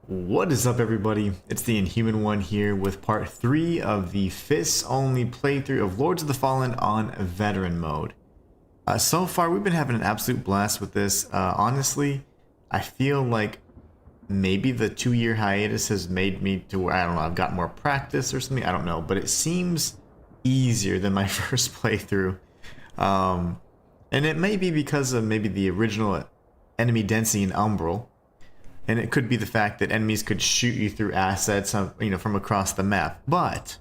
What is up, everybody? It's the Inhuman one here with part 3 of the Fists only playthrough of Lords of the Fallen on veteran mode. So far we've been having an absolute blast with this. Honestly, I feel like maybe the 2-year hiatus has made me to where, I don't know, I've got more practice or something, I don't know, but it seems easier than my first playthrough. And it may be because of maybe the original enemy density in Umbral. And it could be the fact that enemies could shoot you through assets, from across the map. But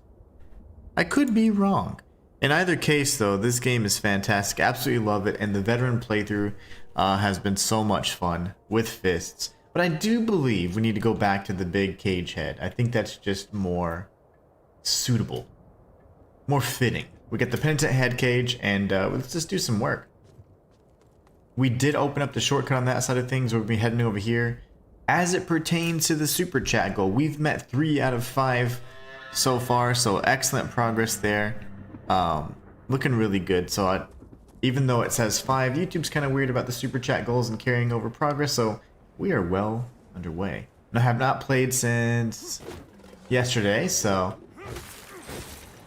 I could be wrong. In either case, though, this game is fantastic. Absolutely love it. And the veteran playthrough has been so much fun with fists. But I do believe we need to go back to the big cage head. I think that's just more suitable, more fitting. We get the penitent head cage, and let's just do some work. We did open up the shortcut on that side of things. We'll be heading over here. As it pertains to the super chat goal, we've met 3 out of 5 so far, so excellent progress there. Looking really good. So even though it says 5, YouTube's kind of weird about the super chat goals and carrying over progress, so we are well underway. And I have not played since yesterday, so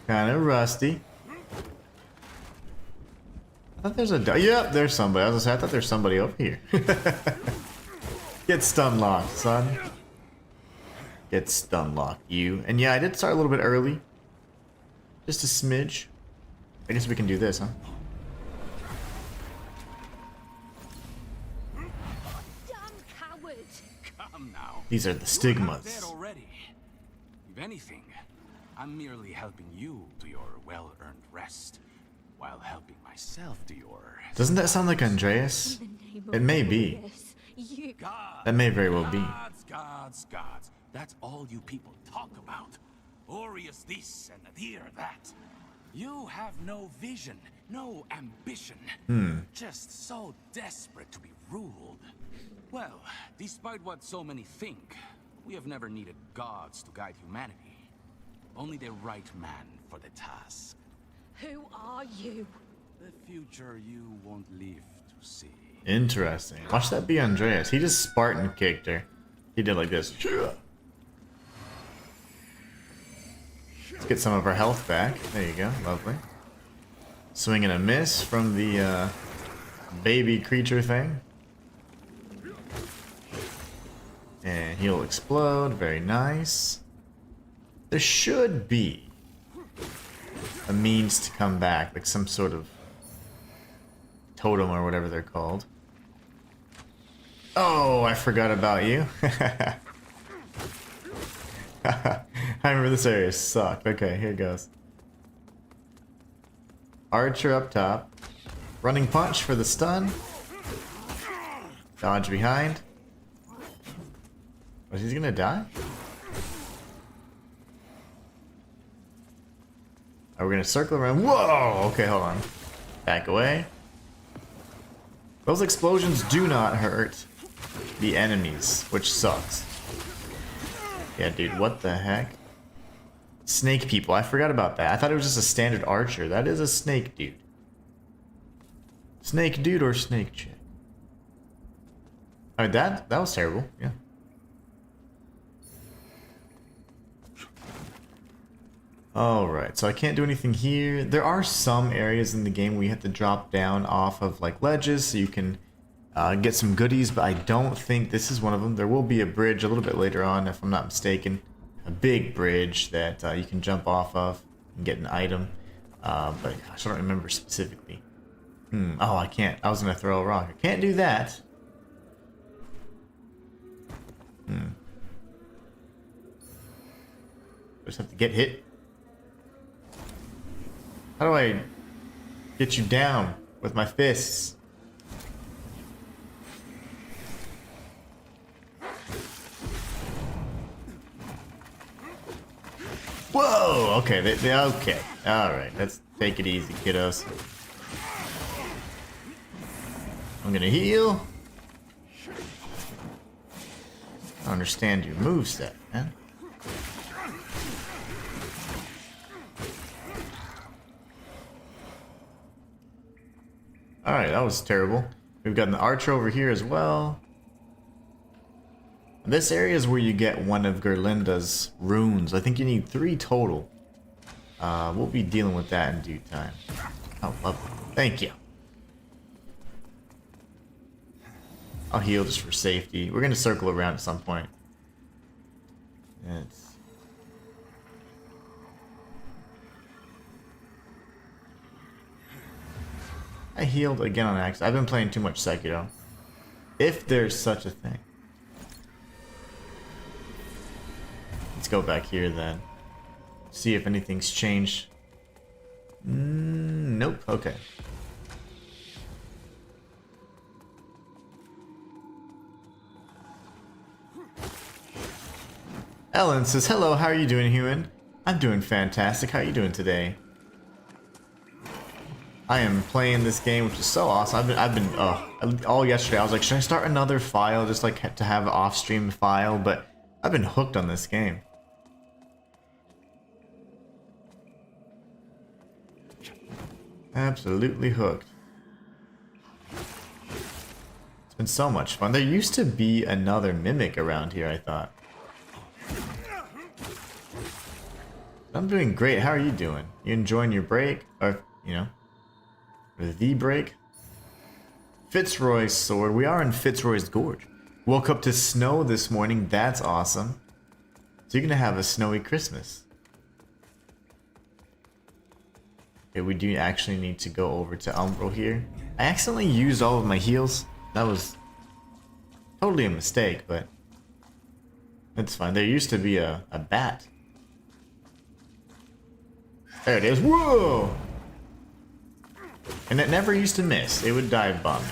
kind of rusty. I thought there's a... Yep, there's somebody. I was gonna say, I thought there's somebody over here. Get stun locked, son. Get stun locked, you. And yeah, I did start a little bit early. Just a smidge. I guess we can do this, huh? Dumb coward. Come now. These are the You're stigmas. dead already. If anything, I'm merely helping you to your well-earned rest, while helping myself to your... Doesn't that sound like Andreas? It may be. You. Gods, That may very well be. gods. That's all you people talk about. Aureus this and Adyr that. You have no vision, no ambition. Just so desperate to be ruled. Well, despite what so many think, we have never needed gods to guide humanity. Only the right man for the task. Who are you? The future you won't live to see. Interesting. Watch that be Andreas. He just Spartan kicked her. He did like this. Let's get some of our health back. There you go. Lovely. Swing and a miss from the baby creature thing. And he'll explode. Very nice. There should be a means to come back, like some sort of totem or whatever they're called. Oh, I forgot about you. I remember this area sucked. Okay, here goes. Archer up top. Running punch for the stun. Dodge behind. Was he gonna die? Are we gonna circle around? Whoa! Okay, hold on. Back away. Those explosions do not hurt the enemies, which sucks. Yeah, dude, what the heck? Snake people, I forgot about that. I thought it was just a standard archer. That is a snake dude. Snake dude or snake chick? Alright, that was terrible, yeah. Alright, so I can't do anything here. There are some areas in the game where you have to drop down off of like ledges so you can get some goodies, but I don't think this is one of them. There will be a bridge a little bit later on, if I'm not mistaken. A big bridge that you can jump off of and get an item. But gosh, I don't remember specifically. Oh, I can't. I was going to throw a rock. I can't do that. Just have to get hit. How do I get you down with my fists? Whoa! Okay, okay. Alright, let's take it easy, kiddos. I'm gonna heal. I don't understand your moveset, man. Alright, that was terrible. We've got an archer over here as well. This area is where you get one of Gerlinda's runes. I think you need 3 total. We'll be dealing with that in due time. Oh, lovely. Thank you. I'll heal just for safety. We're gonna circle around at some point. I healed again on accident. I've been playing too much Sekiro. If there's such a thing. Let's go back here then. See if anything's changed. Nope. Okay. Ellen says, hello, how are you doing, Human? I'm doing fantastic. How are you doing today? I am playing this game, which is so awesome. All yesterday I was like, should I start another file just like to have an off-stream file? But I've been hooked on this game. Absolutely hooked. It's been so much fun. There used to be another mimic around here, I thought. I'm doing great. How are you doing? You enjoying your break? Or, you know, or the break? Fitzroy's sword. We are in Fitzroy's Gorge. Woke up to snow this morning. That's awesome. So you're gonna have a snowy Christmas. Okay, we do actually need to go over to Umbro here. I accidentally used all of my heals. That was totally a mistake, but it's fine. There used to be a bat. There it is. Whoa! And it never used to miss. It would dive bomb me.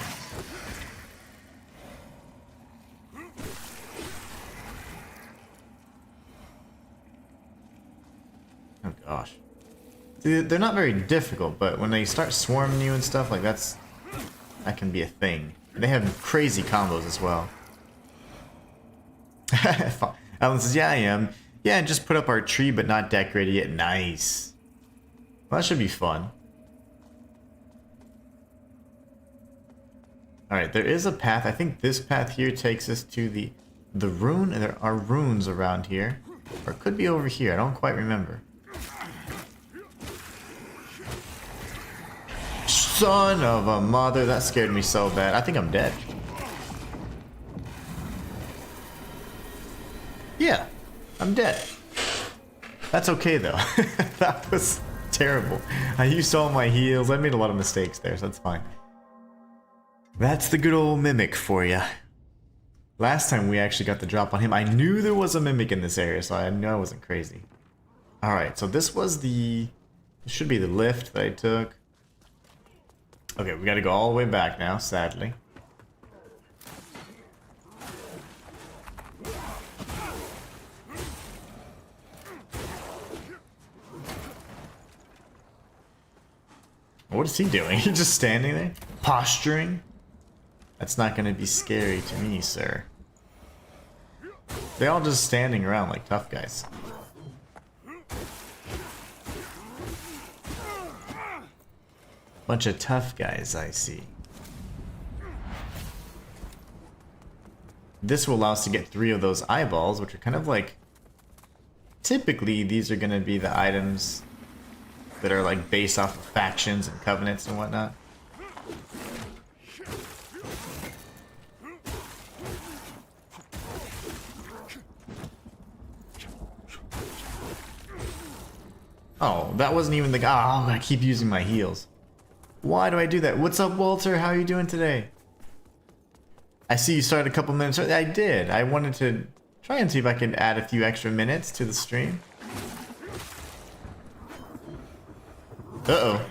Oh gosh. They're not very difficult, but when they start swarming you and stuff, like that can be a thing. They have crazy combos as well. Alan says, yeah, I am. Yeah, just put up our tree, but not decorated yet. Nice. Well, that should be fun. Alright, there is a path. I think this path here takes us to the rune. And there are runes around here. Or it could be over here. I don't quite remember. Son of a mother. That scared me so bad. I think I'm dead. Yeah, I'm dead. That's okay though. That was terrible. I used all my heals. I made a lot of mistakes there, so that's fine. That's the good old mimic for ya. Last time we actually got the drop on him, I knew there was a mimic in this area, so I knew I wasn't crazy. Alright, so this was this should be the lift that I took. Okay, we gotta go all the way back now, sadly. What is he doing? He's just standing there? Posturing? That's not gonna be scary to me, sir. They all just standing around like tough guys. Bunch of tough guys, I see. This will allow us to get 3 of those eyeballs, which are kind of like... Typically, these are gonna be the items that are like based off of factions and covenants and whatnot. Oh, that wasn't even the guy. Oh, I keep using my heals. Why do I do that? What's up, Walter? How are you doing today? I see you started a couple minutes early. I did. I wanted to try and see if I could add a few extra minutes to the stream. Uh-oh.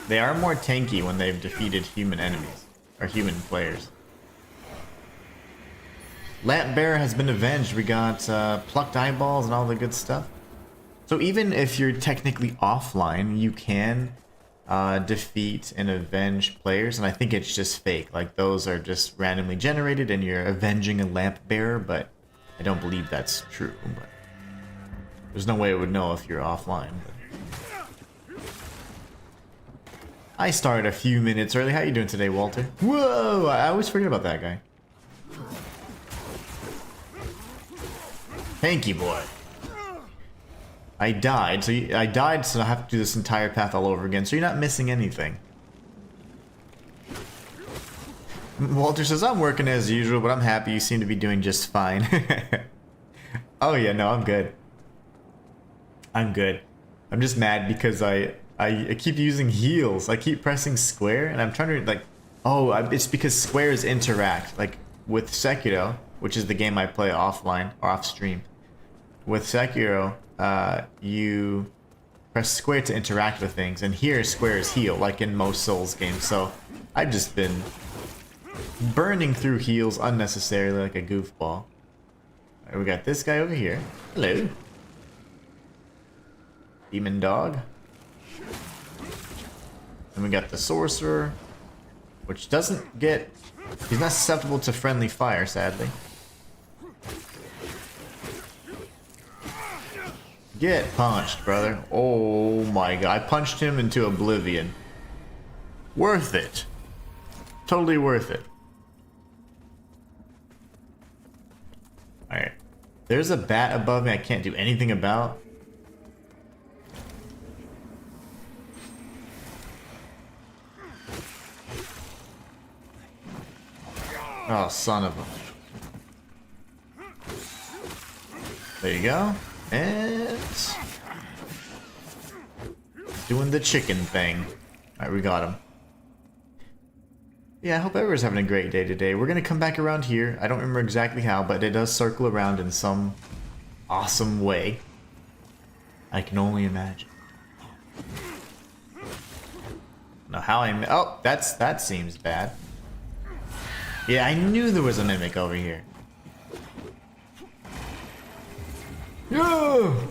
They are more tanky when they've defeated human enemies, or human players. Lamp Bearer has been avenged. We got plucked eyeballs and all the good stuff. So even if you're technically offline, you can defeat and avenge players, and I think it's just fake. Like those are just randomly generated and you're avenging a Lamp Bearer, but I don't believe that's true. But there's no way it would know if you're offline. But I started a few minutes early. How you doing today, Walter? Whoa! I always forget about that guy. Thank you, boy. I died, so I have to do this entire path all over again. So you're not missing anything. Walter says, I'm working as usual, but I'm happy. You seem to be doing just fine. Oh yeah, no, I'm good. I'm good. I'm just mad because I keep using heals. I keep pressing square, and I'm trying to, like... Oh, it's because squares interact. Like, with Sekiro, which is the game I play offline, or off-stream. With Sekiro, you press square to interact with things, and here square is heal, like in most Souls games. So, I've just been burning through heals unnecessarily like a goofball. Alright, we got this guy over here. Hello. Demon dog. And we got the sorcerer, which doesn't get... He's not susceptible to friendly fire, sadly. Get punched, brother. Oh my god. I punched him into oblivion. Worth it. Totally worth it. Alright. There's a bat above me I can't do anything about. Oh, son of a... There you go. And... doing the chicken thing. Alright, we got him. Yeah, I hope everyone's having a great day today. We're gonna come back around here. I don't remember exactly how, but it does circle around in some awesome way. I can only imagine. Now how I... Oh, that seems bad. Yeah, I knew there was a mimic over here. No!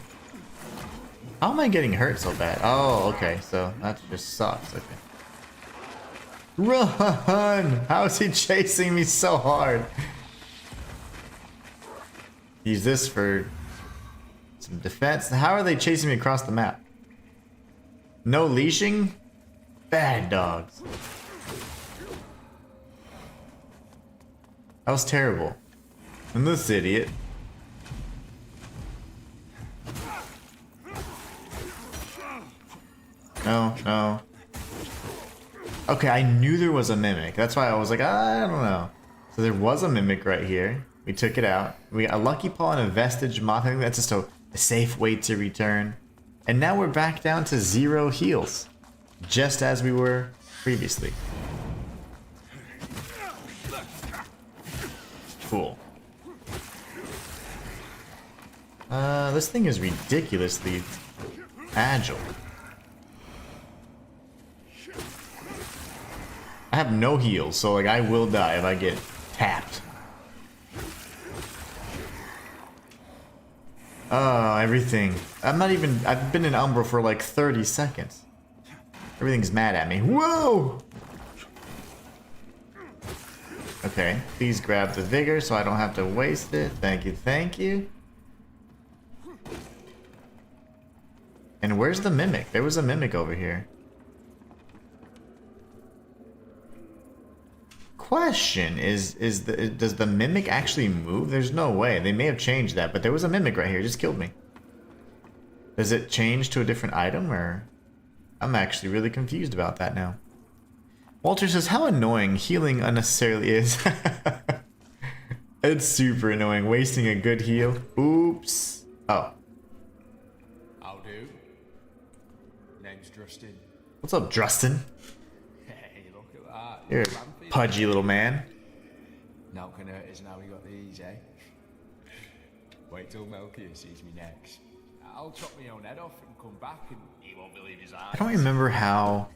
How am I getting hurt so bad? Oh, okay, so that just sucks. Okay. Run! How is he chasing me so hard? Use this for some defense. How are they chasing me across the map? No leashing? Bad dogs. That was terrible. And this idiot. No, no. Okay, I knew there was a mimic. That's why I was like, I don't know. So there was a mimic right here. We took it out. We got a lucky paw and a vestige moth. I think that's just a safe way to return. And now we're back down to 0 heals. Just as we were previously. Cool. This thing is ridiculously agile. I have no heals, so like I will die if I get tapped. Oh, everything. I've been in Umbra for like 30 seconds. Everything's mad at me. Whoa! Okay, please grab the vigor so I don't have to waste it. Thank you, thank you. And where's the mimic? There was a mimic over here. Question does the mimic actually move? There's no way. They may have changed that, but there was a mimic right here. It just killed me. Does it change to a different item, or... I'm actually really confused about that now. Walter says, how annoying healing unnecessarily is. It's super annoying, wasting a good heal. Oops. Oh. I'll do. Name's Drustin. What's up, Drustin? Hey, look at that. You're a pudgy little man. Now can hurt us now we got these, eh? Wait till Melchior sees me next. I'll chop my own head off and come back and he won't believe his eyes. I don't remember how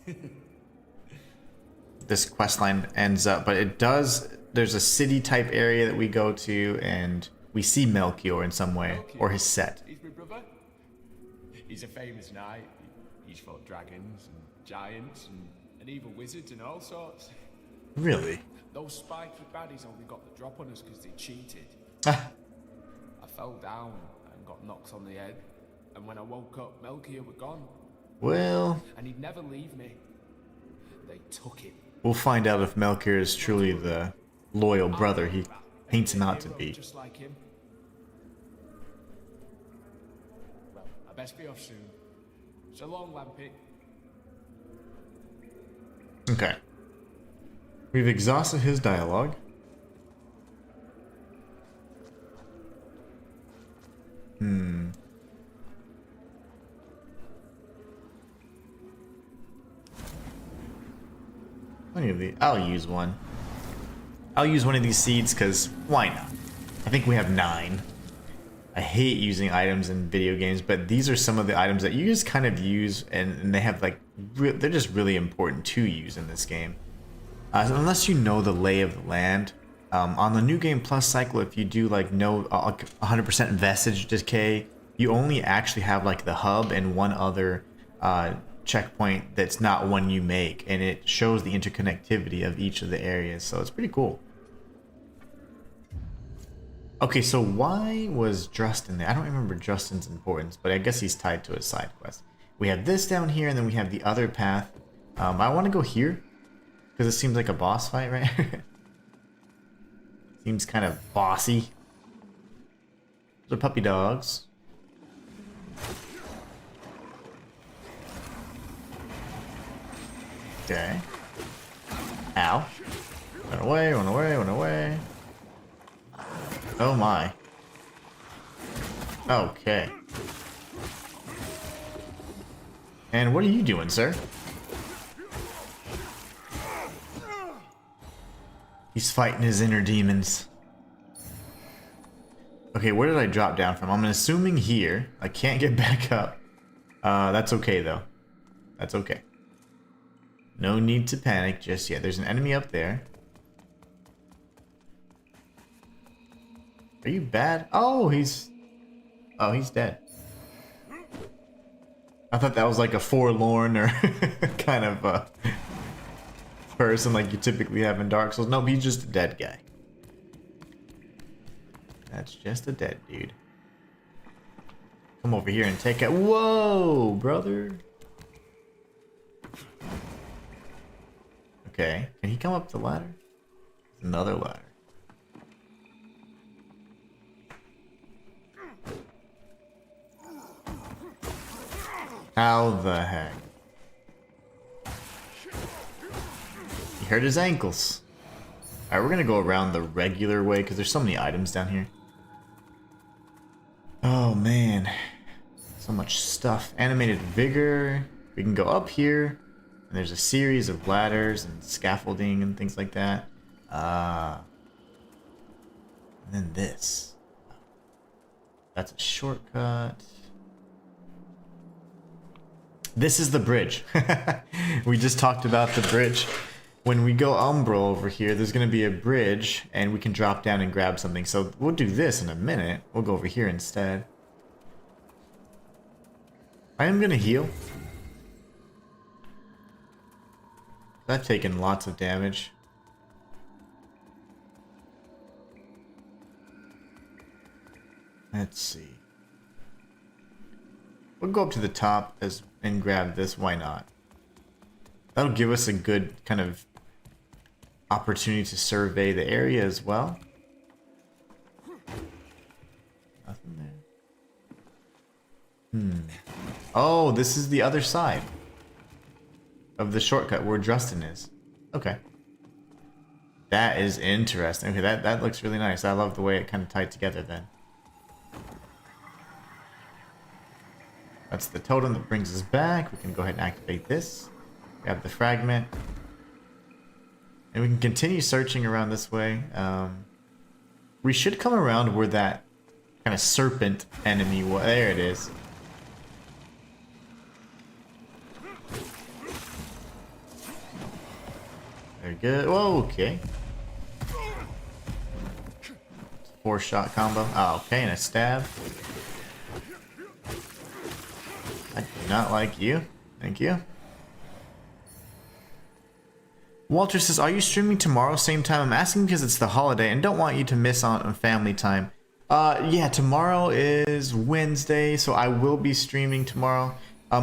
this questline ends up, but it does. There's a city type area that we go to, and we see Melchior in some way, or his set. He's my brother. He's a famous knight. He's fought dragons and giants and even wizards and all sorts. Really? Those spiky baddies only got the drop on us because they cheated. Ah. I fell down and got knocked on the head, and when I woke up, Melchior were gone. Well, And he'd never leave me. They took him. We'll find out if Melchior is truly the loyal brother he paints him out to be. Just like him. Well, I best be off soon. So long, Lampy. Okay. We've exhausted his dialogue. Plenty of these. I'll use one. I'll use one of these seeds because why not? I think we have 9. I hate using items in video games, but these are some of the items that you just kind of use, and they have like they're just really important to use in this game. So unless you know the lay of the land, on the New Game Plus cycle, if you do like no 100% vestige decay, you only actually have like the hub and one other checkpoint that's not one you make, and it shows the interconnectivity of each of the areas, so it's pretty cool. Okay, so why was Justin there? I don't remember Justin's importance, but I guess he's tied to a side quest. We have this down here, and then we have the other path. I want to go here because it seems like a boss fight, right? Seems kind of bossy. Those are puppy dogs. Okay. Ow. Run away, run away, run away. Oh my. Okay. And what are you doing, sir? He's fighting his inner demons. Okay, where did I drop down from? I'm assuming here. I can't get back up. That's okay, though. That's okay. No need to panic just yet. There's an enemy up there. Are you bad? Oh, he's dead. I thought that was like a forlorn or kind of a person like you typically have in Dark Souls. Nope, he's just a dead guy. That's just a dead dude. Come over here and take it. Whoa, brother. Okay, can he come up the ladder? There's another ladder. How the heck? He hurt his ankles. Alright, we're gonna go around the regular way because there's so many items down here. Oh man. So much stuff. Animated vigor. We can go up here. And there's a series of ladders and scaffolding and things like that. And then this. That's a shortcut. This is the bridge. We just talked about the bridge. When we go Umbral over here, there's going to be a bridge, and we can drop down and grab something. So we'll do this in a minute. We'll go over here instead. I am going to heal. I've taken lots of damage. Let's see. We'll go up to the top and grab this. Why not? That'll give us a good kind of opportunity to survey the area as well. Nothing there. Oh, this is the other side of the shortcut where Justin is. Okay. That is interesting. Okay, that looks really nice. I love the way it kind of tied together then. That's the totem that brings us back. We can go ahead and activate this. Grab the fragment. And we can continue searching around this way. We should come around where that kind of serpent enemy was. There it is. Very good. Whoa, okay. 4-shot combo. Oh, okay, and a stab. I do not like you. Thank you. Walter says, are you streaming tomorrow same time? I'm asking because it's the holiday and don't want you to miss out on family time. Yeah, tomorrow is Wednesday, so I will be streaming tomorrow.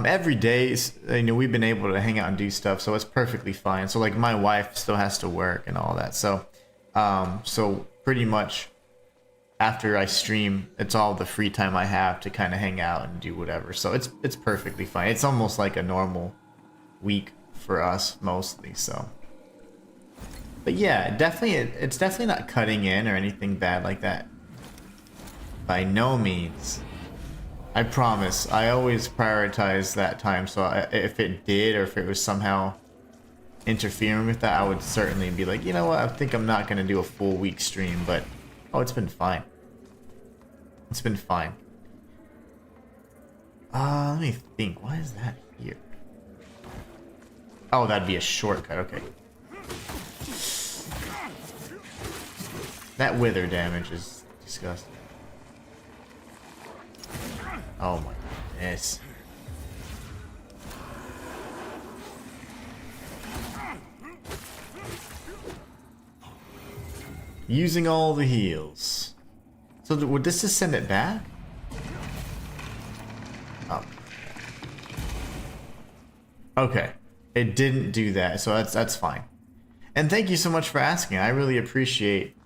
every day, you know, we've been able to hang out and do stuff, so it's perfectly fine. So like my wife still has to work and all that, so so pretty much after I stream, it's all the free time I have to kind of hang out and do whatever. So it's perfectly fine. It's almost like a normal week for us mostly. So, but yeah, definitely, it's definitely not cutting in or anything bad like that. By no means. I promise. I always prioritize that time. So if it did, or if it was somehow interfering with that, I would certainly be like, you know what? I think I'm not gonna do a full week stream. But oh, it's been fine. It's been fine. Let me think. Why is that here? Oh, that'd be a shortcut. Okay. That wither damage is disgusting. Oh my goodness. Using all the heals. So would this just send it back? Oh. Okay. It didn't do that, so that's fine. And thank you so much for asking. I really appreciate,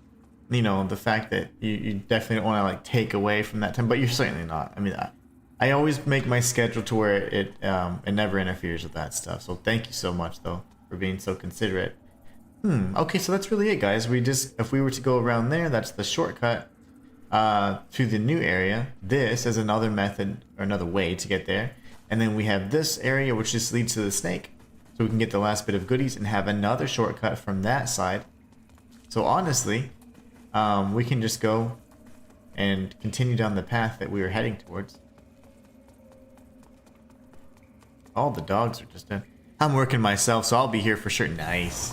you know, the fact that you definitely don't want to like take away from that time, but you're certainly not. I mean, I always make my schedule to where it never interferes with that stuff. So thank you so much though for being so considerate. Okay, so that's really it, guys. If we were to go around there, that's the shortcut to the new area. This is another method or another way to get there. And then we have this area which just leads to the snake. So we can get the last bit of goodies and have another shortcut from that side. So honestly, we can just go and continue down the path that we were heading towards. All the dogs are just done. I'm working myself, so I'll be here for sure. Nice.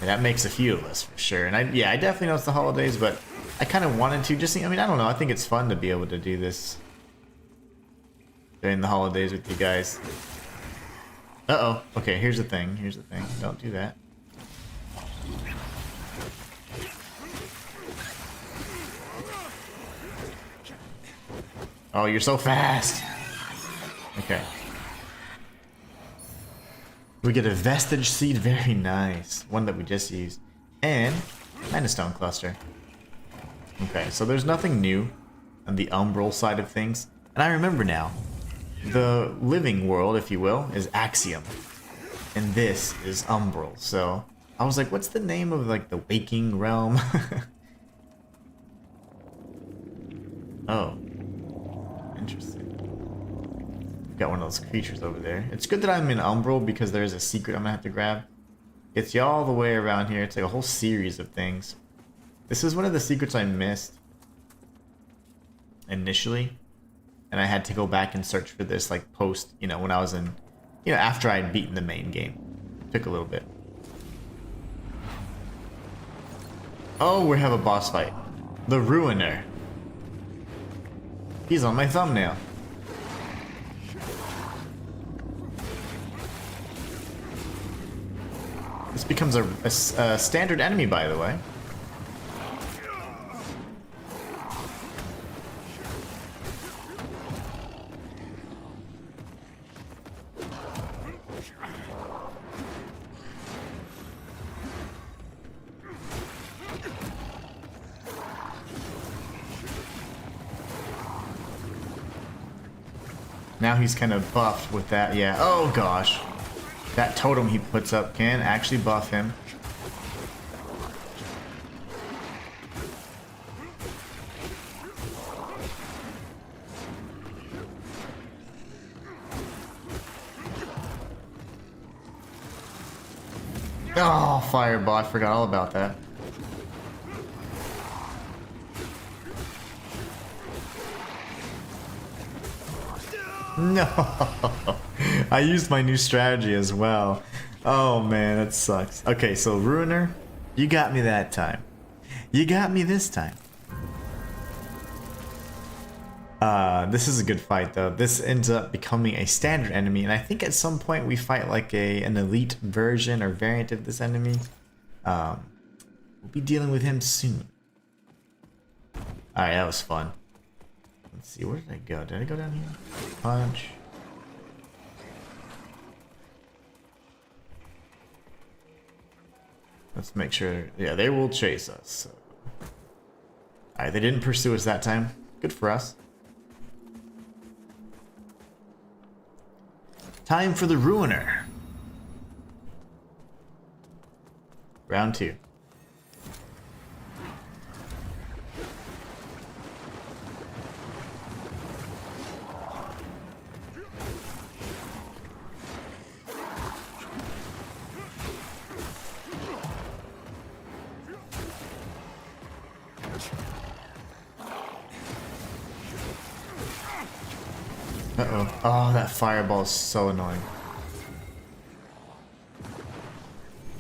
And that makes a few of us for sure. And I definitely know it's the holidays, but I kind of wanted to just, I mean, I don't know. I think it's fun to be able to do this during the holidays with you guys. Uh-oh. Okay, here's the thing. Here's the thing. Don't do that. Oh, you're so fast. Okay. We get a vestige seed. Very nice. One that we just used. And a stone cluster. Okay, so there's nothing new on the umbral side of things. And I remember now. The living world, if you will, is Axiom. And this is umbral. So I was like, what's the name of like the waking realm? Oh. Interesting. Got one of those creatures over there. It's good that I'm in umbral because there's a secret I'm gonna have to grab. Gets you all the way around here. It's like a whole series of things. This is one of the secrets I missed initially. And I had to go back and search for this like post, you know, when I was in, you know, after I'd beaten the main game. Took a little bit. Oh, we have a boss fight. The Ruiner. He's on my thumbnail. This becomes a standard enemy, by the way. Now he's kind of buffed with that, yeah. Oh gosh. That totem he puts up can actually buff him. Oh, fireball, I forgot all about that. No, I used my new strategy as well. Oh man, that sucks. Okay, so Ruiner, you got me that time. You got me this time. This is a good fight though. This ends up becoming a standard enemy, and I think at some point we fight like an elite version or variant of this enemy. We'll be dealing with him soon. Alright, that was fun. Let's see, where did I go? Did I go down here? Punch. Let's make sure. Yeah, they will chase us. So. Alright, they didn't pursue us that time. Good for us. Time for the Ruiner. Round 2. Uh-oh. Oh, that fireball is so annoying.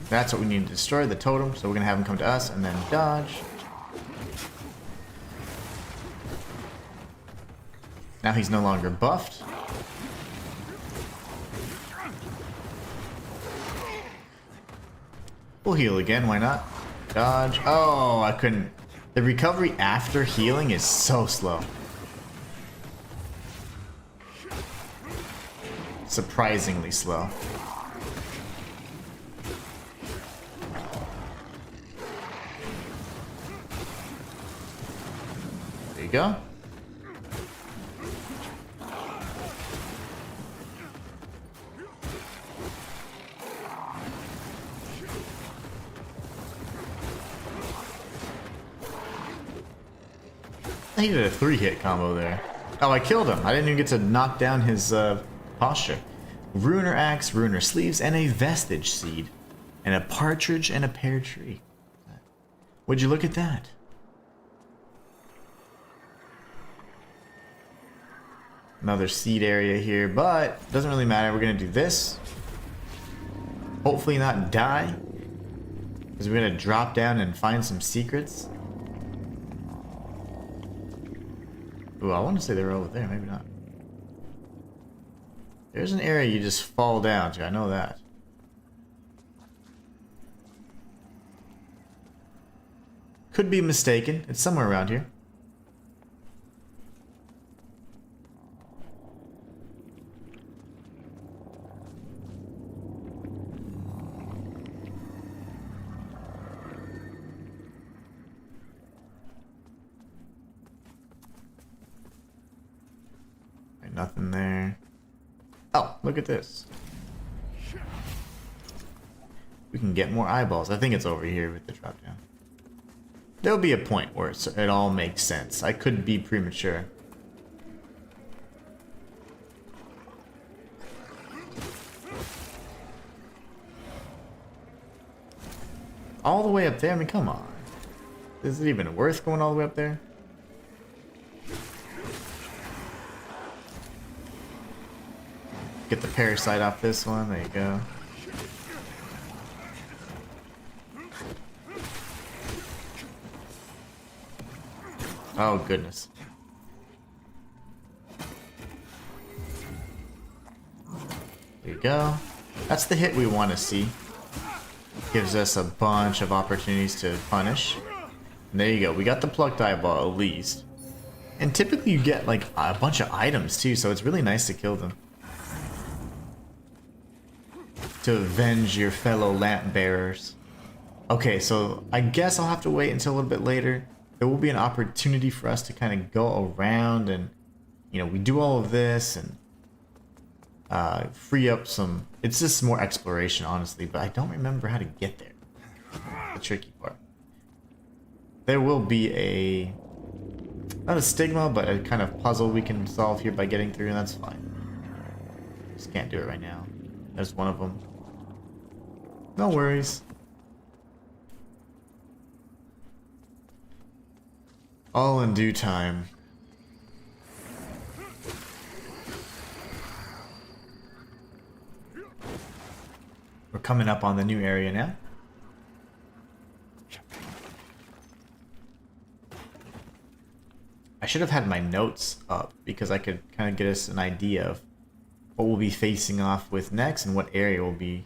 That's what we need to destroy, the totem, so we're gonna have him come to us and then dodge. Now he's no longer buffed. We'll heal again, why not? Dodge. Oh, I couldn't. The recovery after healing is so slow. Surprisingly slow. There you go. He did a 3-hit combo there. Oh, I killed him. I didn't even get to knock down his posture. Ruiner axe, ruiner sleeves, and a vestige seed. And a partridge and a pear tree. Would you look at that? Another seed area here, but doesn't really matter. We're gonna do this. Hopefully not die. Because we're gonna drop down and find some secrets. Ooh, I want to say they were over there, maybe not. There's an area you just fall down to, I know that. Could be mistaken, it's somewhere around here. Nothing there. Oh, look at this. We can get more eyeballs. I think it's over here with the drop down. There'll be a point where it all makes sense. I could be premature. All the way up there? I mean, come on. Is it even worth going all the way up there? Get the parasite off this one. There you go. Oh, goodness. There you go. That's the hit we want to see. Gives us a bunch of opportunities to punish. And there you go. We got the plucked eyeball at least. And typically you get like a bunch of items too, so it's really nice to kill them. To avenge your fellow lamp bearers. Okay, so I guess I'll have to wait until a little bit later. There will be an opportunity for us to kind of go around and, you know, we do all of this and free up some. It's just more exploration, honestly, but I don't remember how to get there. The tricky part. There will be a, not a stigma, but a kind of puzzle we can solve here by getting through, and that's fine. Just can't do it right now. There's one of them. No worries. All in due time. We're coming up on the new area now. I should have had my notes up because I could kind of get us an idea of what we'll be facing off with next and what area we'll be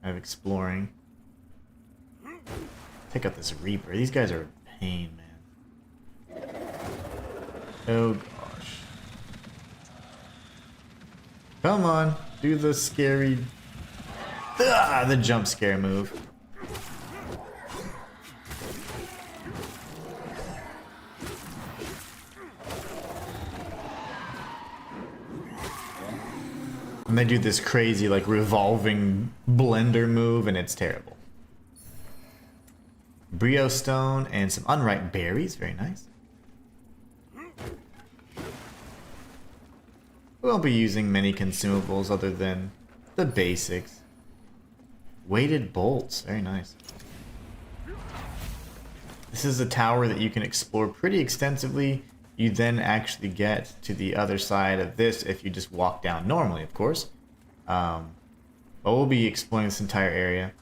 kind of exploring. Take out this Reaper. These guys are a pain, man. Oh gosh. Come on, do the scary... the jump scare move. And they do this crazy, like, revolving blender move, and it's terrible. Brio stone and some unripe berries. Very nice. We won't be using many consumables other than the basics. Weighted bolts. Very nice. This is a tower that you can explore pretty extensively. You then actually get to the other side of this if you just walk down normally, of course. But we'll be exploring this entire area.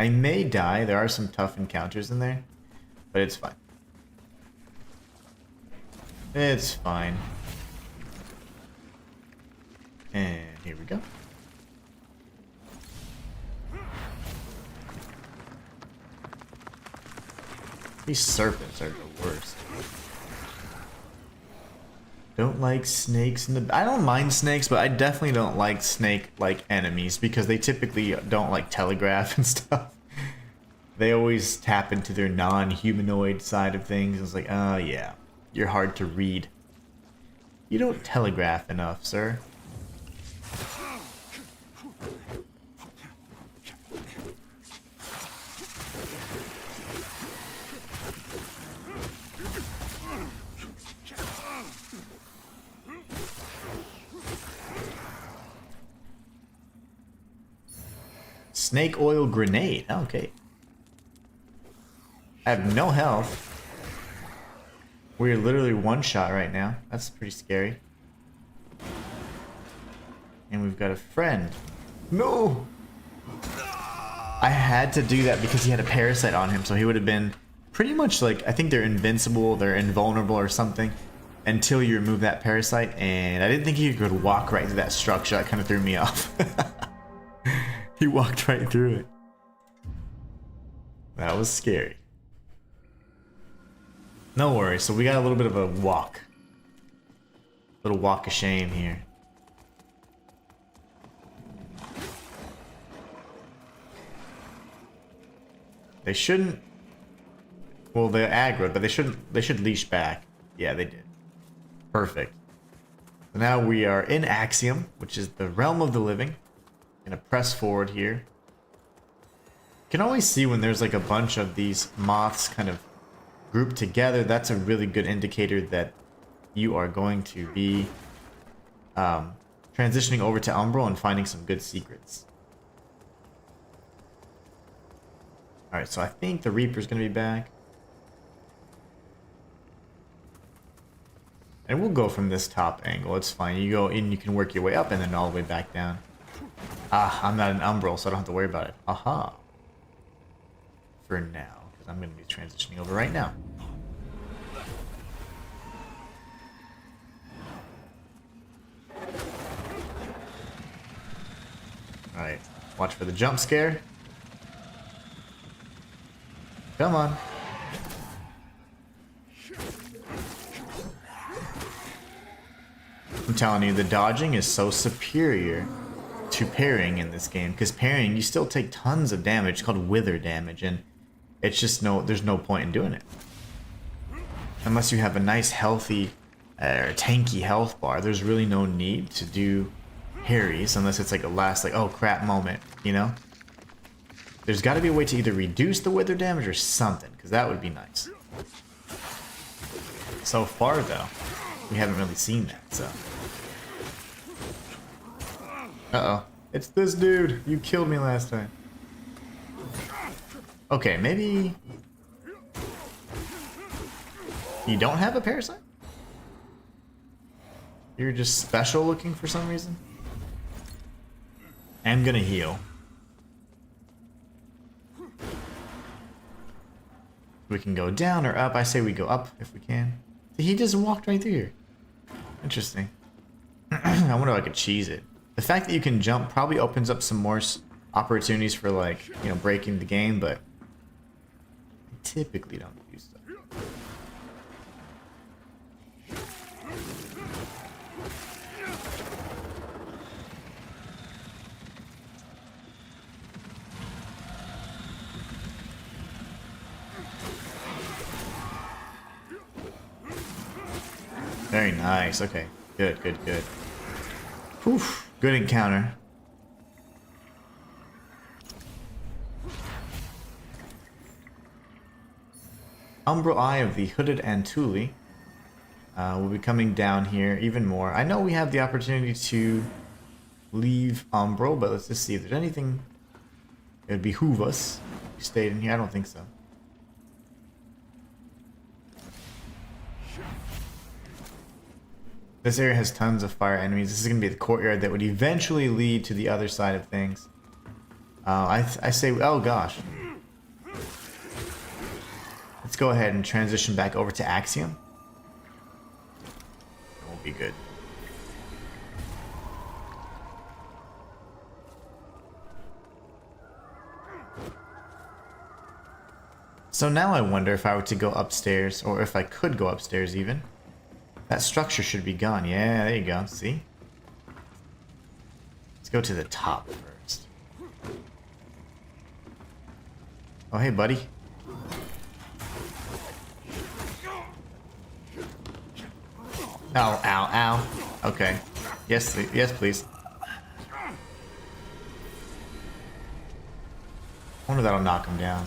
I may die. There are some tough encounters in there, but it's fine. It's fine. And here we go. These serpents are the worst. Don't like snakes in the... I don't mind snakes, but I definitely don't like snake-like enemies because they typically don't like telegraph and stuff. They always tap into their non-humanoid side of things. It's like, oh yeah, you're hard to read. You don't telegraph enough, sir. Snake oil grenade. Okay. I have no health. We're literally one shot right now. That's pretty scary. And we've got a friend. No! I had to do that because he had a parasite on him, so he would have been pretty much like, I think they're invincible, they're invulnerable or something until you remove that parasite, and I didn't think he could walk right through that structure. That kind of threw me off. He walked right through it. That was scary. No worries, so we got a little bit of a walk. Little walk of shame here. They shouldn't... Well, they're aggroed, but they should leash back. Yeah, they did. Perfect. So now we are in Axiom, which is the realm of the living. Gonna press forward here. You can always see when there's like a bunch of these moths kind of grouped together. That's a really good indicator that you are going to be transitioning over to Umbral and finding some good secrets. Alright, so I think the Reaper's gonna be back. And we'll go from this top angle, it's fine. You go in, you can work your way up and then all the way back down. Ah, I'm not an Umbral, so I don't have to worry about it. Aha. For now, because I'm going to be transitioning over right now. Alright, watch for the jump scare. Come on. I'm telling you, the dodging is so superior to parrying in this game, because parrying you still take tons of damage. It's called wither damage, and it's just there's no point in doing it unless you have a nice healthy or tanky health bar. There's really no need to do parries unless it's like a last like oh crap moment, you know. There's got to be a way to either reduce the wither damage or something, because that would be nice. So far though, we haven't really seen that, so. Uh-oh. It's this dude. You killed me last time. Okay, maybe... You don't have a parasite? You're just special looking for some reason? I'm gonna heal. We can go down or up. I say we go up if we can. He just walked right through here. Interesting. I wonder if I could cheese it. The fact that you can jump probably opens up some more opportunities for, like, you know, breaking the game, but I typically don't do stuff. Very nice. Okay. Good, good, good. Whew. Good encounter. Umbral Eye of the Hooded Antuli. We'll be coming down here even more. I know we have the opportunity to leave Umbral, but let's just see if there's anything that would behoove us. We stayed in here. I don't think so. This area has tons of fire enemies. This is going to be the courtyard that would eventually lead to the other side of things. I say, oh gosh. Let's go ahead and transition back over to Axiom. It won't be good. So now I wonder if I were to go upstairs, or if I could go upstairs even. That structure should be gone. Yeah, there you go. See? Let's go to the top first. Oh, hey, buddy. Ow, ow, ow. Okay. Yes, yes, please. I wonder if that'll knock him down.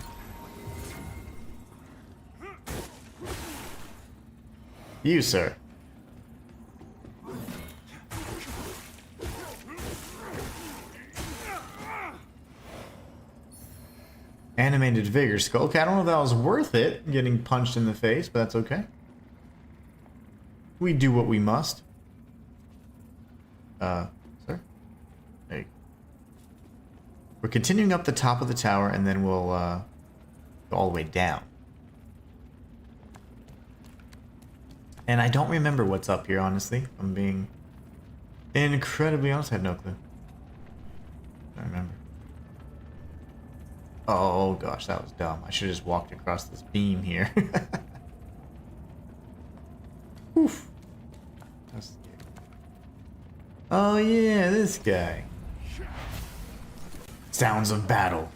You, sir. Animated vigor skull. Okay, I don't know if that was worth it, getting punched in the face, but that's okay. We do what we must. Sir? There you go. We're continuing up the top of the tower, and then we'll, go all the way down. And I don't remember what's up here, honestly. I'm being incredibly honest. I have no clue. I don't remember. Oh gosh, that was dumb. I should have just walked across this beam here. Oof. That's scary. Oh yeah, this guy. Sounds of battle.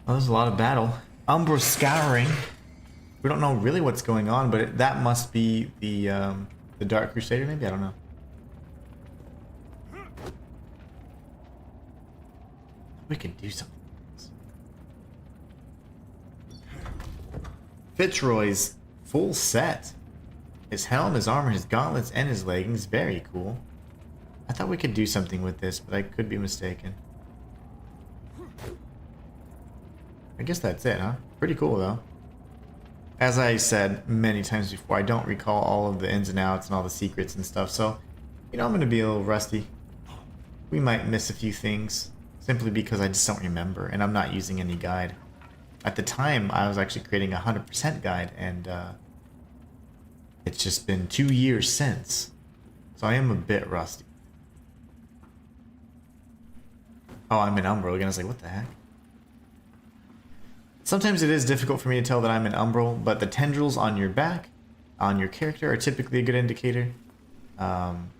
Oh, there's a lot of battle. Umbra scouring. We don't know really what's going on, but that must be the Dark Crusader, maybe? I don't know. We can do something. Fitzroy's full set. His helm, his armor, his gauntlets, and his leggings. Very cool. I thought we could do something with this, but I could be mistaken. I guess that's it, huh? Pretty cool, though. As I said many times before, I don't recall all of the ins and outs and all the secrets and stuff, so, you know, I'm going to be a little rusty. We might miss a few things, simply because I just don't remember, and I'm not using any guide. At the time, I was actually creating a 100% guide, and it's just been 2 years since, so I am a bit rusty. Oh, I'm in Umbral again. I was like, what the heck? Sometimes it is difficult for me to tell that I'm in Umbral, but the tendrils on your back, on your character, are typically a good indicator. And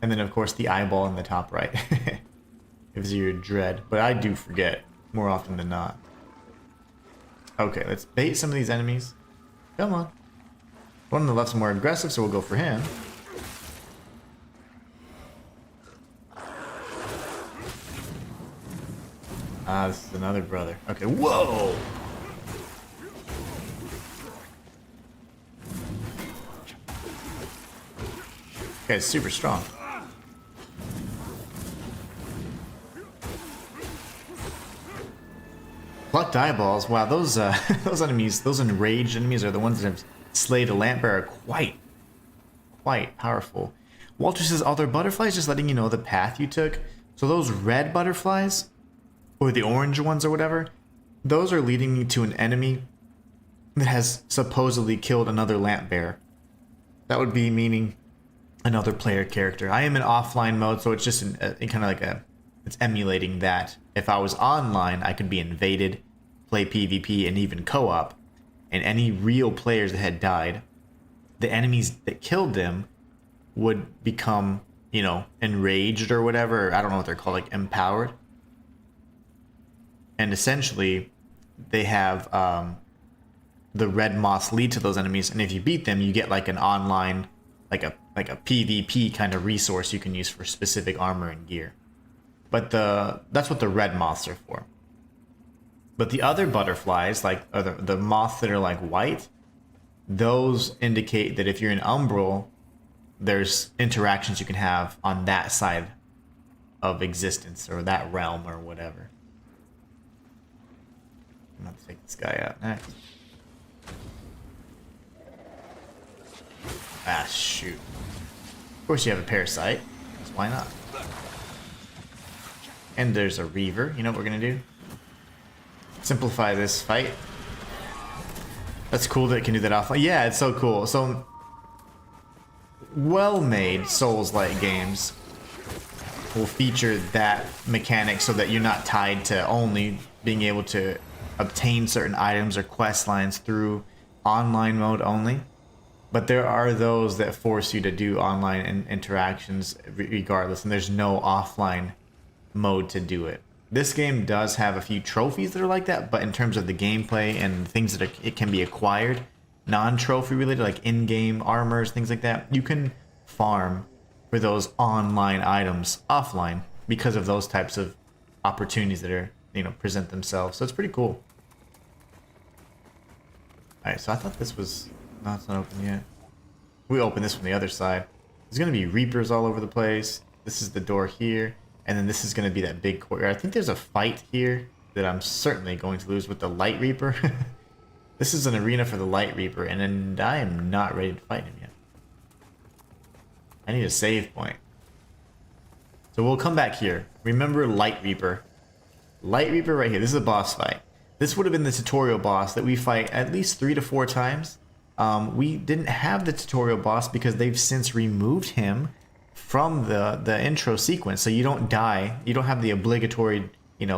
then, of course, the eyeball in the top right gives you your dread. But I do forget more often than not. Okay, let's bait some of these enemies. Come on. One on the left's more aggressive, so we'll go for him. Ah, this is another brother. Okay, whoa! Okay, it's super strong. Plucked eyeballs. Wow, those those enemies, those enraged enemies are the ones that have slayed a lamp bearer quite powerful. Walter says, are there butterflies? Just letting you know the path you took. So those red butterflies, or the orange ones or whatever, those are leading me to an enemy that has supposedly killed another lamp bearer. That would be meaning another player character. I am in offline mode, so it's just kind of like it's emulating that. If I was online, I could be invaded, play PvP, and even co-op, and any real players that had died, the enemies that killed them would become, you know, enraged or whatever. I don't know what they're called, like empowered. and essentially they have the red moths lead to those enemies, and if you beat them, you get like an online, like a PvP kind of resource you can use for specific armor and gear. But that's what the red moths are for. But the other butterflies, like the moths that are like white, those indicate that if you're in Umbral, there's interactions you can have on that side of existence or that realm or whatever. I'm gonna take this guy out next. Ah, shoot. Of course you have a parasite. So why not? And there's a Reaver. You know what we're gonna do? Simplify this fight. That's cool that it can do that offline. Yeah, it's so cool. So well-made Souls-like games will feature that mechanic so that you're not tied to only being able to obtain certain items or quest lines through online mode only. But there are those that force you to do online interactions regardless, and there's no offline mode to do it. This game does have a few trophies that are like that, but in terms of the gameplay and things that it can be acquired, non-trophy related, like in-game armors, things like that, you can farm for those online items offline because of those types of opportunities that are, present themselves. So it's pretty cool. Alright, so I thought this was... No, it's not open yet. We open this from the other side. There's going to be Reapers all over the place. This is the door here. And then this is going to be that big courtyard. I think there's a fight here that I'm certainly going to lose with the Light Reaper. This is an arena for the Light Reaper, and then I am not ready to fight him yet. I need a save point. So we'll come back here. Remember Light Reaper. Light Reaper right here. This is a boss fight. This would have been the tutorial boss that we fight at least 3 to 4 times. We didn't have the tutorial boss because they've since removed him from the intro sequence, so you don't die. You don't have the obligatory,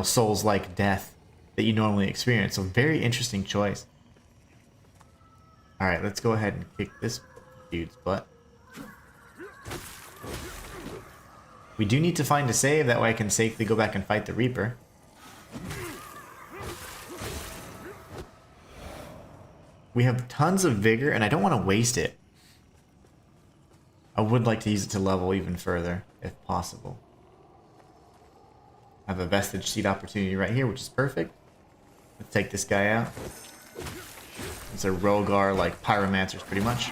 Souls-like death that you normally experience. So very interesting choice. All right, let's go ahead and kick this dude's butt. We do need to find a save, that way I can safely go back and fight the Reaper. We have tons of vigor, and I don't want to waste it. I would like to use it to level even further, if possible. I have a vestige seed opportunity right here, which is perfect. Let's take this guy out. It's a Rogar, like pyromancers, pretty much.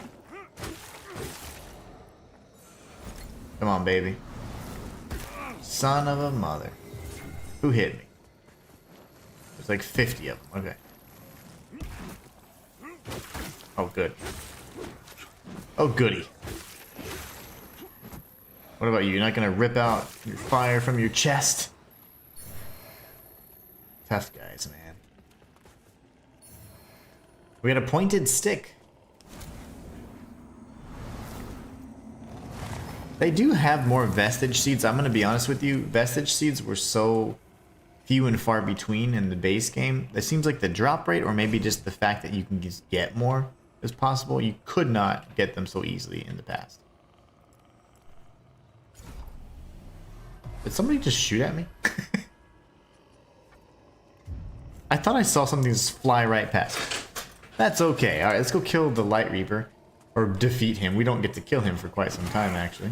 Come on, baby. Son of a mother. Who hit me? There's like 50 of them. Okay. Oh, good. Oh, goody. What about you? You're not gonna rip out your fire from your chest? Tough guys, man. We got a pointed stick. They do have more vestige seeds. I'm gonna be honest with you. Vestige seeds were so few and far between in the base game. It seems like the drop rate, or maybe just the fact that you can just get more, is possible. You could not get them so easily in the past. Did somebody just shoot at me? I thought I saw something just fly right past. That's okay. Alright, let's go kill the Light Reaper. Or defeat him. We don't get to kill him for quite some time, actually.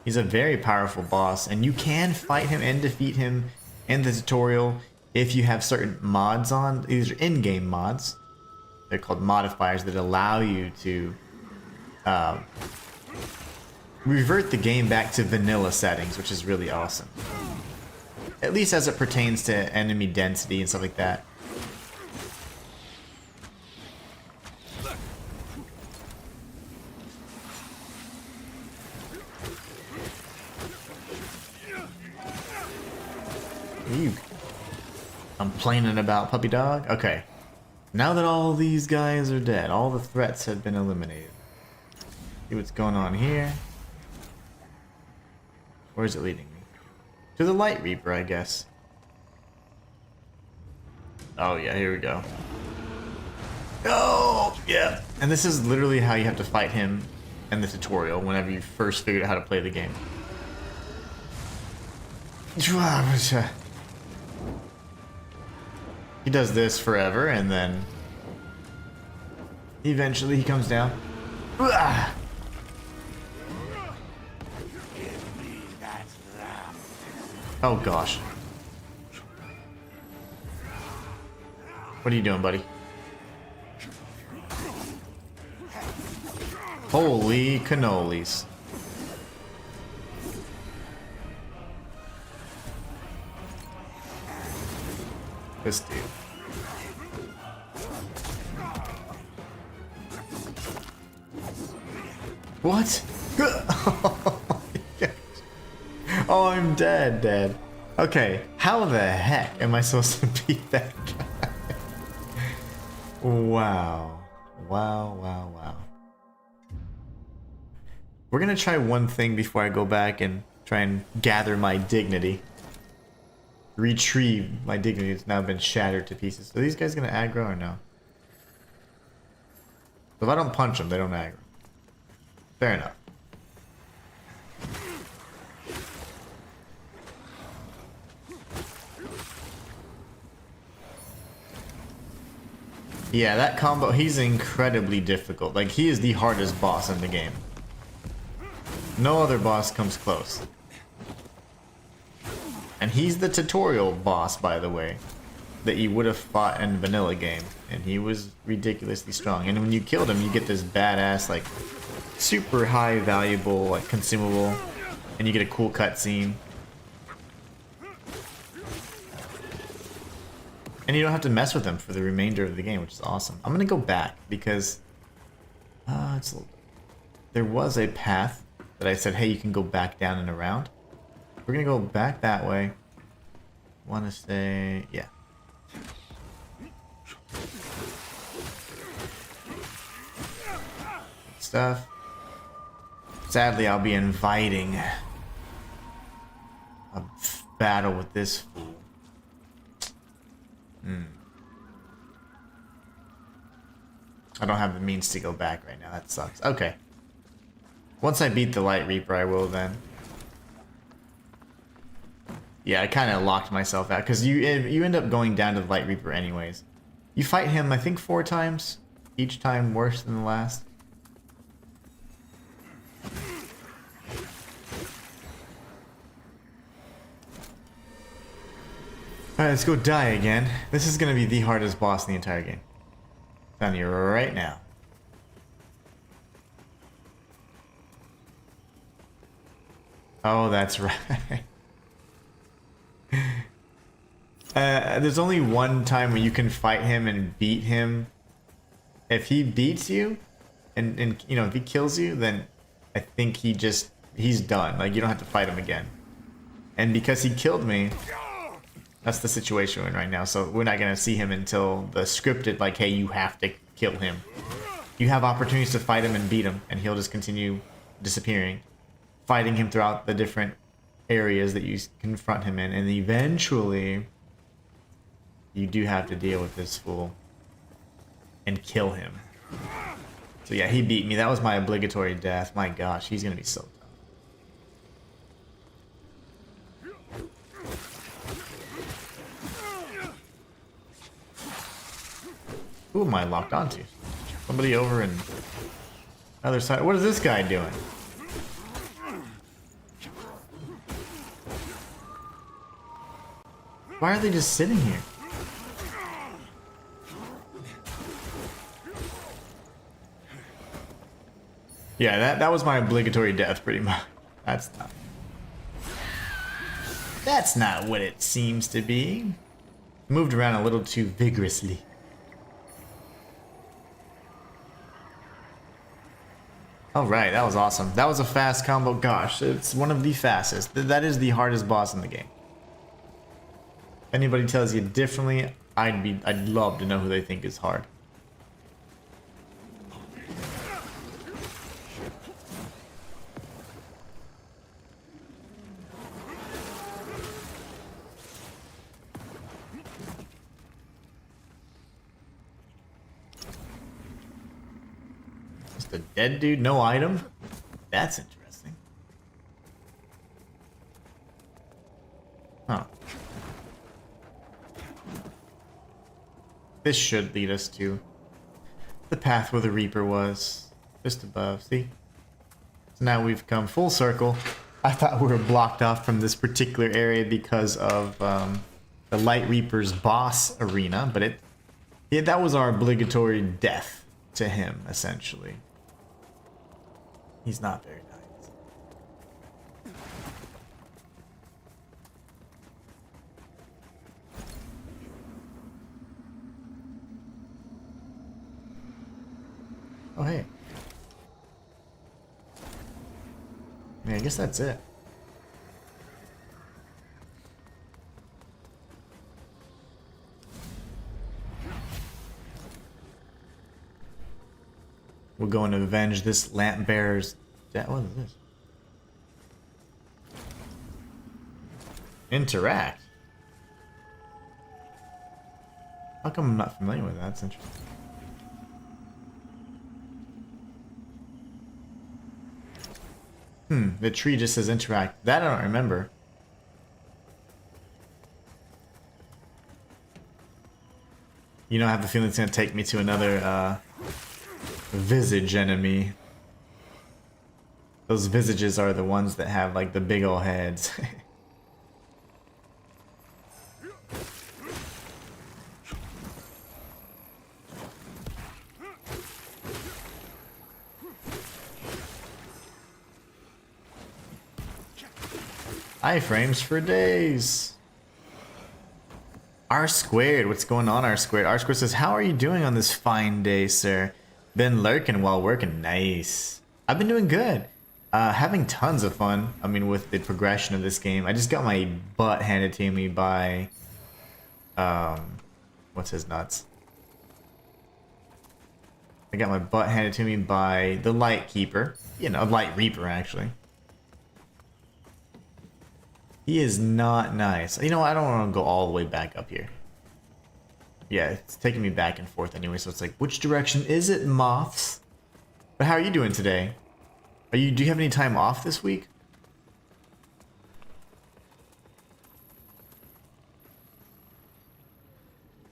He's a very powerful boss, and you can fight him and defeat him in the tutorial if you have certain mods on. These are in-game mods. They're called modifiers that allow you to revert the game back to vanilla settings, which is really awesome. At least as it pertains to enemy density and stuff like that. You complaining about puppy dog? Okay. Now that all these guys are dead, all the threats have been eliminated. See what's going on here. Where's it leading me? To the Light Reaper, I guess. Oh yeah, here we go. Oh, yeah. And this is literally how you have to fight him in the tutorial whenever you first figured out how to play the game. He does this forever, and then eventually he comes down. Ah! Oh gosh. What are you doing, buddy? Holy cannolis. This dude. What? Oh, I'm dead. Okay, how the heck am I supposed to beat that guy? Wow. We're gonna try one thing before I go back and try and gather my dignity. Retrieve my dignity that's now been shattered to pieces. Are these guys gonna aggro or no? If I don't punch them, they don't aggro. Fair enough. Yeah, that combo, he's incredibly difficult. Like, he is the hardest boss in the game. No other boss comes close. And he's the tutorial boss, by the way, that you would have fought in vanilla game. And he was ridiculously strong. And when you killed him, you get this badass, like, super high valuable, like, consumable. And you get a cool cutscene. And you don't have to mess with them for the remainder of the game, which is awesome. I'm gonna go back because there was a path that I said, hey, you can go back down and around. We're gonna go back that way. Wanna say, yeah. Stuff. Sadly, I'll be inviting a battle with this fool. I don't have the means to go back right now. That sucks. Okay. Once I beat the Light Reaper, I will then. Yeah, I kind of locked myself out because you end up going down to the Light Reaper anyways. You fight him, I think, 4 times. Each time worse than the last. Alright, let's go die again. This is going to be the hardest boss in the entire game. Telling you right now. Oh, that's right. There's only one time where you can fight him and beat him. If he beats you, and you know, if he kills you, then I think he's done. Like, you don't have to fight him again. And because he killed me, that's the situation we're in right now. So we're not gonna see him until the scripted, like, hey, you have to kill him. You have opportunities to fight him and beat him, and he'll just continue disappearing. Fighting him throughout the different areas that you confront him in, and eventually you do have to deal with this fool and kill him. So yeah, he beat me. That was my obligatory death. My gosh, he's gonna be so tough. Who am I locked onto? Somebody over in other side. What is this guy doing? Why are they just sitting here? Yeah, that was my obligatory death, pretty much. That's not what it seems to be. Moved around a little too vigorously. Alright, that was awesome. That was a fast combo. Gosh, it's one of the fastest. That is the hardest boss in the game. If anybody tells you differently, I'd love to know who they think is hard. Just a dead dude, no item? That's interesting. Huh. This should lead us to the path where the Reaper was. Just above, see? So now we've come full circle. I thought we were blocked off from this particular area because of the Light Reaper's boss arena, but that was our obligatory death to him, essentially. He's not very nice. Oh, hey. Yeah, I guess that's it. We're going to avenge this lamp bearer's death. What is this? Interact. How come I'm not familiar with that? That's interesting. The tree just says interact. That I don't remember. You know, I have the feeling it's going to take me to another visage enemy. Those visages are the ones that have like the big ol' heads. Iframes for days. R squared, what's going on, R squared? R squared says, how are you doing on this fine day, sir? Been lurking while working. Nice. I've been doing good. Having tons of fun. I mean, with the progression of this game. I just got my butt handed to me by what's his nuts? I got my butt handed to me by the Light Keeper. You know, Light Reaper, actually. He is not nice. You know, I don't want to go all the way back up here. Yeah, it's taking me back and forth anyway, so it's like, which direction is it, moths? But how are you doing today? Do you have any time off this week?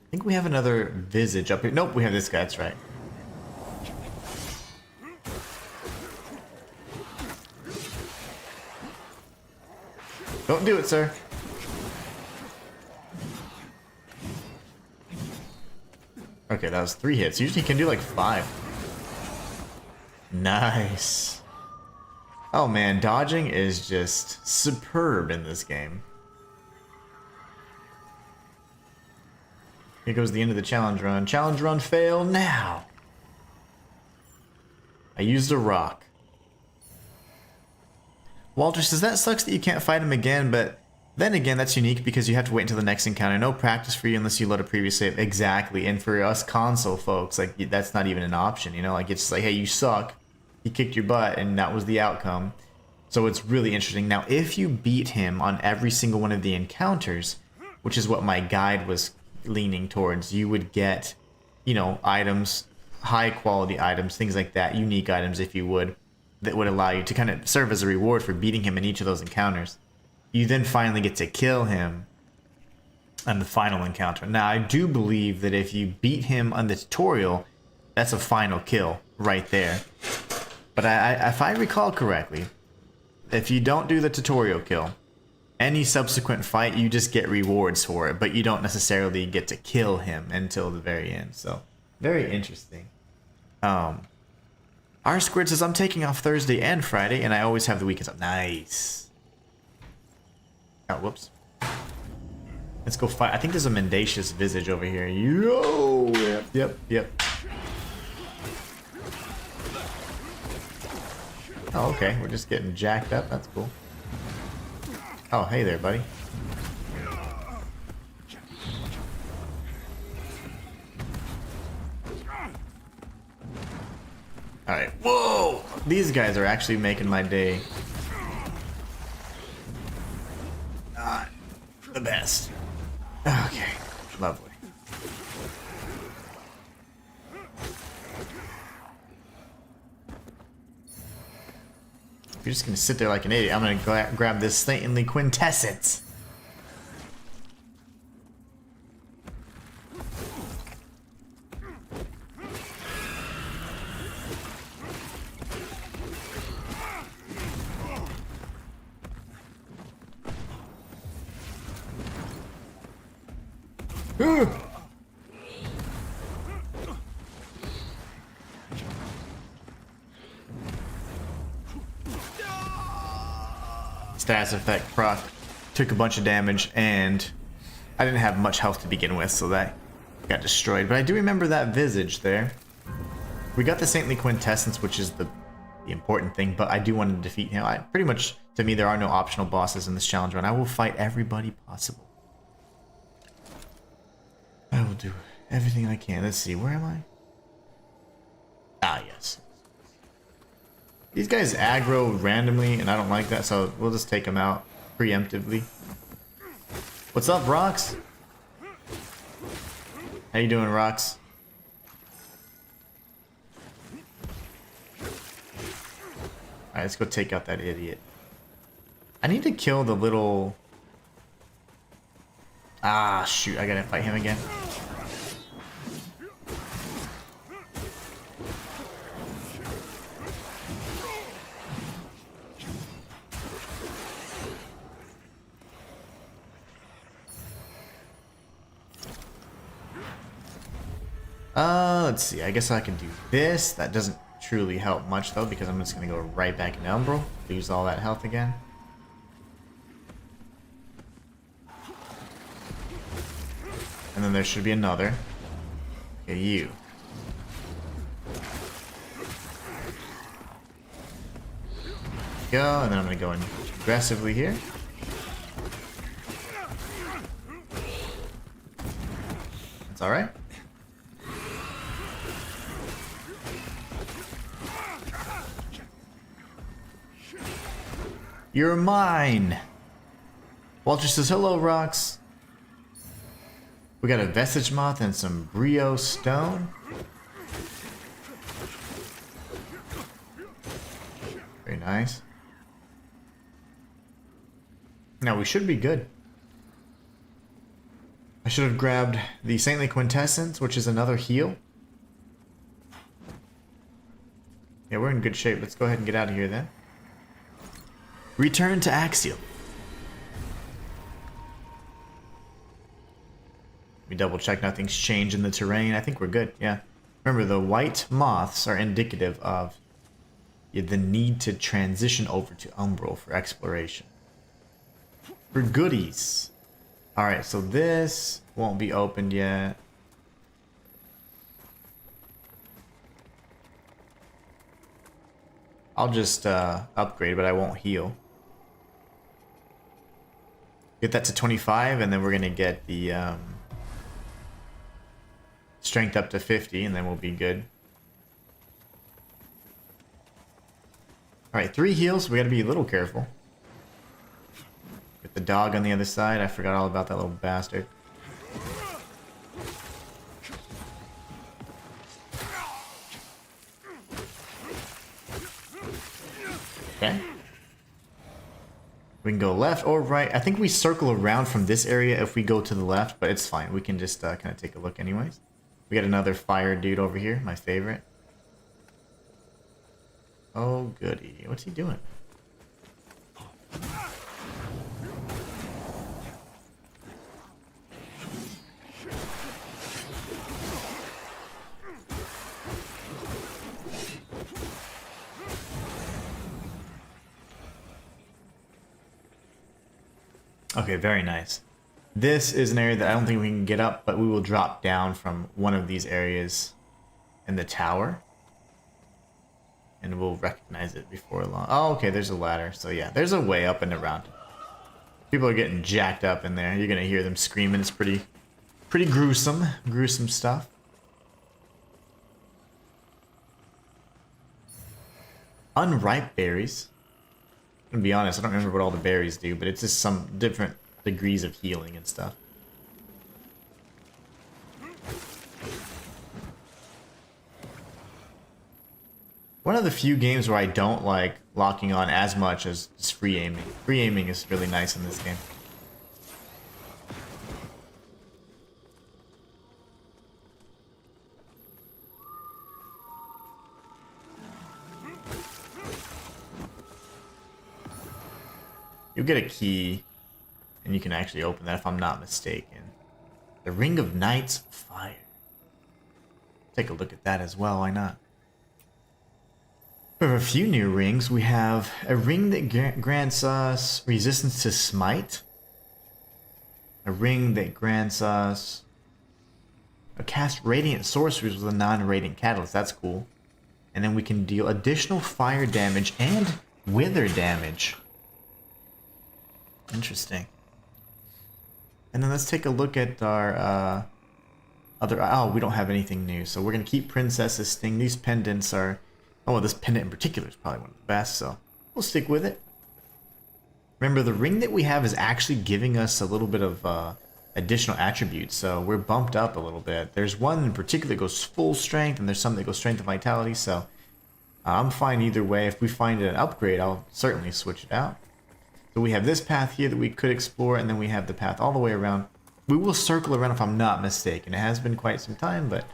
I think we have another visage up here. Nope, we have this guy, that's right. Don't do it, sir. Okay, that was 3 hits. Usually you can do like 5. Nice. Oh man, dodging is just superb in this game. Here goes the end of the challenge run. Challenge run fail now. I used a rock. Walter says, that sucks that you can't fight him again, but then again, that's unique because you have to wait until the next encounter. No practice for you unless you load a previous save. Exactly. And for us console folks, like, that's not even an option, you know? Like, it's like, hey, you suck. He kicked your butt, and that was the outcome. So it's really interesting. Now, if you beat him on every single one of the encounters, which is what my guide was leaning towards, you would get, you know, items, high-quality items, things like that, unique items, if you would, that would allow you to kind of serve as a reward for beating him in each of those encounters. You then finally get to kill him on the final encounter. Now, I do believe that if you beat him on the tutorial, that's a final kill right there. But if I recall correctly, if you don't do the tutorial kill, any subsequent fight, you just get rewards for it, but you don't necessarily get to kill him until the very end. So, very interesting. R Squared says, I'm taking off Thursday and Friday, and I always have the weekends up. Nice. Oh, whoops. Let's go fight. I think there's a mendacious visage over here. Yo! Yep. Oh, okay. We're just getting jacked up. That's cool. Oh, hey there, buddy. Alright. Whoa! These guys are actually making my day. Not the best. Okay. Lovely. If you're just gonna sit there like an idiot, I'm gonna grab this saintly quintessence. Status effect proc. Took a bunch of damage, and I didn't have much health to begin with, so that got destroyed. But I do remember that visage there. We got the Saintly Quintessence, which is the important thing, but I do want to defeat him. Pretty much, to me, there are no optional bosses in this challenge run. I will fight everybody possible. I will do everything I can. Let's see, where am I? Ah, yes. These guys aggro randomly, and I don't like that, so we'll just take them out preemptively. What's up, Rox? How you doing, Rox? Alright, let's go take out that idiot. I need to kill the little... Ah, shoot, I gotta fight him again. Let's see, I guess I can do this. That doesn't truly help much though, because I'm just gonna go right back in Umbral, lose all that health again. And then there should be another. Okay, you. Go, and then I'm gonna go in aggressively here. That's alright. You're mine! Walter says, hello, Rox. We got a Vestige Moth and some Brio Stone. Very nice. Now we should be good. I should have grabbed the Saintly Quintessence, which is another heal. Yeah, we're in good shape. Let's go ahead and get out of here then. Return to Axiom. We double check nothing's changed in the terrain. I think we're good, yeah. Remember, the white moths are indicative of the need to transition over to Umbral for exploration. For goodies. Alright, so this won't be opened yet. I'll just upgrade, but I won't heal. Get that to 25, and then we're gonna get the strength up to 50, and then we'll be good. Alright, 3 heals. We gotta be a little careful. Get the dog on the other side. I forgot all about that little bastard. Okay. We can go left or right. I think we circle around from this area if we go to the left, but it's fine. We can just kind of take a look anyways. We got another fire dude over here, my favorite. Oh, goody. What's he doing? Okay, very nice. This is an area that I don't think we can get up, but we will drop down from one of these areas in the tower. And we'll recognize it before long. Oh, okay, there's a ladder. So yeah, there's a way up and around. People are getting jacked up in there. You're gonna hear them screaming. It's pretty gruesome. Gruesome stuff. Unripe berries. I'm gonna be honest, I don't remember what all the berries do, but it's just some different degrees of healing and stuff. One of the few games where I don't like locking on as much as just free aiming. Free aiming is really nice in this game. You'll get a key, and you can actually open that if I'm not mistaken. The Ring of Night's Fire. Take a look at that as well, why not? We have a few new rings. We have a ring that grants us resistance to smite. A ring that grants us a cast radiant sorceries with a non-radiant catalyst. That's cool. And then we can deal additional fire damage and wither damage. Interesting. And then let's take a look at our other... Oh, we don't have anything new. So we're going to keep Princess's Sting. These pendants are... Oh, this pendant in particular is probably one of the best, so we'll stick with it. Remember, the ring that we have is actually giving us a little bit of additional attributes, so we're bumped up a little bit. There's one in particular that goes full strength, and there's some that go strength and vitality, so I'm fine either way. If we find an upgrade, I'll certainly switch it out. So we have this path here that we could explore, and then we have the path all the way around. We will circle around if I'm not mistaken. It has been quite some time, but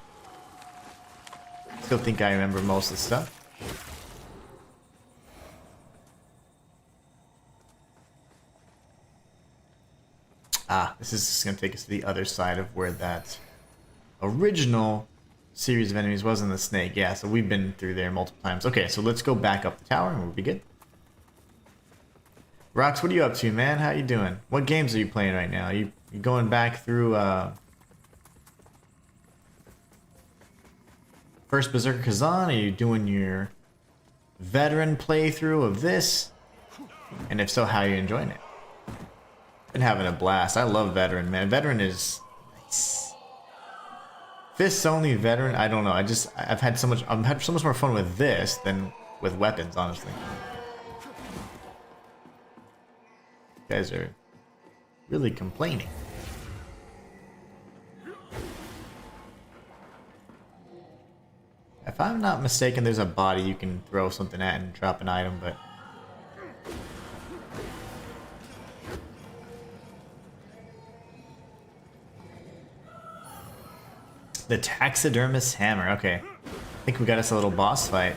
I still think I remember most of the stuff. Ah, this is just going to take us to the other side of where that original series of enemies was in the snake. Yeah, so we've been through there multiple times. Okay, so let's go back up the tower and we'll be good. Rox, what are you up to, man? How you doing? What games are you playing right now? You going back through First Berserker Kazan? Are you doing your veteran playthrough of this? And if so, how are you enjoying it? Been having a blast. I love veteran, man. Veteran is nice. Fists only veteran. I don't know. I've had so much more fun with this than with weapons, honestly. You guys are really complaining. If I'm not mistaken, there's a body you can throw something at and drop an item, but the taxidermist hammer. Okay. I think we got us a little boss fight.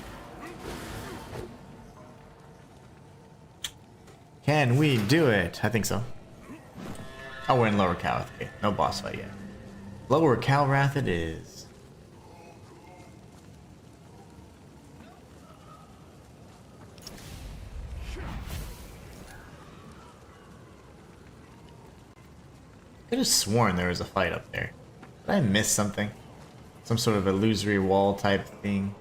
Can we do it? I think so. Oh, we're in Lower Calrath. Okay, no boss fight yet. Lower Calrath it is. Could have sworn there was a fight up there. Did I miss something? Some sort of illusory wall type thing.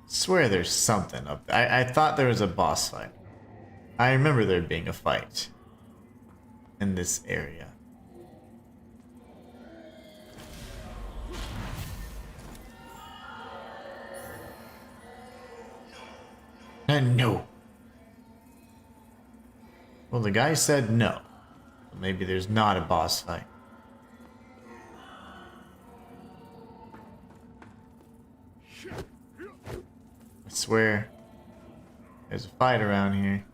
Swear there's something up there. I thought there was a boss fight. I remember there being a fight in this area. No. Well, the guy said no. So maybe there's not a boss fight. I swear there's a fight around here.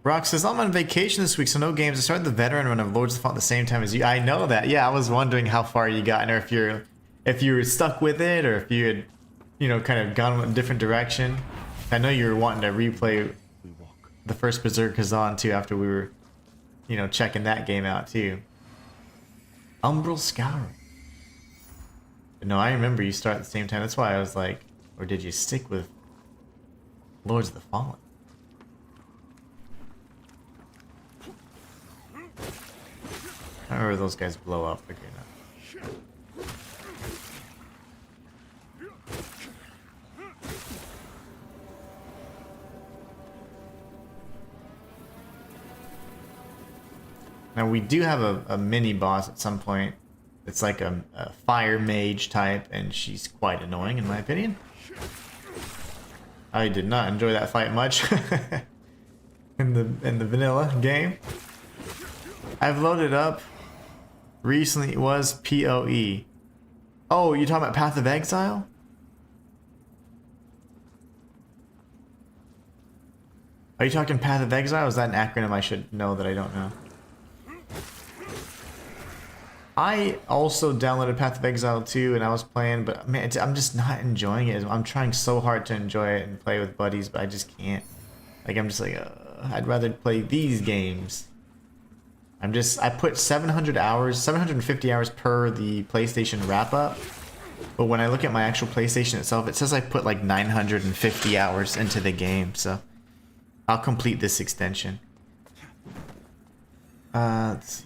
Rock says, I'm on vacation this week, so no games. I started the veteran run of Lords of the Fallen at the same time as you. I know that. Yeah, I was wondering how far you got, or if you were stuck with it, or if you had, you know, kind of gone in a different direction. I know you were wanting to replay the first Berserker Kazan too after we were, you know, checking that game out too. Umbral Scouring. But no, I remember you start at the same time. That's why I was like, or did you stick with Lords of the Fallen? I remember those guys blow up quicker enough. Now we do have a mini boss at some point. It's like a fire mage type, and she's quite annoying in my opinion. I did not enjoy that fight much in the vanilla game. I've loaded up recently. It was PoE. Oh, you talking about Path of Exile? Are you talking Path of Exile? Is that an acronym I should know that I don't know? I also downloaded Path of Exile 2 and I was playing, but man, I'm just not enjoying it. I'm trying so hard to enjoy it and play with buddies, but I just can't. Like, I'm just like, I'd rather play these games. I put 700 hours, 750 hours per the PlayStation wrap-up. But when I look at my actual PlayStation itself, it says I put like 950 hours into the game, so I'll complete this extension. Let's see.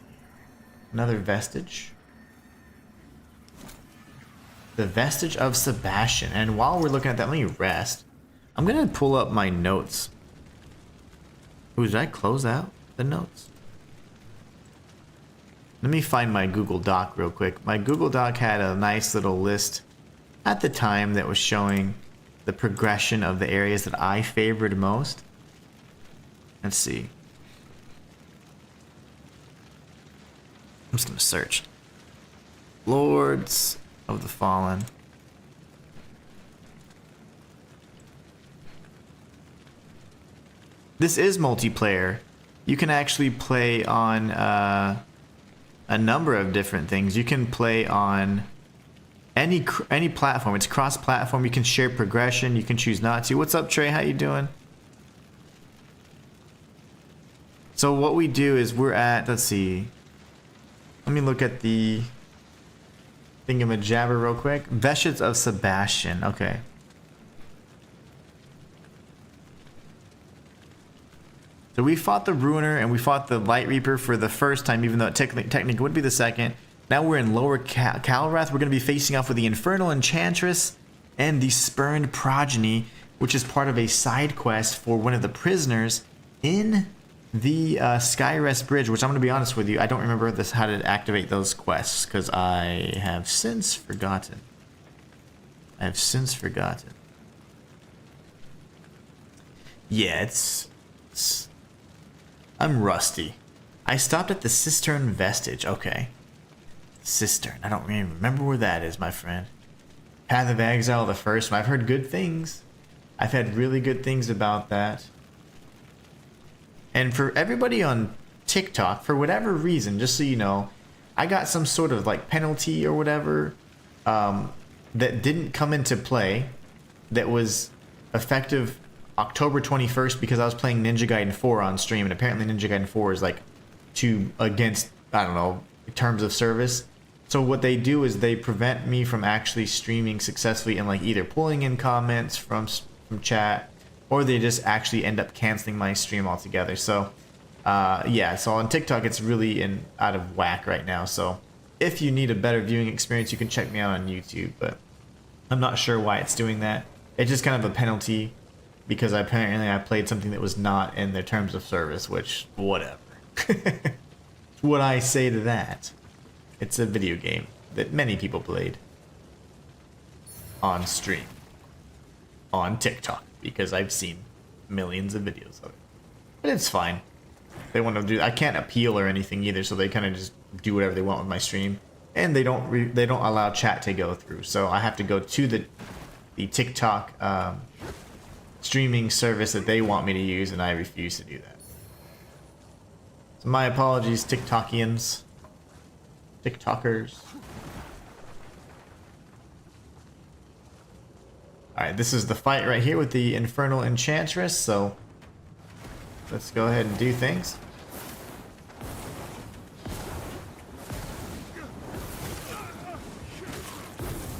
Another vestige. The vestige of Sebastian. And while we're looking at that, let me rest. I'm gonna pull up my notes. Ooh, did I close out the notes? Let me find my Google Doc real quick. My Google Doc had a nice little list at the time that was showing the progression of the areas that I favored most. Let's see. I'm just gonna search. Lords of the Fallen. This is multiplayer. You can actually play on a number of different things. You can play on any platform. It's cross-platform. You can share progression. You can choose not to. What's up, Trey? How you doing? So what we do is we're at, let's see. Let me look at the thingamajabber real quick. Vestige of Sebastian. Okay. So we fought the Ruiner and we fought the Light Reaper for the first time, even though it technically would be the second. Now we're in Lower Calrath. We're going to be facing off with the Infernal Enchantress and the Spurned Progeny, which is part of a side quest for one of the prisoners in the Skyrest Bridge, which I'm going to be honest with you, I don't remember how to activate those quests, because I have since forgotten. Yeah, I'm rusty. I stopped at the Cistern Vestige. Okay. Cistern. I don't even remember where that is, my friend. Path of Exile, the first one. I've heard good things. I've had really good things about that. And for everybody on TikTok, for whatever reason, just so you know, I got some sort of like penalty or whatever that didn't come into play, that was effective October 21st because I was playing Ninja Gaiden 4 on stream, and apparently Ninja Gaiden 4 is like against, I don't know, terms of service. So what they do is they prevent me from actually streaming successfully and like either pulling in comments from chat, or they just actually end up canceling my stream altogether. So yeah, so on TikTok it's really out of whack right now. So if you need a better viewing experience, you can check me out on YouTube, but I'm not sure why it's doing that. It's just kind of a penalty because apparently I played something that was not in their terms of service, which, whatever. What I say to that? It's a video game that many people played on stream, on TikTok, because I've seen millions of videos of it. But it's fine. They want to do. I can't appeal or anything either, so they kind of just do whatever they want with my stream, and they don't allow chat to go through. So I have to go to the TikTok streaming service that they want me to use, and I refuse to do that. So my apologies, TikTokians. TikTokers. Alright, this is the fight right here with the Infernal Enchantress, so let's go ahead and do things.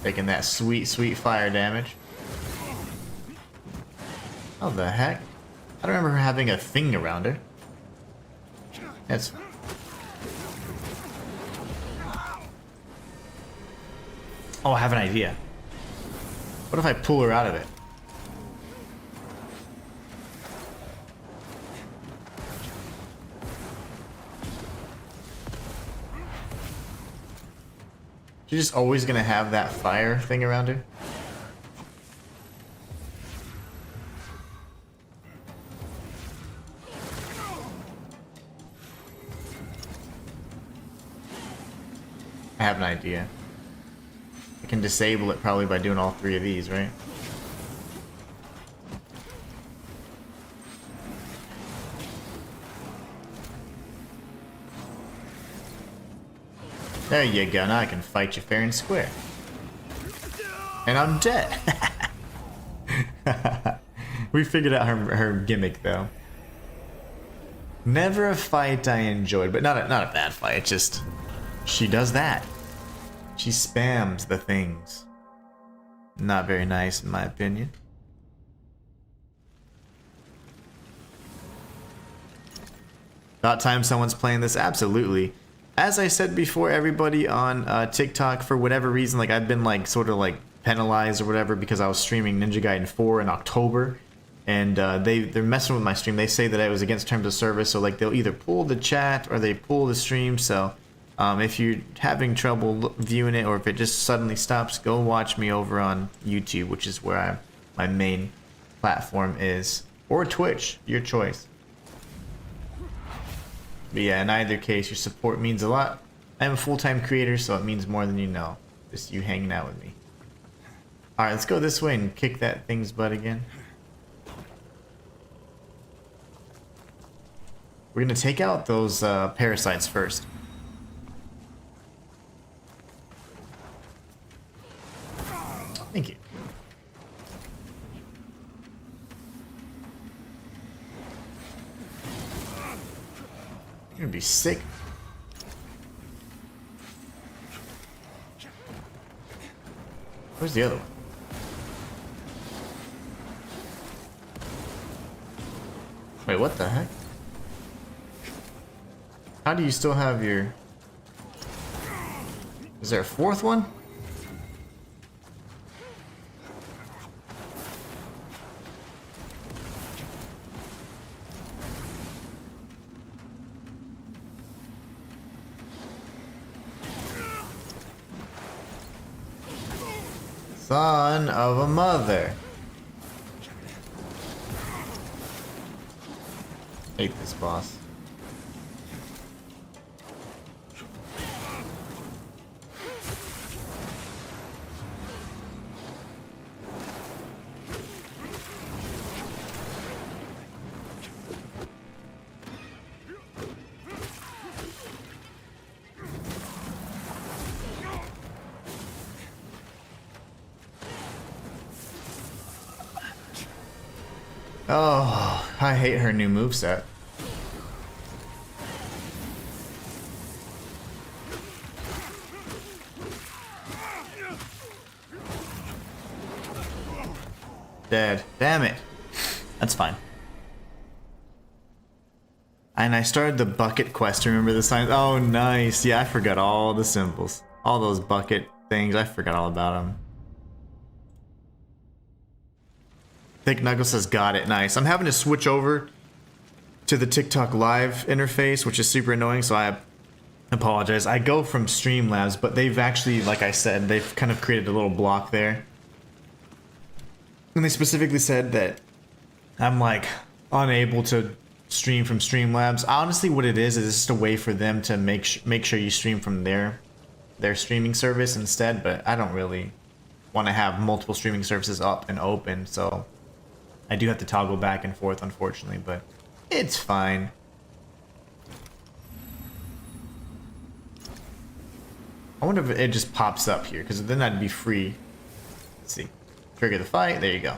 Taking that sweet, sweet fire damage. Oh, the heck? I don't remember her having a thing around her. That's... Oh, I have an idea. What if I pull her out of it? She's just always gonna have that fire thing around her? I have an idea. I can disable it probably by doing all three of these, right? There you go, now I can fight you fair and square. And I'm dead. We figured out her gimmick though. Never a fight I enjoyed, but not a bad fight, it's just she does that. She spams the things. Not very nice in my opinion. About time someone's playing this, absolutely. As I said before, everybody on TikTok, for whatever reason, like I've been like sort of like penalized or whatever because I was streaming Ninja Gaiden 4 in October, and they're messing with my stream. They say that I was against terms of service, so like they'll either pull the chat or they pull the stream. So if you're having trouble viewing it, or if it just suddenly stops, go watch me over on YouTube, which is where my main platform is, or Twitch, your choice. But yeah, in either case, your support means a lot. I am a full-time creator, so it means more than you know. Just you hanging out with me. Alright, let's go this way and kick that thing's butt again. We're gonna take out those parasites first. Thank you. You're gonna be sick. Where's the other one? Wait, what the heck? How do you still have your... Is there a fourth one? Son of a mother. Hate this boss. Oh, I hate her new moveset. Dead. Damn it. That's fine. And I started the bucket quest. Remember the signs? Oh, nice. Yeah, I forgot all the symbols. All those bucket things. I forgot all about them. Thick Knuckles says, got it. Nice. I'm having to switch over to the TikTok live interface, which is super annoying, so I apologize. I go from Streamlabs, but they've actually, like I said, they've kind of created a little block there. And they specifically said that I'm like unable to stream from Streamlabs. Honestly, what it is just a way for them to make sure you stream from their streaming service instead, but I don't really want to have multiple streaming services up and open, so I do have to toggle back and forth, unfortunately, but it's fine. I wonder if it just pops up here, because then I'd be free. Let's see. Trigger the fight. There you go.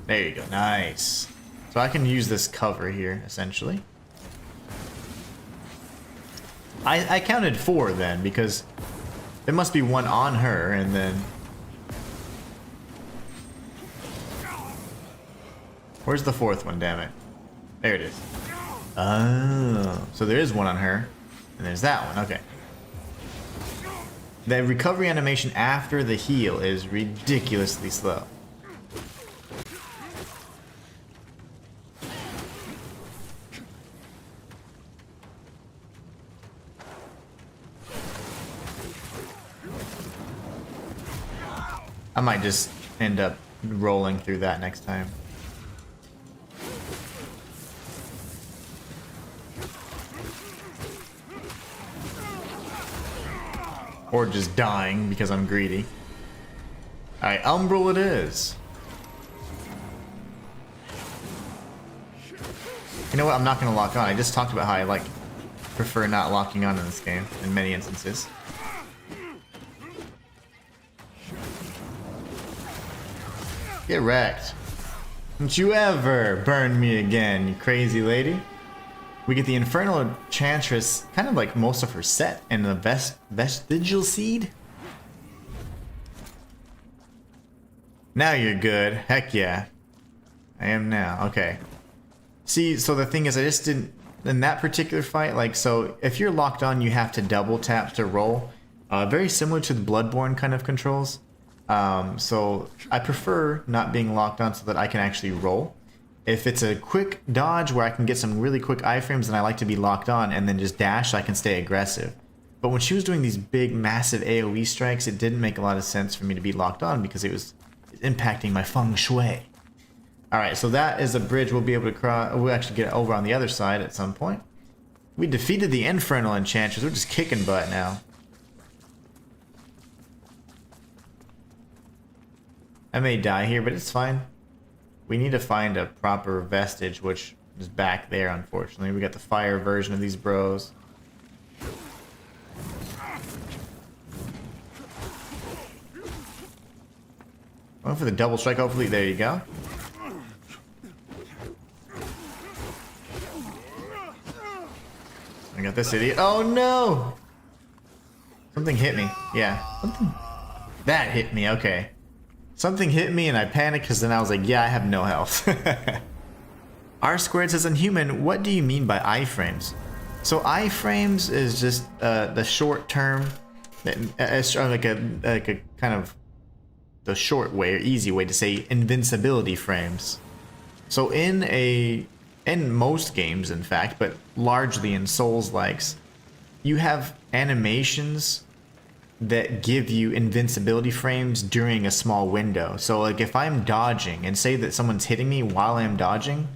There you go. Nice. So I can use this cover here, essentially. I counted 4 then, because there must be one on her, and then... Where's the 4th one, damn it? There it is. Oh, so there is one on her, and there's that one, okay. The recovery animation after the heal is ridiculously slow. I might just end up rolling through that next time. Or just dying because I'm greedy. Alright, Umbral it is. You know what? I'm not going to lock on. I just talked about how I like prefer not locking on in this game in many instances. Get wrecked. Don't you ever burn me again, you crazy lady. We get the Infernal Enchantress, kind of like most of her set, and the Vestigial Seed. Now you're good. Heck yeah. I am now. Okay. See, so the thing is, I just didn't... In that particular fight, like, so if you're locked on, you have to double tap to roll. Very similar to the Bloodborne kind of controls. So I prefer not being locked on so that I can actually roll. If it's a quick dodge where I can get some really quick iframes, then I like to be locked on and then just dash so I can stay aggressive. But when she was doing these big, massive AoE strikes, it didn't make a lot of sense for me to be locked on because it was impacting my feng shui. Alright, so that is a bridge we'll be able to cross. We'll actually get over on the other side at some point. We defeated the Infernal Enchantress. We're just kicking butt now. I may die here, but it's fine. We need to find a proper vestige, which is back there, unfortunately. We got the fire version of these bros. Going for the double strike, hopefully. There you go. I got this idiot. Oh no! Something hit me. Yeah. Something... That hit me, okay. Something hit me and I panicked because then I was like, yeah, I have no health. R squared says, Inhuman, what do you mean by iframes? So iframes is just the short term, like a kind of the short way or easy way to say invincibility frames. So in most games, in fact, but largely in Souls-likes, you have animations that give you invincibility frames during a small window. So like if I'm dodging and say that someone's hitting me while I'm dodging,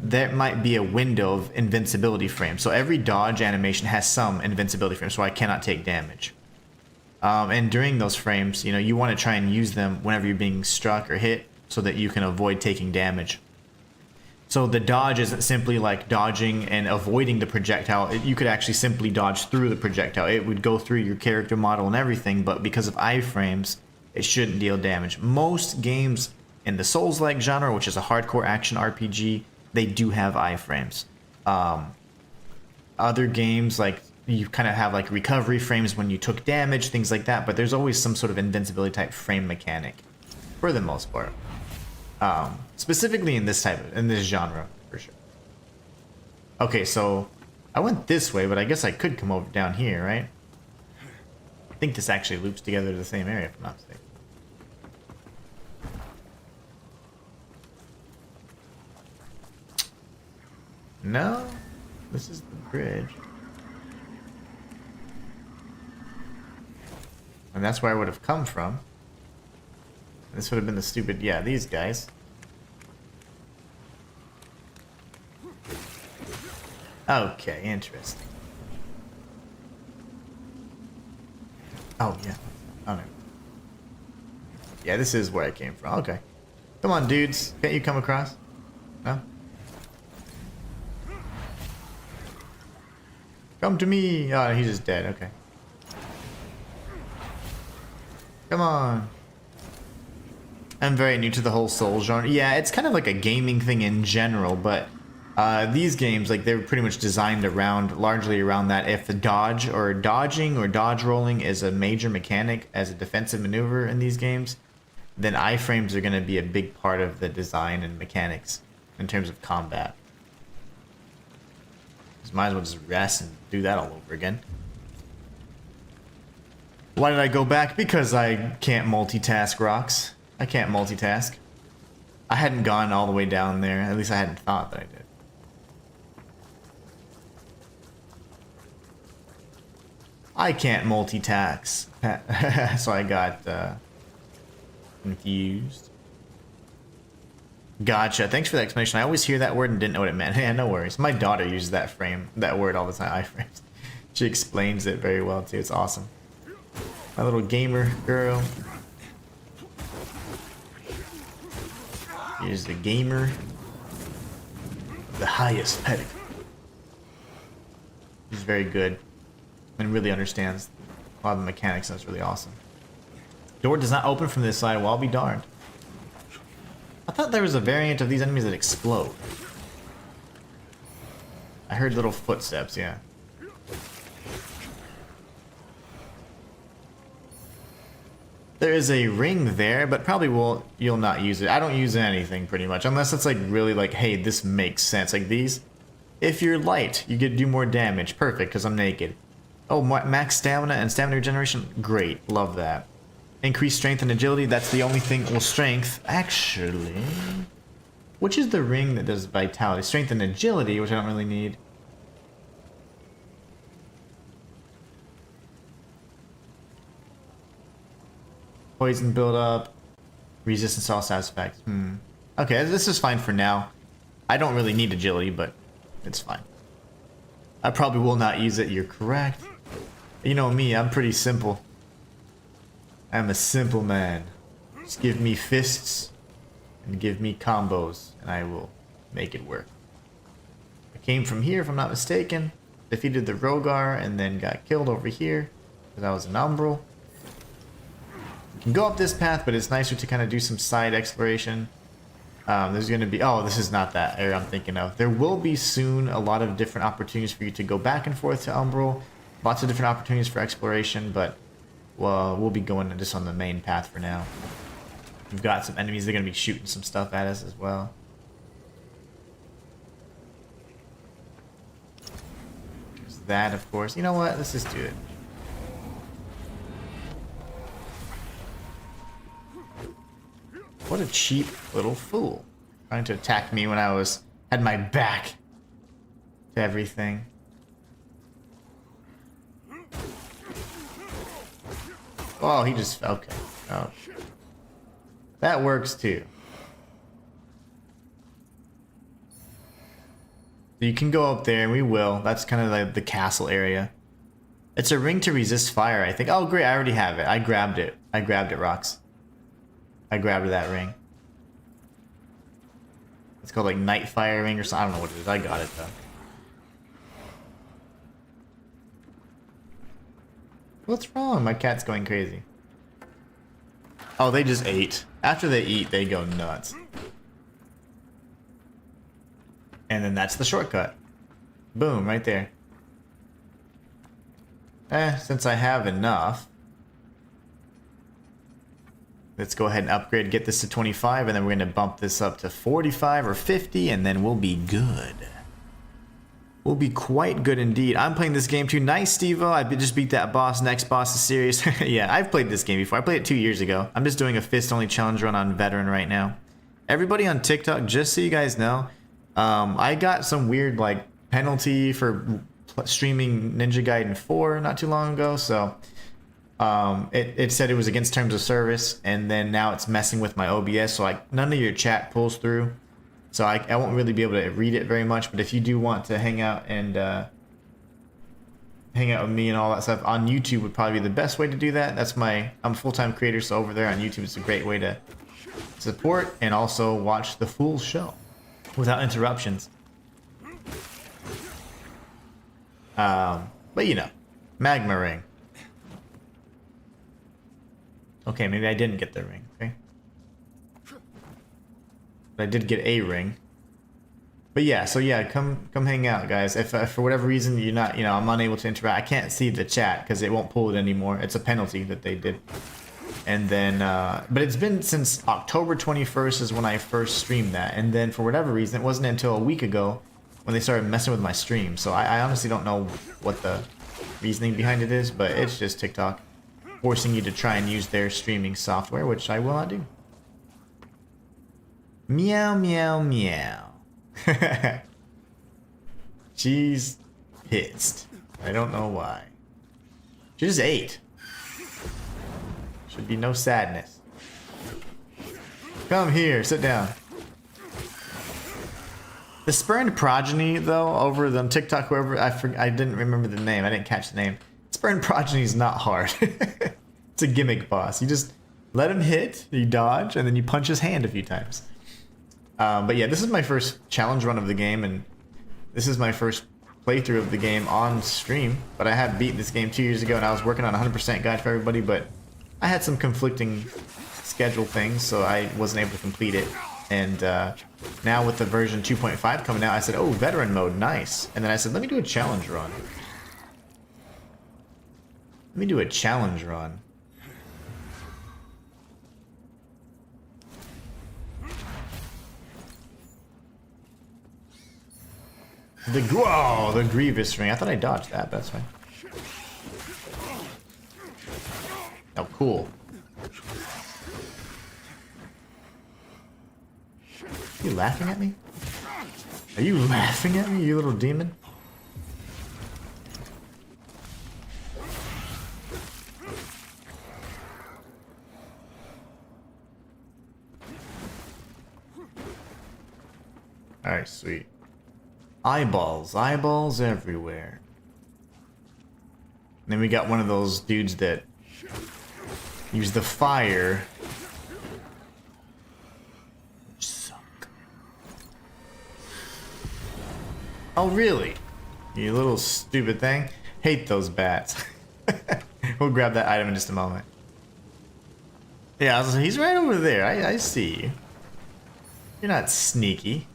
there might be a window of invincibility frame. So every dodge animation has some invincibility frame, so I cannot take damage. And during those frames, you know, you want to try and use them whenever you're being struck or hit so that you can avoid taking damage. So the dodge isn't simply like dodging and avoiding the projectile. You could actually simply dodge through the projectile. It would go through your character model and everything, but because of iframes, it shouldn't deal damage. Most games in the Souls-like genre, which is a hardcore action RPG, they do have iframes. Other games, like, you kind of have like recovery frames when you took damage, things like that, but there's always some sort of invincibility type frame mechanic, for the most part. Specifically in this genre, for sure. Okay, so I went this way, but I guess I could come over down here, right? I think this actually loops together to the same area, if I'm not mistaken. No, this is the bridge. And that's where I would have come from. This would have been the stupid, yeah, these guys. Okay, interesting. Oh, yeah. Oh, no. Yeah, this is where I came from. Okay. Come on, dudes. Can't you come across? No? Come to me! Oh, he's just dead. Okay. Come on. I'm very new to the whole Souls genre. Yeah, it's kind of like a gaming thing in general, but these games, like, they're pretty much designed around, largely around that. If the dodge or dodging or dodge rolling is a major mechanic as a defensive maneuver in these games, then iframes are going to be a big part of the design and mechanics in terms of combat. Just might as well just rest and do that all over again. Why did I go back? Because I can't multitask, rocks. I can't multitask. I hadn't gone all the way down there. At least I hadn't thought that I did. I can't multitask. So I got confused. Gotcha. Thanks for the explanation. I always hear that word and didn't know what it meant. Yeah, no worries. My daughter uses that word all the time. Iframes. She explains it very well too. It's awesome. My little gamer girl. Here's the gamer. The highest pedigree. He's very good and really understands a lot of the mechanics. That's really awesome. Door does not open from this side. Well, I'll be darned. I thought there was a variant of these enemies that explode. I heard little footsteps, yeah. There is a ring there, but probably you'll not use it. I don't use anything pretty much, unless it's like really like, hey, this makes sense. Like these, if you're light, you get to do more damage. Perfect, because I'm naked. Oh, max stamina and stamina regeneration. Great, love that. Increased strength and agility. That's the only thing. Well, strength, actually. Which is the ring that does vitality? Strength and agility, which I don't really need. Poison buildup, resistance to all status effects. Okay, this is fine for now. I don't really need agility, but it's fine. I probably will not use it. You're correct. You know me, I'm pretty simple. I'm a simple man. Just give me fists and give me combos, and I will make it work. I came from here, if I'm not mistaken. Defeated the Rogar, and then got killed over here because I was an umbral. Can go up this path, but it's nicer to kind of do some side exploration. There's going to be... Oh, this is not that area I'm thinking of. There will be soon a lot of different opportunities for you to go back and forth to Umbral. Lots of different opportunities for exploration, but well, we'll be going just on the main path for now. We've got some enemies that are going to be shooting some stuff at us as well. There's that, of course. You know what? Let's just do it. What a cheap little fool. Trying to attack me when I had my back to everything. Oh, he just... Okay. Oh. That works too. You can go up there, and we will. That's kind of like the castle area. It's a ring to resist fire, I think. Oh, great. I already have it. I grabbed it. I grabbed it, Rox. I grabbed that ring. It's called like Night Fire Ring or something. I don't know what it is. I got it though. What's wrong? My cat's going crazy. Oh, they just ate. After they eat, they go nuts. And then that's the shortcut. Boom, right there. Since I have enough, let's go ahead and upgrade, get this to 25, and then we're going to bump this up to 45 or 50, and then we'll be good. We'll be quite good indeed. I'm playing this game too. Nice, Steve-O. I just beat that boss. Next boss is serious. Yeah, I've played this game before. I played it 2 years ago. I'm just doing a fist-only challenge run on Veteran right now. Everybody on TikTok, just so you guys know, I got some weird like penalty for streaming Ninja Gaiden 4 not too long ago, so... it said it was against terms of service, and then now it's messing with my OBS, so none of your chat pulls through. So I won't really be able to read it very much, but if you do want to hang out and hang out with me and all that stuff, on YouTube would probably be the best way to do that. I'm a full-time creator, so over there on YouTube it's a great way to support and also watch the full show without interruptions. But you know, Magma Ring. Okay, maybe I didn't get the ring, okay? But I did get a ring. But yeah, so yeah, come hang out, guys. If for whatever reason you're not, I'm unable to interact, I can't see the chat because it won't pull it anymore. It's a penalty that they did. And then, but it's been since October 21st is when I first streamed that. And then for whatever reason, it wasn't until a week ago when they started messing with my stream. So I honestly don't know what the reasoning behind it is, but it's just TikTok forcing you to try and use their streaming software, which I will not do. Meow, meow, meow. She's pissed. I don't know why. She just ate. Should be no sadness. Come here, sit down. The spurned progeny, though, over the TikTok, whoever, I didn't remember the name. I didn't catch the name. Spurned progeny is not hard. It's a gimmick boss. You just let him hit, you dodge, and then you punch his hand a few times. But yeah, this is my first challenge run of the game, and this is my first playthrough of the game on stream, but I have beat this game 2 years ago and I was working on a 100% guide for everybody, but I had some conflicting schedule things, so I wasn't able to complete it. And now with the version 2.5 coming out, I said, oh, veteran mode, nice. And then I said, let me do a challenge run. Let me do a challenge run. The Grievous ring. I thought I dodged that, but that's fine. Oh, cool. Are you laughing at me? Are you laughing at me, you little demon? Alright, sweet. Eyeballs. Eyeballs everywhere. And then we got one of those dudes that use the fire. Suck. Oh, really? You little stupid thing. Hate those bats. We'll grab that item in just a moment. Yeah, he's right over there. I see you. You're not sneaky.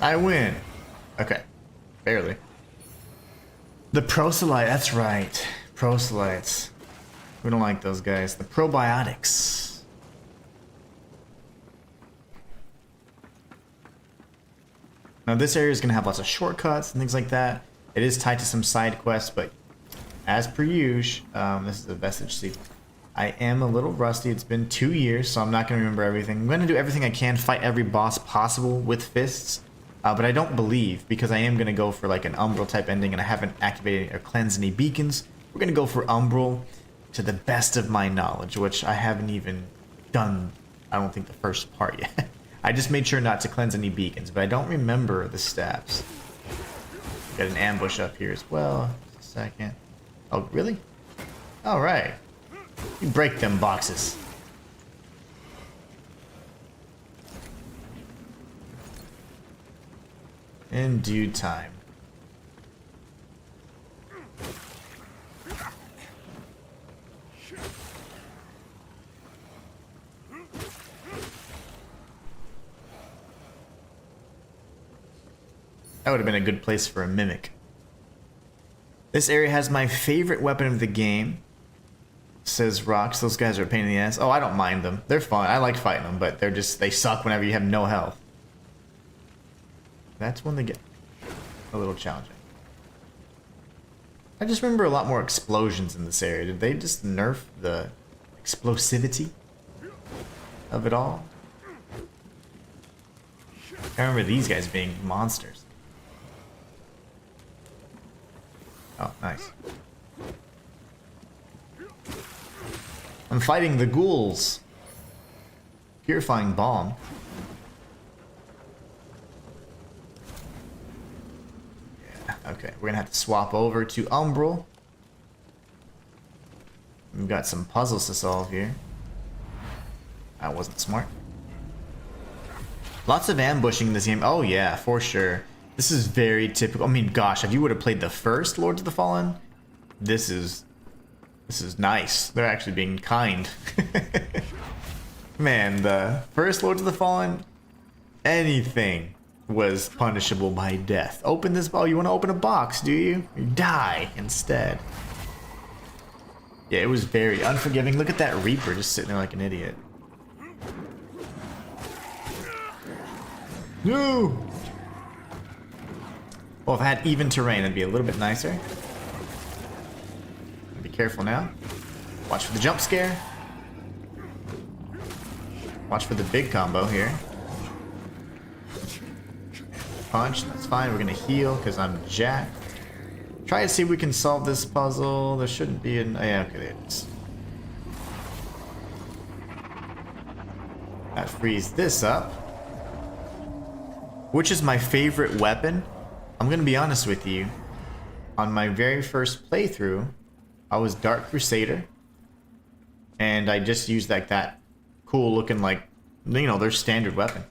I win. Okay. Barely. The proselyte, that's right. Proselytes. We don't like those guys. The probiotics. Now this area is going to have lots of shortcuts and things like that. It is tied to some side quests, but as per usual, this is a vestige sleep. I am a little rusty. It's been 2 years, so I'm not going to remember everything. I'm going to do everything I can, fight every boss possible with fists. But I don't believe, because I am going to go for like an Umbral type ending and I haven't activated or cleansed any beacons, we're going to go for Umbral to the best of my knowledge, which I haven't even done, I don't think, the first part yet. I just made sure not to cleanse any beacons, but I don't remember the staffs. Got an ambush up here as well. Just a second. Oh, really? Alright. You break them boxes. In due time. That would have been a good place for a mimic. This area has my favorite weapon of the game. Says Rocks. Those guys are a pain in the ass. Oh, I don't mind them. They're fun. I like fighting them, but they suck whenever you have no health. That's when they get a little challenging. I just remember a lot more explosions in this area. Did they just nerf the explosivity of it all? I remember these guys being monsters. Oh, nice. I'm fighting the ghouls. Purifying bomb. Okay, we're gonna have to swap over to Umbral. We've got some puzzles to solve here. That wasn't smart. Lots of ambushing in this game. Oh yeah, for sure. This is very typical. I mean, gosh, if you would have played the first Lords of the Fallen, this is nice. They're actually being kind. Man, the first Lords of the Fallen, anything was punishable by death. Open this ball. You want to open a box, do you? You die instead. Yeah, it was very unforgiving. Look at that Reaper just sitting there like an idiot. No! Well, if I had even terrain, it'd be a little bit nicer. Be careful now. Watch for the jump scare. Watch for the big combo here. Punch, that's fine. We're gonna heal because I'm jacked. Try to see if we can solve this puzzle. There shouldn't be an. Oh, yeah, okay, there it is. That frees this up. Which is my favorite weapon? I'm gonna be honest with you. On my very first playthrough, I was Dark Crusader. And I just used like that cool looking, like, you know, their standard weapon.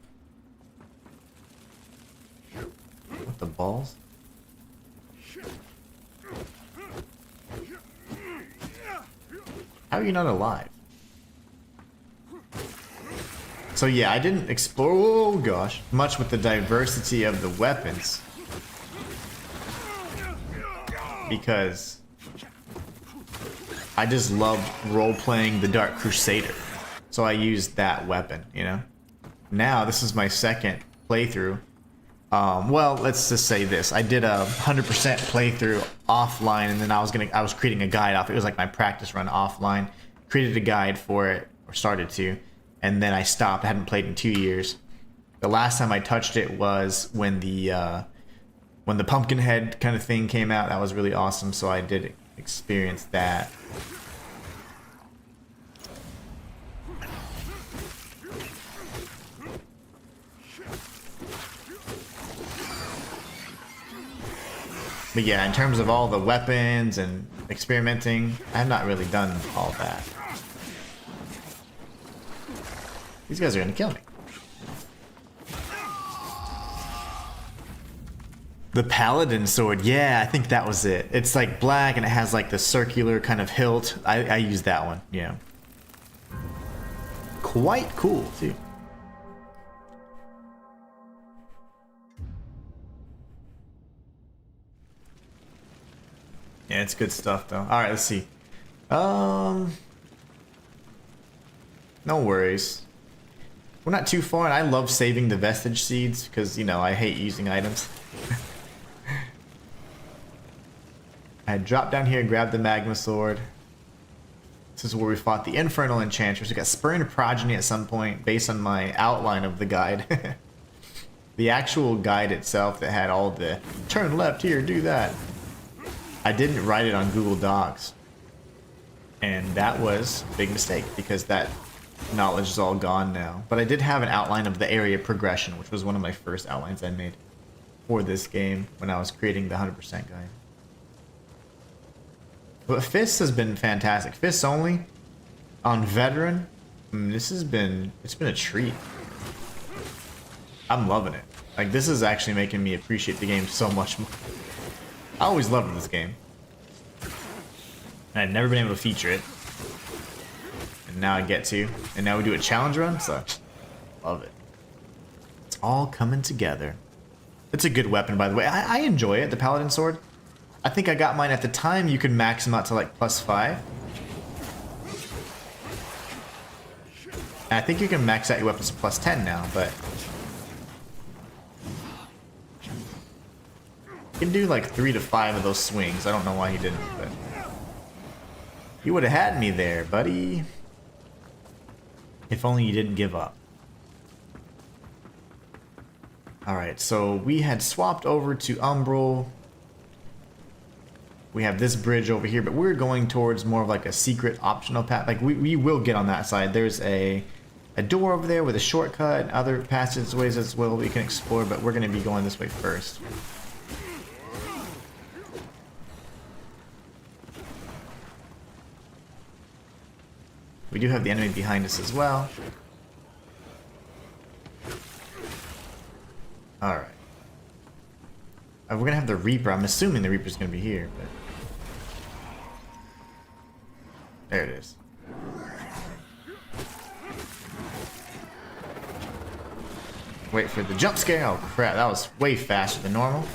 What the balls? How are you not alive? So yeah, I didn't explore, oh gosh, much with the diversity of the weapons. Because I just loved role-playing the Dark Crusader. So I used that weapon, you know? Now, this is my second playthrough. Well, let's just say this. I did a 100% playthrough offline, and then I was creating a guide off. It was like my practice run offline. Created a guide for it, or started to, and then I stopped. I hadn't played in 2 years. The last time I touched it was when the pumpkin head kind of thing came out. That was really awesome, so I did experience that. But yeah, in terms of all the weapons and experimenting, I have not really done all that. These guys are gonna kill me. The Paladin sword, yeah, I think that was it. It's like black and it has like the circular kind of hilt. I used that one, yeah. Quite cool, too. Yeah, it's good stuff though. Alright, let's see. No worries. We're not too far, and I love saving the vestige seeds because, you know, I hate using items. I dropped down here, grabbed the magma sword. This is where we fought the infernal enchantress. We got spurned progeny at some point based on my outline of the guide. The actual guide itself that had all the turn left here, do that. I didn't write it on Google Docs. And that was a big mistake because that knowledge is all gone now. But I did have an outline of the area progression, which was one of my first outlines I made for this game when I was creating the 100% guide. But Fists has been fantastic. Fists only on veteran. It's been a treat. I'm loving it. Like, this is actually making me appreciate the game so much more. I always loved this game. And I'd never been able to feature it. And now I get to. And now we do a challenge run, so love it. It's all coming together. It's a good weapon, by the way. I enjoy it, the Paladin sword. I think I got mine at the time. You could max them out to like +5. And I think you can max out your weapons to +10 now, but you can do like 3 to 5 of those swings. I don't know why he didn't, but you would have had me there, buddy. If only you didn't give up. Alright, so we had swapped over to Umbral. We have this bridge over here, but we're going towards more of like a secret optional path. Like we will get on that side. There's a door over there with a shortcut, other passageways as well we can explore, but we're going to be going this way first. We do have the enemy behind us as well. Alright. We're going to have the Reaper. I'm assuming the Reaper's going to be here, but there it is. Wait for the jump scare. Oh crap, that was way faster than normal.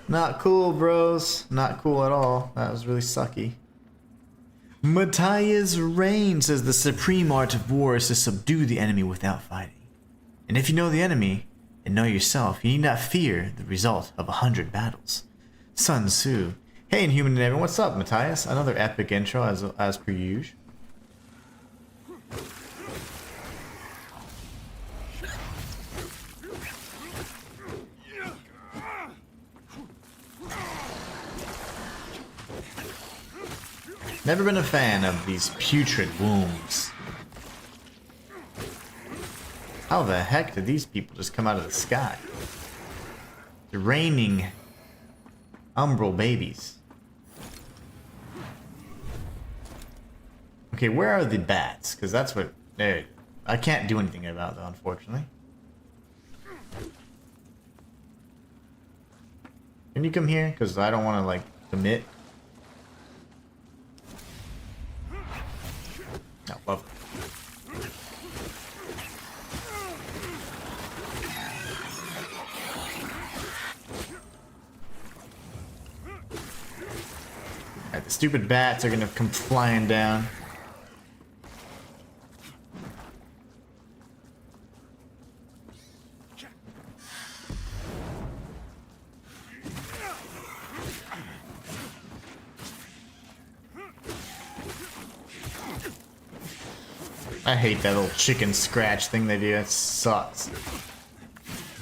Not cool, bros. Not cool at all. That was really sucky. Matthias reign says the supreme art of war is to subdue the enemy without fighting. And if you know the enemy and know yourself, you need not fear the result of 100 battles. Sun Tzu. Hey, Inhuman and everyone, what's up, Matthias? Another epic intro as per usual. Never been a fan of these putrid wombs. How the heck did these people just come out of the sky? The raining umbral babies. Okay, where are the bats? Because that's what... I can't do anything about that, unfortunately. Can you come here? Because I don't want to, like, commit. No, lovely. Alright, the stupid bats are gonna come flying down. I hate that little chicken scratch thing they do. That sucks.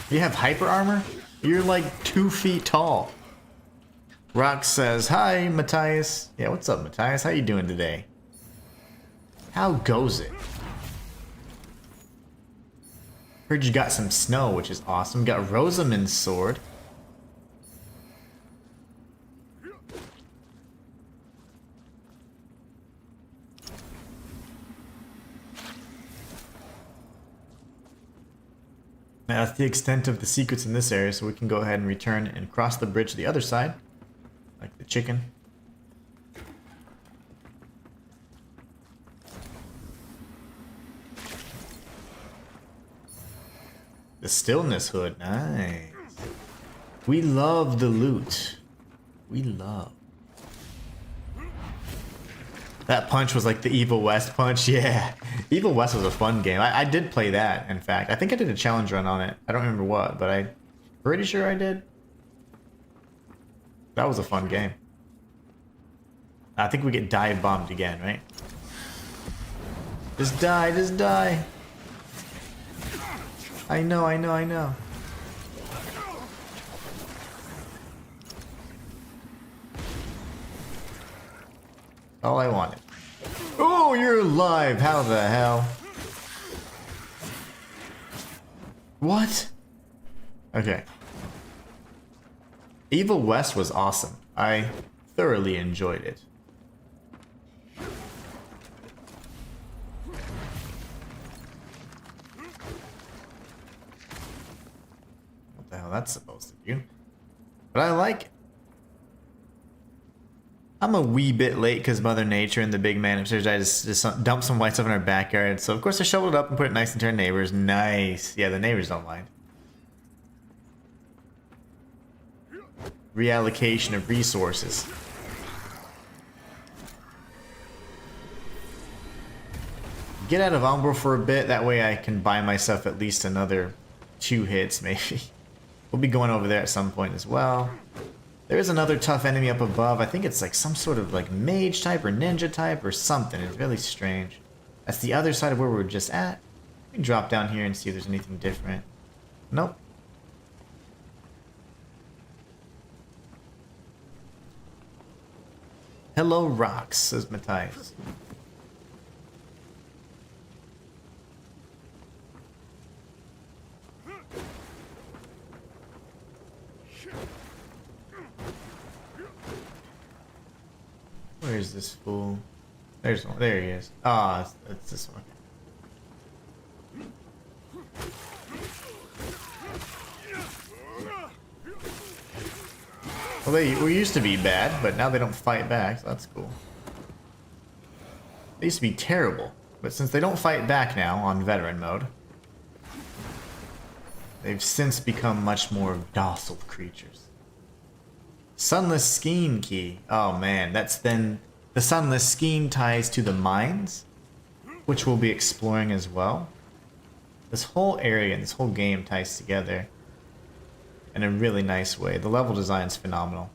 You have hyper armor? You're like 2 feet tall. Rock says, "Hi, Matthias." Yeah, what's up, Matthias? How you doing today? How goes it? Heard you got some snow, which is awesome. Got Rosamund's sword. Now, that's the extent of the secrets in this area, so we can go ahead and return and cross the bridge to the other side. Like the chicken. The stillness hood, nice. We love the loot. We love. That punch was like the Evil West punch, yeah. Evil West was a fun game. I did play that, in fact. I think I did a challenge run on it. I don't remember what, but I'm pretty sure I did. That was a fun game. I think we get dive bombed again, right? Just die, just die. I know, I know, I know. All I wanted. Oh, you're alive! How the hell? What? Okay. Evil West was awesome. I thoroughly enjoyed it. What the hell that's supposed to do? But I like it. I'm a wee bit late because Mother Nature and the big man upstairs I just dumped some white stuff in our backyard. So of course I shoveled it up and put it nice into our neighbors. Nice. Yeah, the neighbors don't mind. Reallocation of resources. Get out of Umbral for a bit. That way I can buy myself at least another 2 hits maybe. We'll be going over there at some point as well. There's another tough enemy up above. I think it's like some sort of like mage type or ninja type or something. It's really strange. That's the other side of where we were just at. We can drop down here and see if there's anything different. Nope. Hello, rocks, says Matthias. Where's this fool? There's one. There he is. Ah, oh, it's this one. Well, they used to be bad, but now they don't fight back, so that's cool. They used to be terrible, but since they don't fight back now on veteran mode, they've since become much more docile creatures. Sunless Skein key. Oh man, that's then the Sunless Skein ties to the mines, which we'll be exploring as well. This whole area and this whole game ties together in a really nice way. The level design's phenomenal,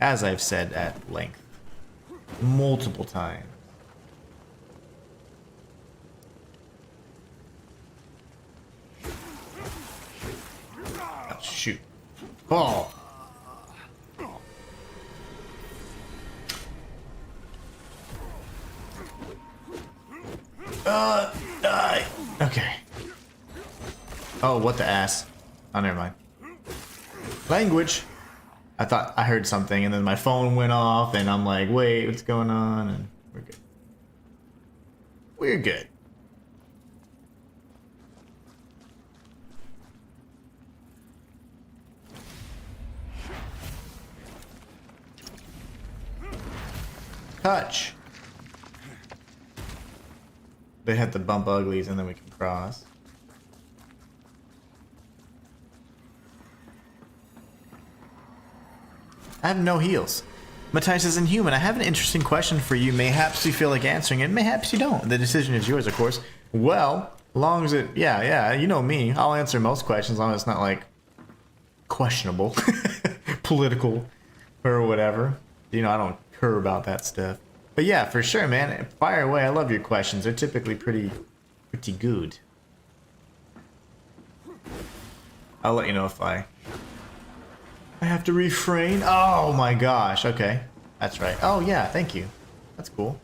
as I've said at length, multiple times. Oh, shoot. Oh! Die. Okay. Oh, what the ass. Oh, never mind. Language. I thought I heard something and then my phone went off and I'm like, wait, what's going on? And we're good. We're good. Touch. They have to bump uglies and then we can cross. I have no heals. Matthias is Inhuman. I have an interesting question for you. Mayhaps you feel like answering it, mayhaps you don't. The decision is yours, of course. Well, long as it, yeah, you know me. I'll answer most questions as long as it's not like questionable, political, or whatever. You know, I don't care about that stuff. But yeah, for sure, man. Fire away. I love your questions. They're typically pretty good. I'll let you know if I have to refrain. Oh my gosh. Okay. That's right. Oh yeah, thank you. That's cool.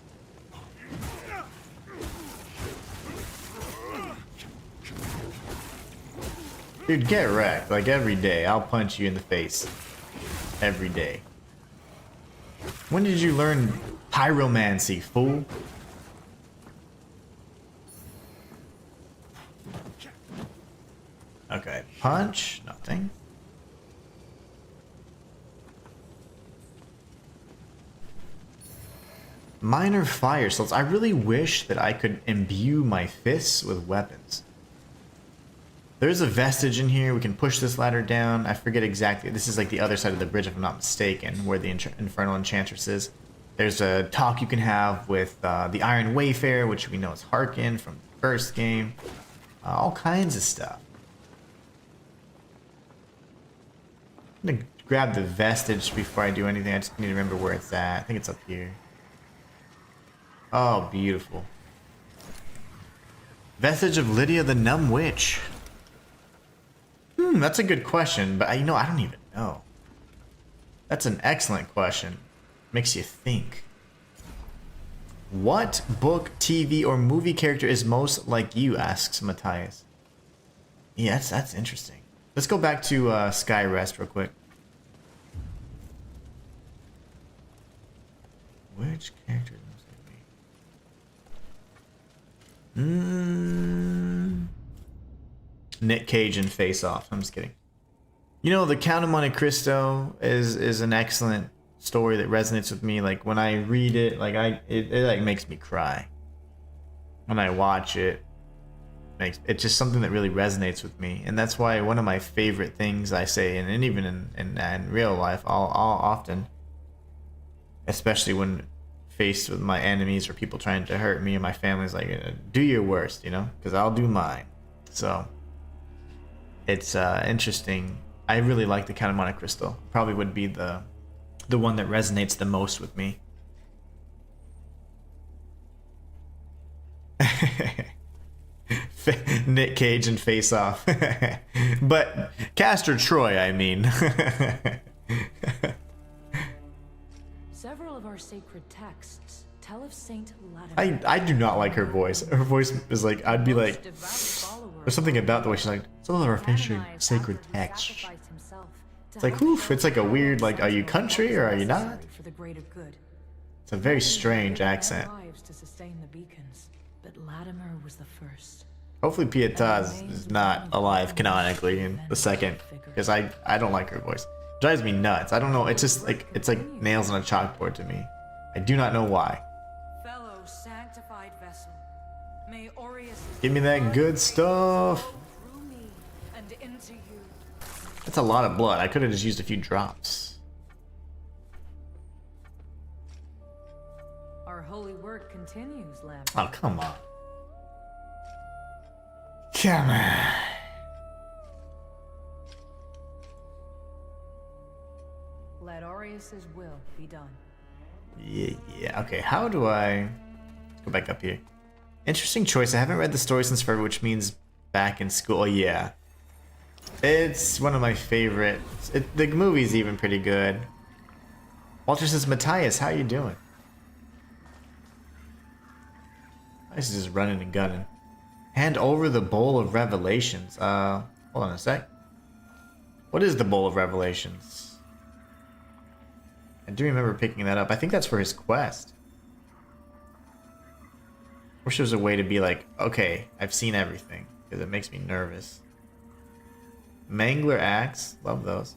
Dude, get wrecked. Like every day. I'll punch you in the face. Every day. When did you learn pyromancy, fool? Okay. Punch. Nothing. Minor fire salts. I really wish that I could imbue my fists with weapons. There's a vestige in here. We can push this ladder down. I forget exactly. This is like the other side of the bridge, if I'm not mistaken, where the Infernal Enchantress is. There's a talk you can have with the Iron Wayfarer, which we know is Harkin from the first game. All kinds of stuff. I'm going to grab the vestige before I do anything. I just need to remember where it's at. I think it's up here. Oh, beautiful. Vestige of Lydia the Numb Witch. That's a good question, but I don't even know. That's an excellent question. Makes you think. What book, TV, or movie character is most like you? Asks Matthias. Yeah, that's interesting. Let's go back to Skyrest real quick. Which character is most like me? Nick Cage and Face Off. I'm just kidding. You know, the Count of Monte Cristo is an excellent story that resonates with me. Like when I read it, like it like makes me cry. When I watch it, it's just something that really resonates with me, and that's why one of my favorite things I say, and even in real life, I'll often, especially when faced with my enemies or people trying to hurt me and my family's like, do your worst, you know, because I'll do mine. So it's interesting. I really like the Count of Monte Cristo. Probably would be the one that resonates the most with me. Nick Cage and Face Off. But Castor Troy, I mean. Several of our sacred texts tell of Saint Latimer. I do not like her voice. Her voice is like, I'd be like, there's something about the way she's like, some of our sacred texts. It's like, oof, it's like a weird, like, are you country or are you not? It's a very strange accent. But Latimer was the first. Hopefully Pietà is not alive canonically in the second, because I don't like her voice. It drives me nuts. I don't know, it's just like, it's like nails on a chalkboard to me. I do not know why. Fellow sanctified vessel, may Aureus Give me that good stuff. through me and into you. That's a lot of blood. I could have just used a few drops. Our holy work continues, Lamb. Oh, come on. Come on. Let Aureus's will be done. Yeah. Okay, how do I... Let's go back up here. Interesting choice. I haven't read the story since forever, which means back in school. Oh, yeah. It's one of my favorites. The movie's even pretty good. Walter says, Matthias, how you doing? How This is just running and gunning. Hand over the Bowl of Revelations. Hold on a sec. What is the Bowl of Revelations? I do remember picking that up. I think that's for his quest. Wish there was a way to be like, okay, I've seen everything, because it makes me nervous. Mangler Axe, love those.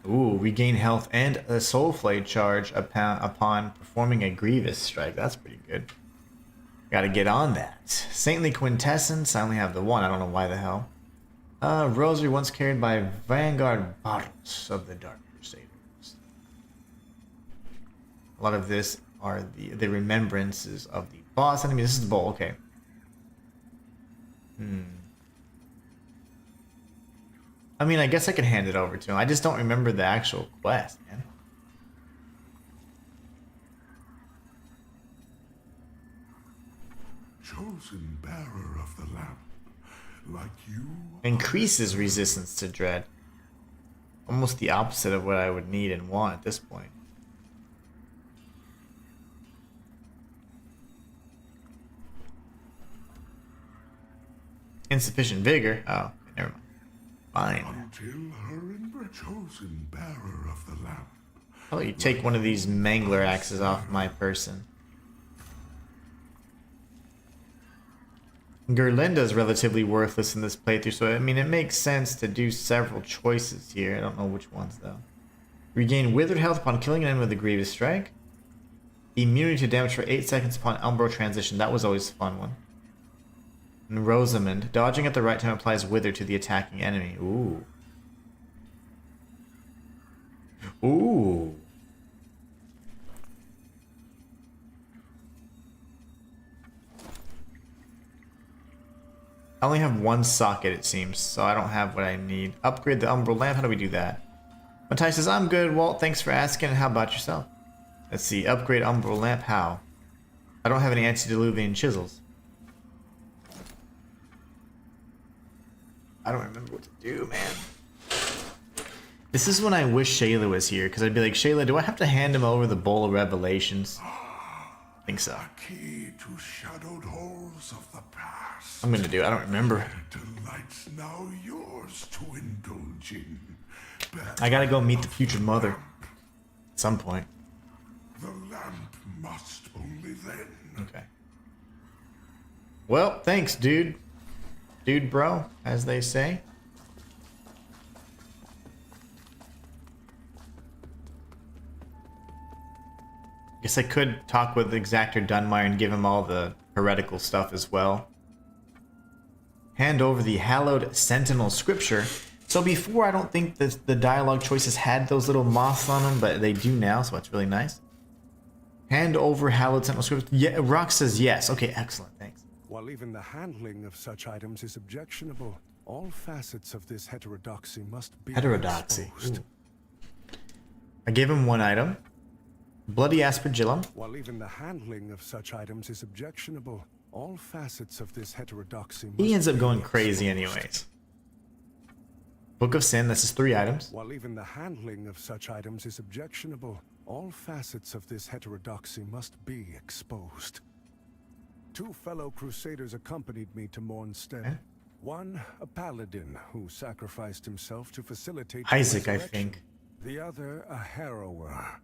Ooh, regain health and a soul flade charge upon performing a grievous strike. That's pretty good. Gotta get on that. Saintly Quintessence, I only have the one. I don't know why the hell. Rosary once carried by Vanguard Bottles of the Dark Crusaders. A lot of this are the remembrances of the boss enemy. This is the bowl, okay. I mean, I guess I could hand it over to him. I just don't remember the actual quest, man. Chosen bearer of the lamp, like you. Increases resistance to dread. Almost the opposite of what I would need and want at this point. Insufficient vigor? Oh, okay, never mind. Fine. Until her chosen bearer of the lamp. How about you take one of these mangler axes off my person? Gerlinda's relatively worthless in this playthrough, so I mean it makes sense to do several choices here. I don't know which ones though. Regain withered health upon killing an enemy with a grievous strike. Immunity to damage for 8 seconds upon Umbro transition. That was always a fun one. And Rosamond, dodging at the right time applies wither to the attacking enemy. Ooh. Ooh. I only have one socket, it seems, so I don't have what I need. Upgrade the Umbral Lamp. How do we do that? Matthias says, I'm good, Walt. Thanks for asking. How about yourself? Let's see. Upgrade Umbral Lamp. How? I don't have any antediluvian chisels. I don't remember what to do, man. This is when I wish Shayla was here, because I'd be like, Shayla, do I have to hand him over the Bowl of Revelations? I think so. Key to shadowed halls of the past. I'm gonna do it. I don't remember. Delight's now yours to indulge in. I gotta go meet the future mother. At some point. The lamp must only then. Okay. Well, thanks, dude. Dude, bro, as they say. Guess I could talk with Exactor Dunmire and give him all the heretical stuff as well. Hand over the hallowed sentinel scripture. So before, I don't think the dialogue choices had those little moths on them, but they do now, so it's really nice. Hand over hallowed sentinel scripture. Yeah, Rock says yes. Okay, excellent. Thanks. While even the handling of such items is objectionable, all facets of this heterodoxy must be exposed. I gave him one item. Bloody Aspergillum. While even the handling of such items is objectionable, all facets of this heterodoxy must He ends up be going exposed. crazy anyways. Book of Sin, this is 3 items. While even the handling of such items is objectionable, all facets of this heterodoxy must be exposed. 2 fellow crusaders accompanied me to Mornstead. Okay. One, a paladin who sacrificed himself to facilitate Isaac, the I resurrection. think. The other, a harrower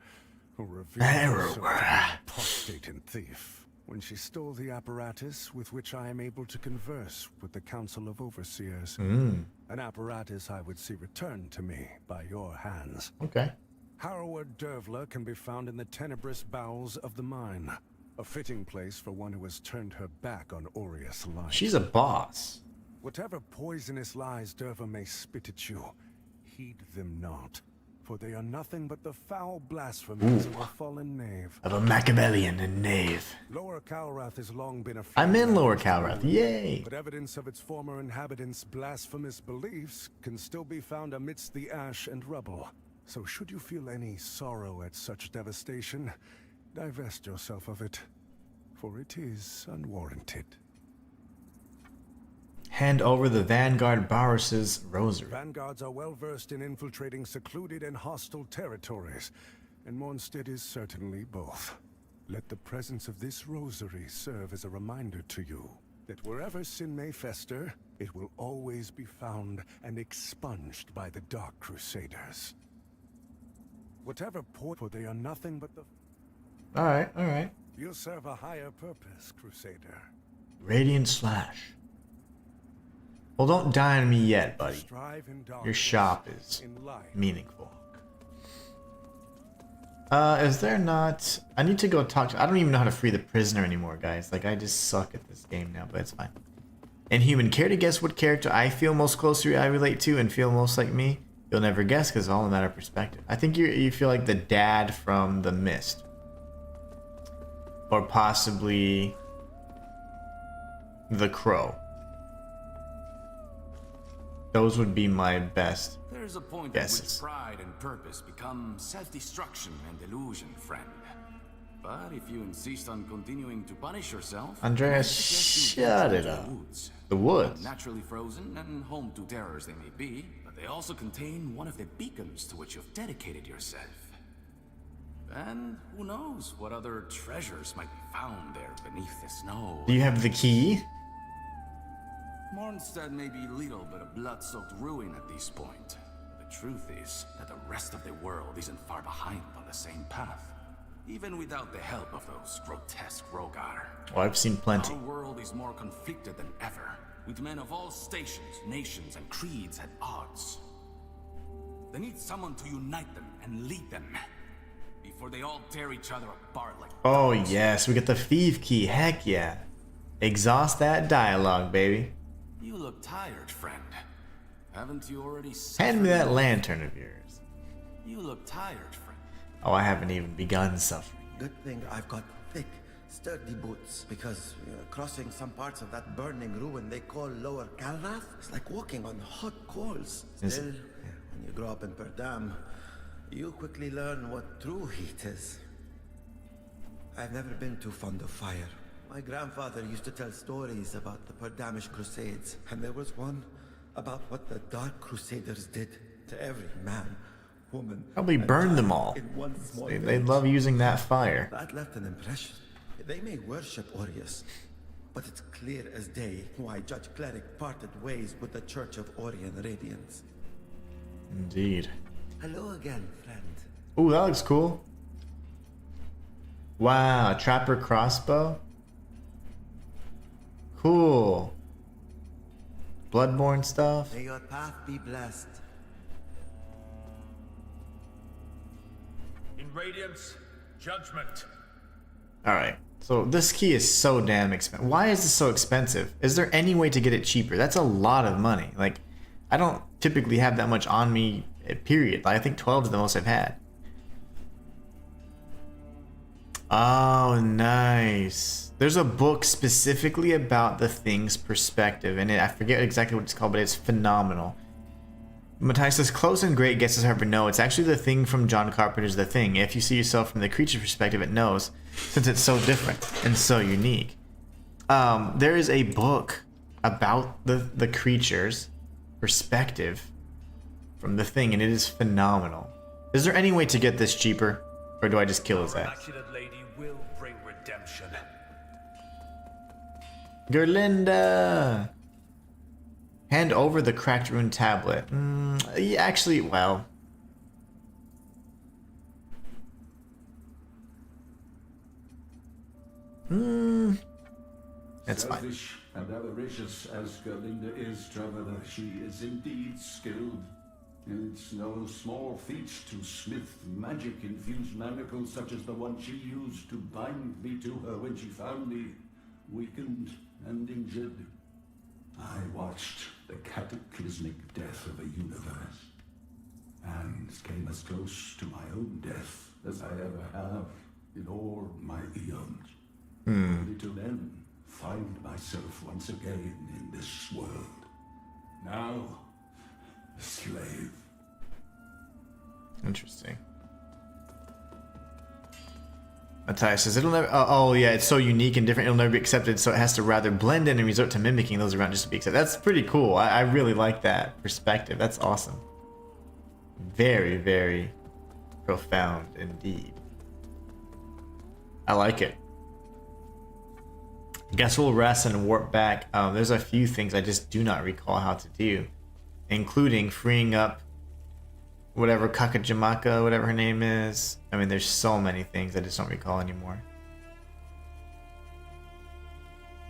who revealed herself to be an apostate and thief when she stole the apparatus with which I am able to converse with the Council of Overseers. An apparatus I would see returned to me by your hands. Okay. Harrower Dervla can be found in the tenebrous bowels of the mine. A fitting place for one who has turned her back on Aureus life. She's a boss. Whatever poisonous lies Derva may spit at you, heed them not. For they are nothing but the foul blasphemies of a fallen knave. Of a Machiavellian and knave. Lower Calrath has long been a I'm in Lower Calrath, Calrath. Yay. but evidence of its former inhabitants' blasphemous beliefs can still be found amidst the ash and rubble. So should you feel any sorrow at such devastation, divest yourself of it, for it is unwarranted. Hand over the Vanguard Barris's rosary. Vanguards are well versed in infiltrating secluded and hostile territories, and Mondstadt is certainly both. Let the presence of this rosary serve as a reminder to you that wherever sin may fester, it will always be found and expunged by the Dark Crusaders. Whatever port, for they are nothing but the... Alright, alright. You'll serve a higher purpose, Crusader. Radiant Slash. Well, don't die on me yet, buddy. Strive in darkness, Your shop is in light. meaningful. Is there not... I need to go talk to... I don't even know how to free the prisoner anymore, guys. Like, I just suck at this game now, but it's fine. Inhuman, care to guess what character I feel most closely I relate to and feel most like me? You'll never guess because it's all a matter of perspective. I think you feel like the dad from The Mist. Or possibly... The Crow. Those would be my best There's a point guesses. at which pride and purpose become self-destruction and delusion, friend. But if you insist on continuing to punish yourself, Andreas, I suggest you shut venture it into up. the woods. The woods. Naturally frozen and home to terrors they may be, but they also contain one of the beacons to which you've dedicated yourself. And who knows what other treasures might be found there beneath the snow. Do you have the key? Mondstadt may be little but a blood-soaked ruin at this point. The truth is that the rest of the world isn't far behind on the same path. Even without the help of those grotesque Rogar. Oh, I've seen plenty. Our world is more conflicted than ever, with men of all stations, nations, and creeds at odds. They need someone to unite them and lead them, before they all tear each other apart like Oh dogs. yes, we get the thief key. Heck yeah. Exhaust that dialogue, baby. You look tired, friend. Haven't you already Hand me suffered that enough? lantern of yours. You look tired, friend. Oh, I haven't even begun suffering. Good thing I've got thick, sturdy boots, because crossing some parts of that burning ruin they call Lower Calrath is like walking on hot coals. Is Still, it? when you grow up in Perdam, you quickly learn what true heat is. I've never been too fond of fire. My grandfather used to tell stories about the Perdamish Crusades, and there was one about what the Dark Crusaders did to every man, woman, Probably and burned them child all. in one small They village. love using that fire. That left an impression. They may worship Orius, but it's clear as day why Judge Cleric parted ways with the Church of Orion Radiance. Indeed. Hello again, friend. Ooh, that looks cool. Wow, trapper crossbow. Cool. Bloodborne stuff. May your path be blessed. In Radiance, judgment. Alright, so this key is so damn expensive. Why is this so expensive? Is there any way to get it cheaper? That's a lot of money. Like, I don't typically have that much on me, period. I think 12 is the most I've had. Oh, nice. There's a book specifically about the Thing's perspective, and I forget exactly what it's called, but it's phenomenal. Matthias says, close and great guesses, however, no. It's actually the Thing from John Carpenter's The Thing. If you see yourself from the creature's perspective, it knows, since it's so different and so unique. There is a book about the creature's perspective from The Thing, and it is phenomenal. Is there any way to get this cheaper, or do I just kill his ass? Immaculate Lady will bring redemption. Gerlinda! Hand over the cracked rune tablet. Yeah, actually, well. That's fine. Selfish and avaricious as Gerlinda is, Traveler, she is indeed skilled. It's no small feat to smith magic-infused manacles such as the one she used to bind me to her when she found me, weakened and injured. I watched the cataclysmic death of a universe, and came as close to my own death as I ever have in all my eons. Only to then find myself once again in this world. Now, a slave. Interesting. Matthias says it'll never. Oh yeah, it's so unique and different. It'll never be accepted. So it has to rather blend in and resort to mimicking those around just to be accepted. That's pretty cool. I really like that perspective. That's awesome. Very, very profound indeed. I like it. Guess we'll rest and warp back. There's a few things I just do not recall how to do, including freeing up whatever Kakajimaka, whatever her name is. I mean, there's so many things I just don't recall anymore.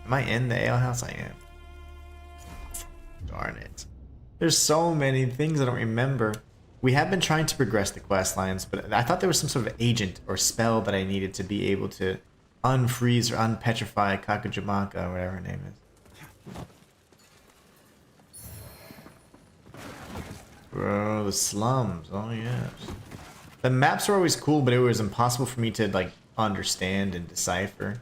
Am I in the alehouse? I am. Darn it. There's so many things I don't remember. We have been trying to progress the quest lines, but I thought there was some sort of agent or spell that I needed to be able to unfreeze or unpetrify Kakajimaka, or whatever her name is. Bro, the slums. Oh yes. The maps were always cool, but it was impossible for me to like understand and decipher.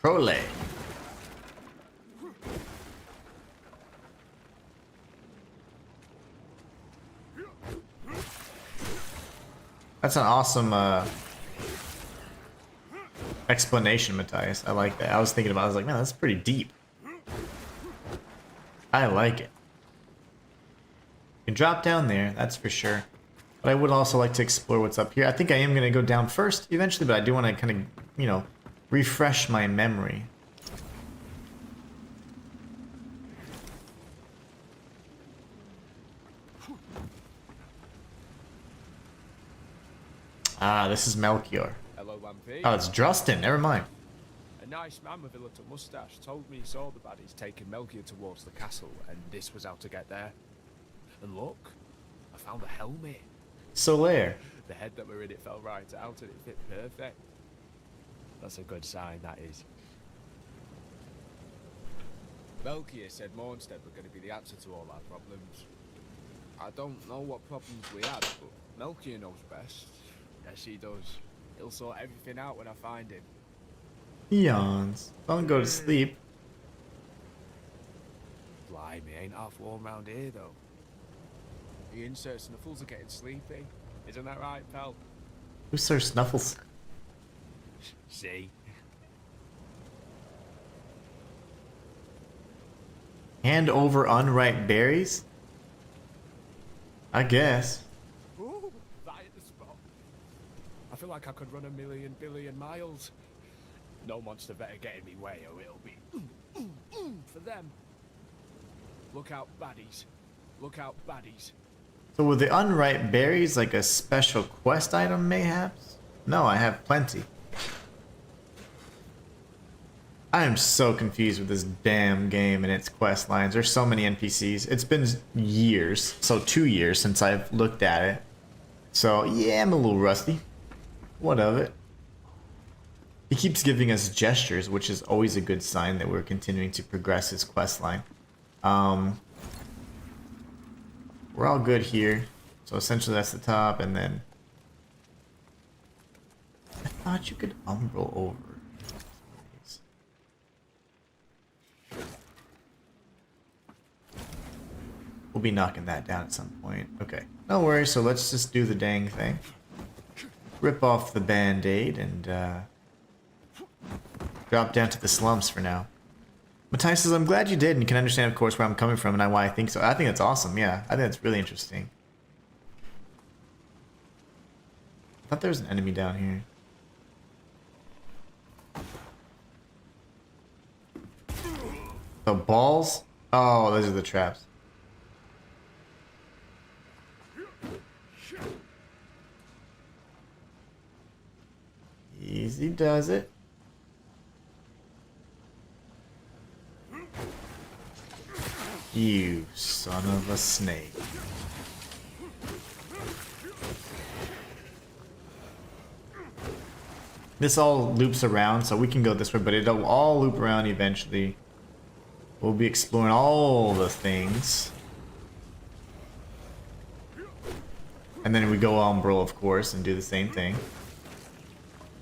Prole. That's an awesome explanation, Matthias. I like that. I was thinking about it. I was like, man, that's pretty deep. I like it. You can drop down there, that's for sure. But I would also like to explore what's up here. I think I am going to go down first eventually, but I do want to kind of, you know, refresh my memory. Ah, this is Melchior. Hello, Lampy. Oh, it's Drustin. Never mind. A nice man with a little moustache told me he saw the baddies taking Melchior towards the castle, and this was how to get there. And look, I found a helmet. Solaire. The head that were in it fell right out, and it fit perfect. That's a good sign, that is. Melchior said Mornstead were going to be the answer to all our problems. I don't know what problems we had, but Melchior knows best. Yes, he does. He'll sort everything out when I find him. He yawns. Don't go to sleep. Blimey, ain't half warm round here, though. The inserts and the fools are getting sleepy. Isn't that right, pal? Who's Sir Snuffles? See? Hand over unripe berries? I guess. Ooh, that hit the spot. I feel like I could run a million billion miles. No monster better get in me way, or it'll be for them. Look out, baddies. Look out, baddies. So were the unripe berries like a special quest item, mayhaps? No, I have plenty. I am so confused with this damn game and its quest lines. There's so many NPCs. It's been years, so 2 years since I've looked at it. So yeah, I'm a little rusty. What of it? He keeps giving us gestures, which is always a good sign that we're continuing to progress his quest line. We're all good here. So essentially that's the top, and then I thought you could umbral over. We'll be knocking that down at some point. Okay. No worries, so let's just do the dang thing. Rip off the band-aid and drop down to the slums for now. Matthias says, I'm glad you did and you can understand, of course, where I'm coming from and why I think so. I think that's awesome, yeah. I think that's really interesting. I thought there was an enemy down here. The balls? Oh, those are the traps. Easy does it. You son of a snake. This all loops around, so we can go this way, but it'll all loop around eventually. We'll be exploring all the things. And then we go Umbral, of course, and do the same thing.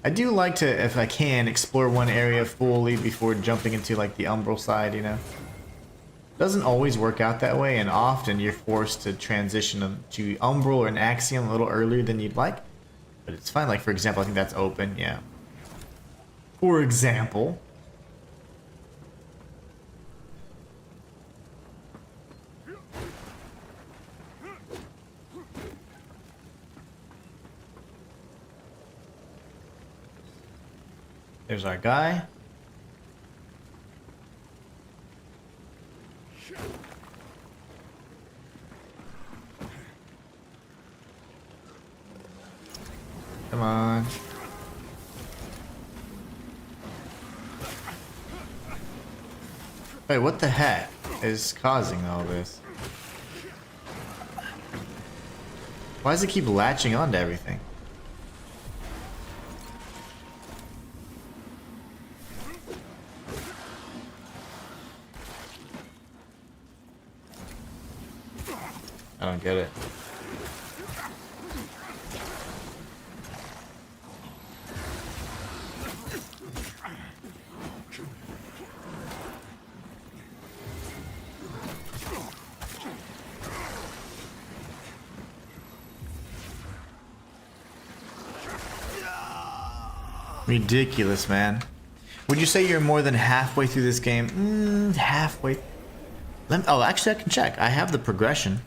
I do like to, if I can, explore one area fully before jumping into like the umbral side, you know. Doesn't always work out that way, and often you're forced to transition to umbral or an axiom a little earlier than you'd like. But it's fine. Like for example, I think that's open, yeah. For example. There's our guy. Come on. Wait, what the heck is causing all this? Why does it keep latching onto everything? I don't get it. Ridiculous, man. Would you say you're more than halfway through this game? Halfway. Oh, actually, I can check. I have the progression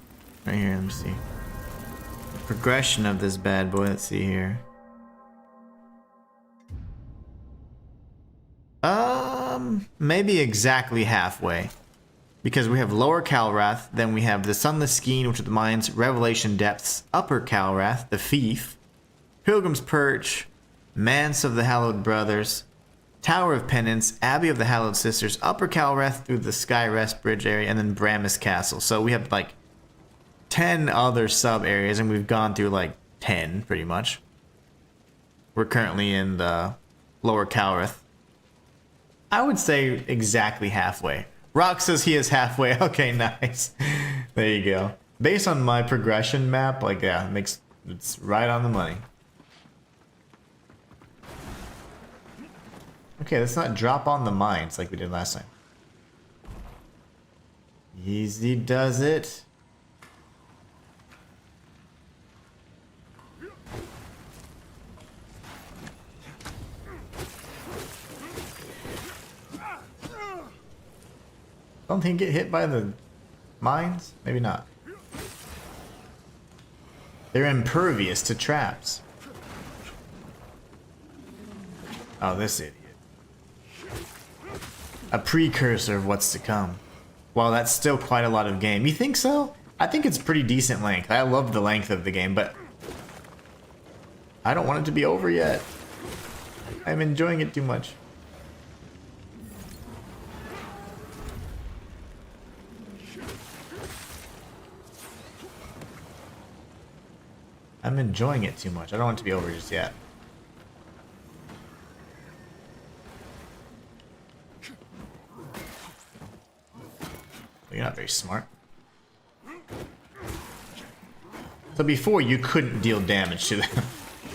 right here. Let me see. The progression of this bad boy. Let's see here. Maybe exactly halfway. Because we have Lower Calrath, then we have the Sunless Skein, which are the mines, Revelation Depths, Upper Calrath, the Fief, Pilgrim's Perch, Manse of the Hallowed Brothers, Tower of Penance, Abbey of the Hallowed Sisters, Upper Calrath through the Skyrest Bridge area, and then Bramis Castle. So we have like 10 other sub areas, and we've gone through like 10 pretty much. We're currently in the Lower Calrath. I would say exactly halfway. Rock says he is halfway. Okay, nice. There you go. Based on my progression map, like yeah, it's right on the money. Okay, let's not drop on the mines like we did last time. Easy does it. Don't think get hit by the mines? Maybe not. They're impervious to traps. Oh, this idiot. A precursor of what's to come. Well, that's still quite a lot of game. You think so? I think it's pretty decent length. I love the length of the game, but I don't want it to be over yet. I'm enjoying it too much. I'm enjoying it too much. I don't want it to be over just yet. You're not very smart. So before you couldn't deal damage to them.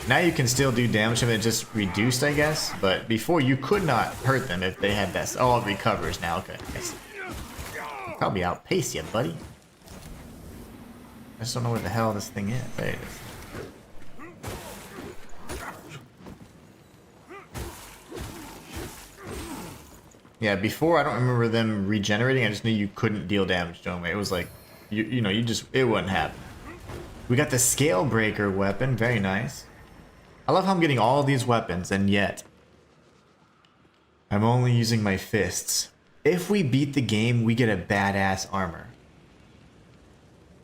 Now you can still do damage to them, it's just reduced, I guess. But before you could not hurt them if they had that. Oh, it recovers now. Okay, I see. Probably outpace you, buddy. I just don't know where the hell this thing is. There it is. Yeah, before I don't remember them regenerating. I just knew you couldn't deal damage to them. It was like, you know, it wouldn't happen. We got the Scale Breaker weapon, very nice. I love how I'm getting all these weapons, and yet I'm only using my fists. If we beat the game, we get a badass armor.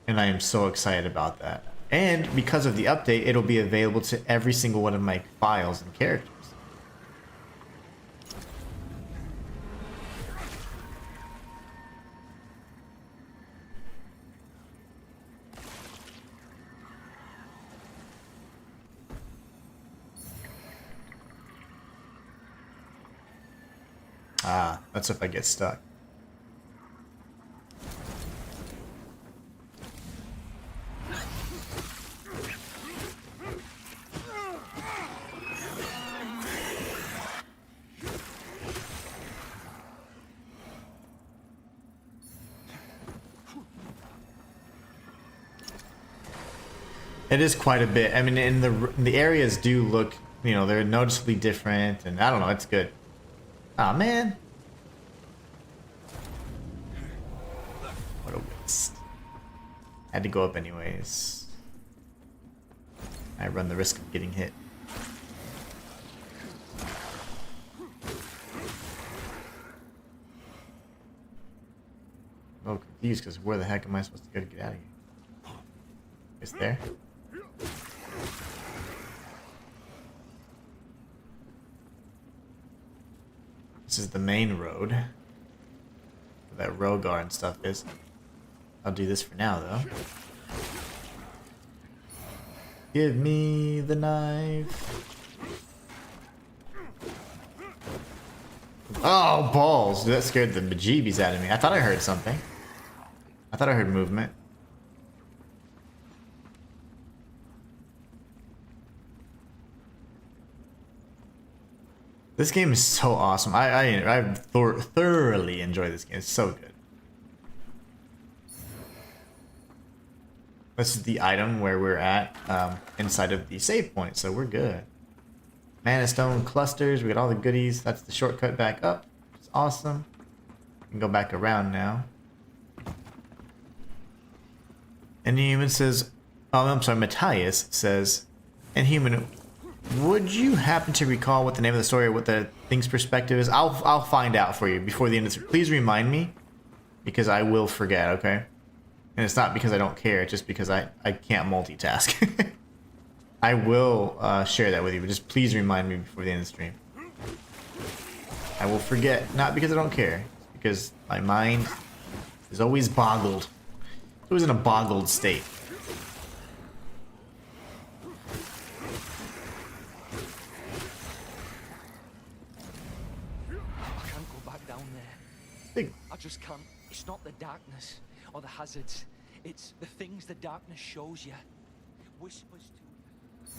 And I am so excited about that. And because of the update, it'll be available to every single one of my files and characters. Ah, that's if I get stuck. It is quite a bit. I mean, in the areas do look, you know, they're noticeably different, and I don't know, it's good. Aw, man. What a waste. Had to go up anyways. I run the risk of getting hit. I'm confused because where the heck am I supposed to go to get out of here? It's there? This is the main road. Where that Rogar and stuff is. I'll do this for now though. Give me the knife. Oh, balls. That scared the bejeebies out of me. I thought I heard something. I thought I heard movement. This game is so awesome. I thoroughly enjoy this game. It's so good. This is the item where we're at inside of the save point, so we're good. Mana stone clusters. We got all the goodies. That's the shortcut back up. It's awesome. We can go back around now. And Inhuman says, oh, I'm sorry, Matthias says, Inhuman, would you happen to recall what the name of the story or what the thing's perspective is? I'll find out for you before the end of this. Please remind me, because I will forget, okay? And it's not because I don't care, it's just because I can't multitask. I will share that with you, but just please remind me before the end of the stream. I will forget, not because I don't care, because my mind is always boggled. It's always in a boggled state. I can't go back down there. I just can't. It's not the darkness or the hazards. It's the things the darkness shows you. Whispers to you.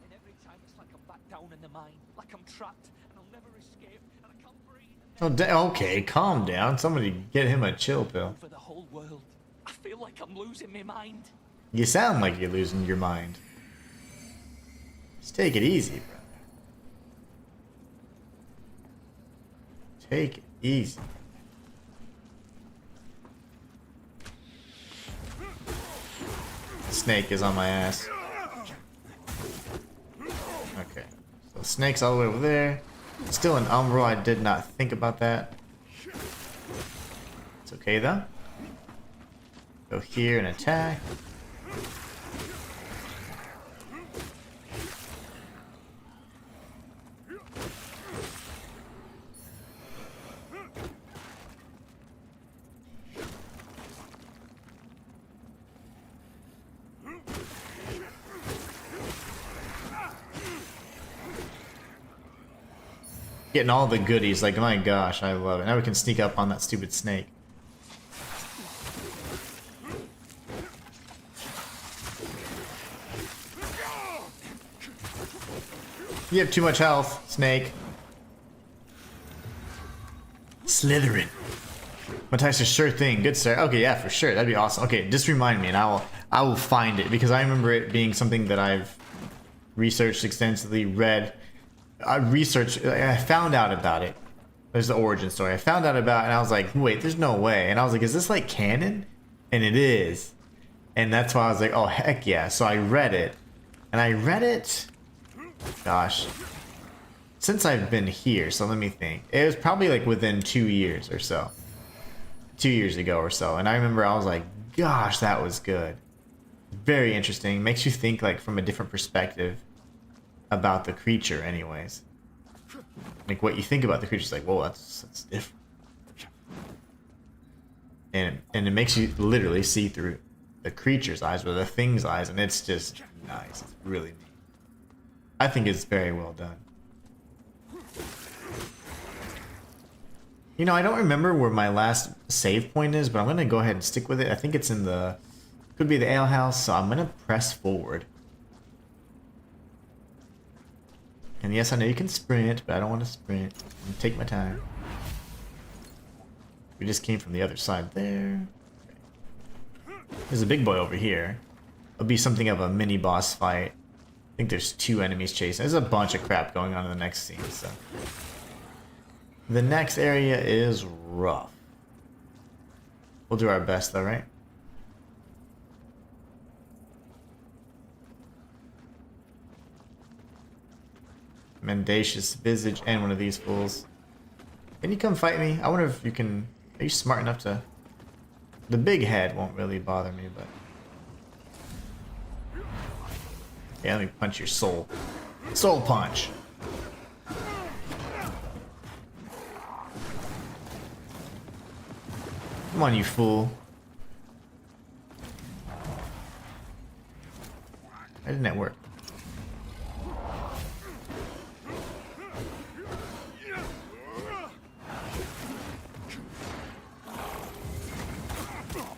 And every time it's like I'm back down in the mine. Like I'm trapped and I'll never escape. And I can't breathe. Oh, okay, calm down. Somebody get him a chill pill. For the whole world. I feel like I'm losing my mind. You sound like you're losing your mind. Just take it easy, brother. Take it easy. Snake is on my ass. Okay. So snake's all the way over there. Still an umbral. I did not think about that. It's okay though. Go here and attack. Getting all the goodies, like my gosh, I love it. Now we can sneak up on that stupid snake. You have too much health, snake. Slytherin. Matthias says, sure thing, good sir. Okay, yeah, for sure, that'd be awesome. Okay, just remind me and I will find it, because I remember it being something that I've researched extensively, read. I found out about it. There's the origin story. I found out about it and I was like, wait, there's no way. And I was like, is this like canon? And it is. And that's why I was like, oh, heck yeah. So I read it. And I read it, gosh, since I've been here. So let me think. It was probably like within 2 years or so. 2 years ago or so. And I remember I was like, gosh, that was good. Very interesting. Makes you think like from a different perspective about the creature anyways. Like what you think about the creature is like, whoa, that's different. And it makes you literally see through the creature's eyes or the thing's eyes, and it's just nice. It's really neat. I think it's very well done. You know, I don't remember where my last save point is, but I'm gonna go ahead and stick with it. I think it's in the, could be the ale house, so I'm gonna press forward. And yes, I know you can sprint, but I don't want to sprint. I'm take my time. We just came from the other side there. Okay. There's a big boy over here. It'll be something of a mini boss fight. I think there's 2 enemies chasing. There's a bunch of crap going on in the next scene, so. The next area is rough. We'll do our best though, right? Mendacious visage and one of these fools. Can you come fight me? I wonder if you can. Are you smart enough to? The big head won't really bother me, but. Yeah, let me punch your soul. Soul punch. Come on, you fool. Why didn't that work?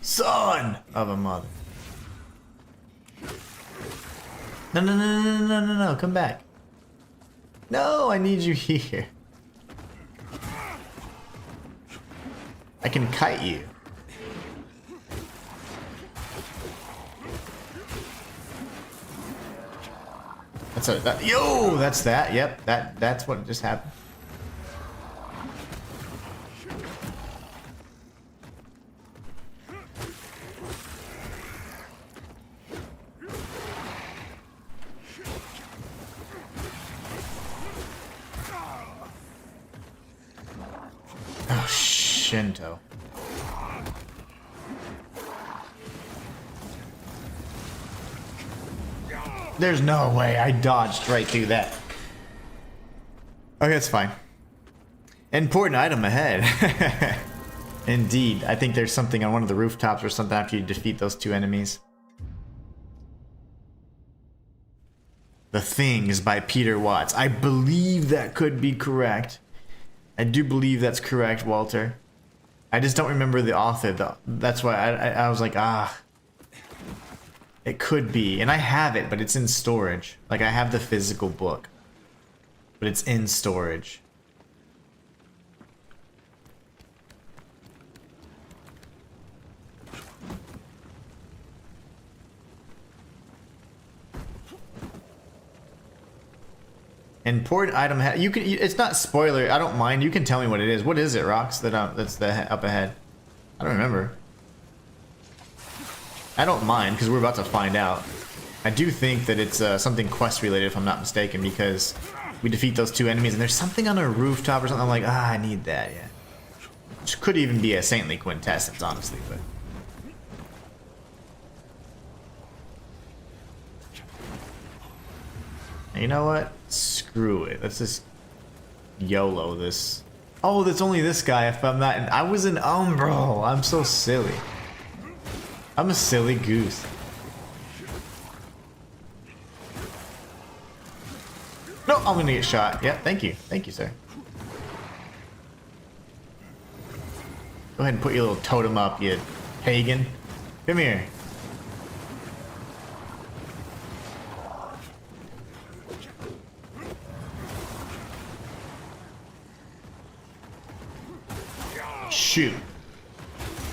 Son of a mother. No, no, no, no, no, no, no, no, come back. No, I need you here. I can kite you. That's a, that, yo, that's that, yep, that's what just happened. Shinto. There's no way I dodged right through that. Okay, that's fine. Important item ahead. Indeed. I think there's something on one of the rooftops or something after you defeat those 2 enemies. The Thing is by Peter Watts. I believe that could be correct. I do believe that's correct, Walter. I just don't remember the author, though. That's why I was like, ah. It could be. And I have it, but it's in storage. Like, I have the physical book. But it's in storage. Important item. You can. It's not spoiler. I don't mind. You can tell me what it is. What is it, Rox? That's up ahead. I don't remember. I don't mind because we're about to find out. I do think that it's something quest related, if I'm not mistaken, because we defeat those 2 enemies and there's something on a rooftop or something. I'm like, I need that. Yeah. Which could even be a saintly quintessence, honestly, but. You know what? Screw it. Let's just YOLO this. Oh, that's only this guy. If I'm not, I was an Umbro. I'm so silly. I'm a silly goose. No, I'm gonna get shot. Yeah, thank you. Thank you, sir. Go ahead and put your little totem up, you pagan. Come here. Shoot.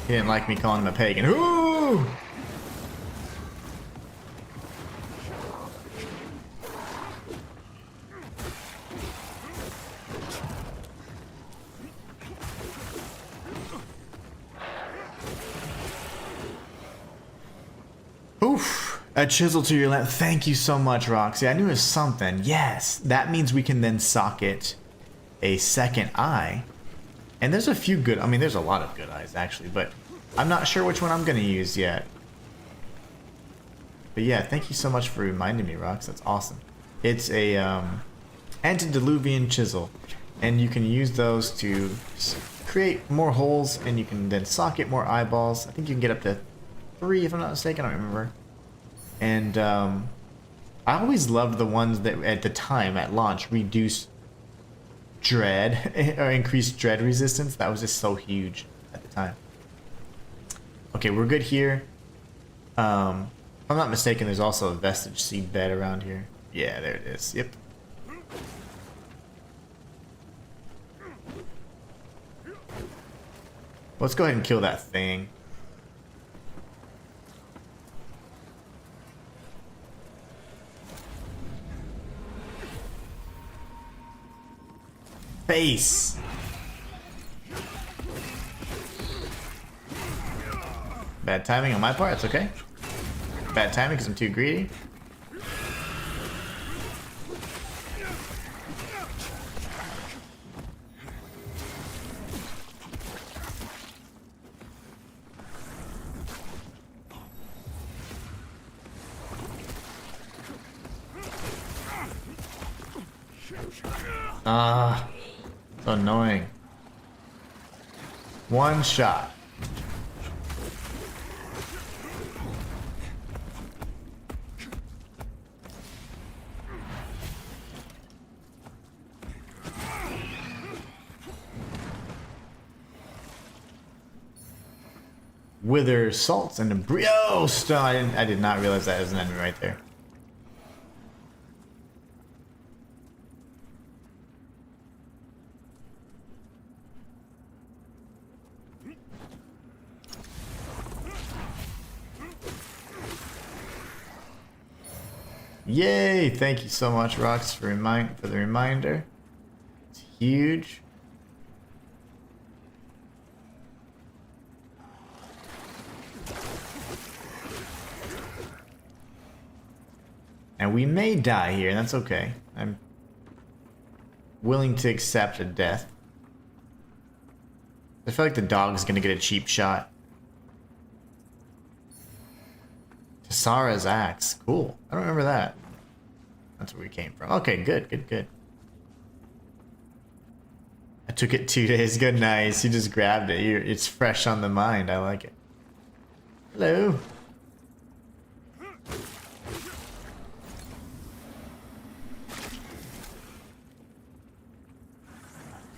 He didn't like me calling him a pagan. Ooh! Oof. A chisel to your left. Thank you so much, Roxy. I knew it was something. Yes. That means we can then socket a second eye. And there's a few good, I mean, there's a lot of good eyes, actually, but I'm not sure which one I'm going to use yet. But yeah, thank you so much for reminding me, Rox. That's awesome. It's a antediluvian chisel, and you can use those to create more holes, and you can then socket more eyeballs. I think you can get up to 3, if I'm not mistaken. I don't remember. And I always loved the ones that, at the time, at launch, reduce dread or increased dread resistance. That was just so huge at the time. Okay, we're good here. If I'm not mistaken, there's also a vestige seed bed around here. Yeah, there it is. Yep. Let's go ahead and kill that thing. Face. Bad timing on my part, it's okay. Bad timing because I'm too greedy. Ah, so annoying. One shot. Wither salts and a brio stone. I did not realize that was an enemy right there. Yay! Thank you so much, Rox, for the reminder. It's huge. And we may die here, and that's okay. I'm willing to accept a death. I feel like the dog's gonna get a cheap shot. Sara's axe. Cool. I don't remember that. That's where we came from. Okay, good, good, good. I took it 2 days ago. Nice. You just grabbed it. It's fresh on the mind. I like it. Hello.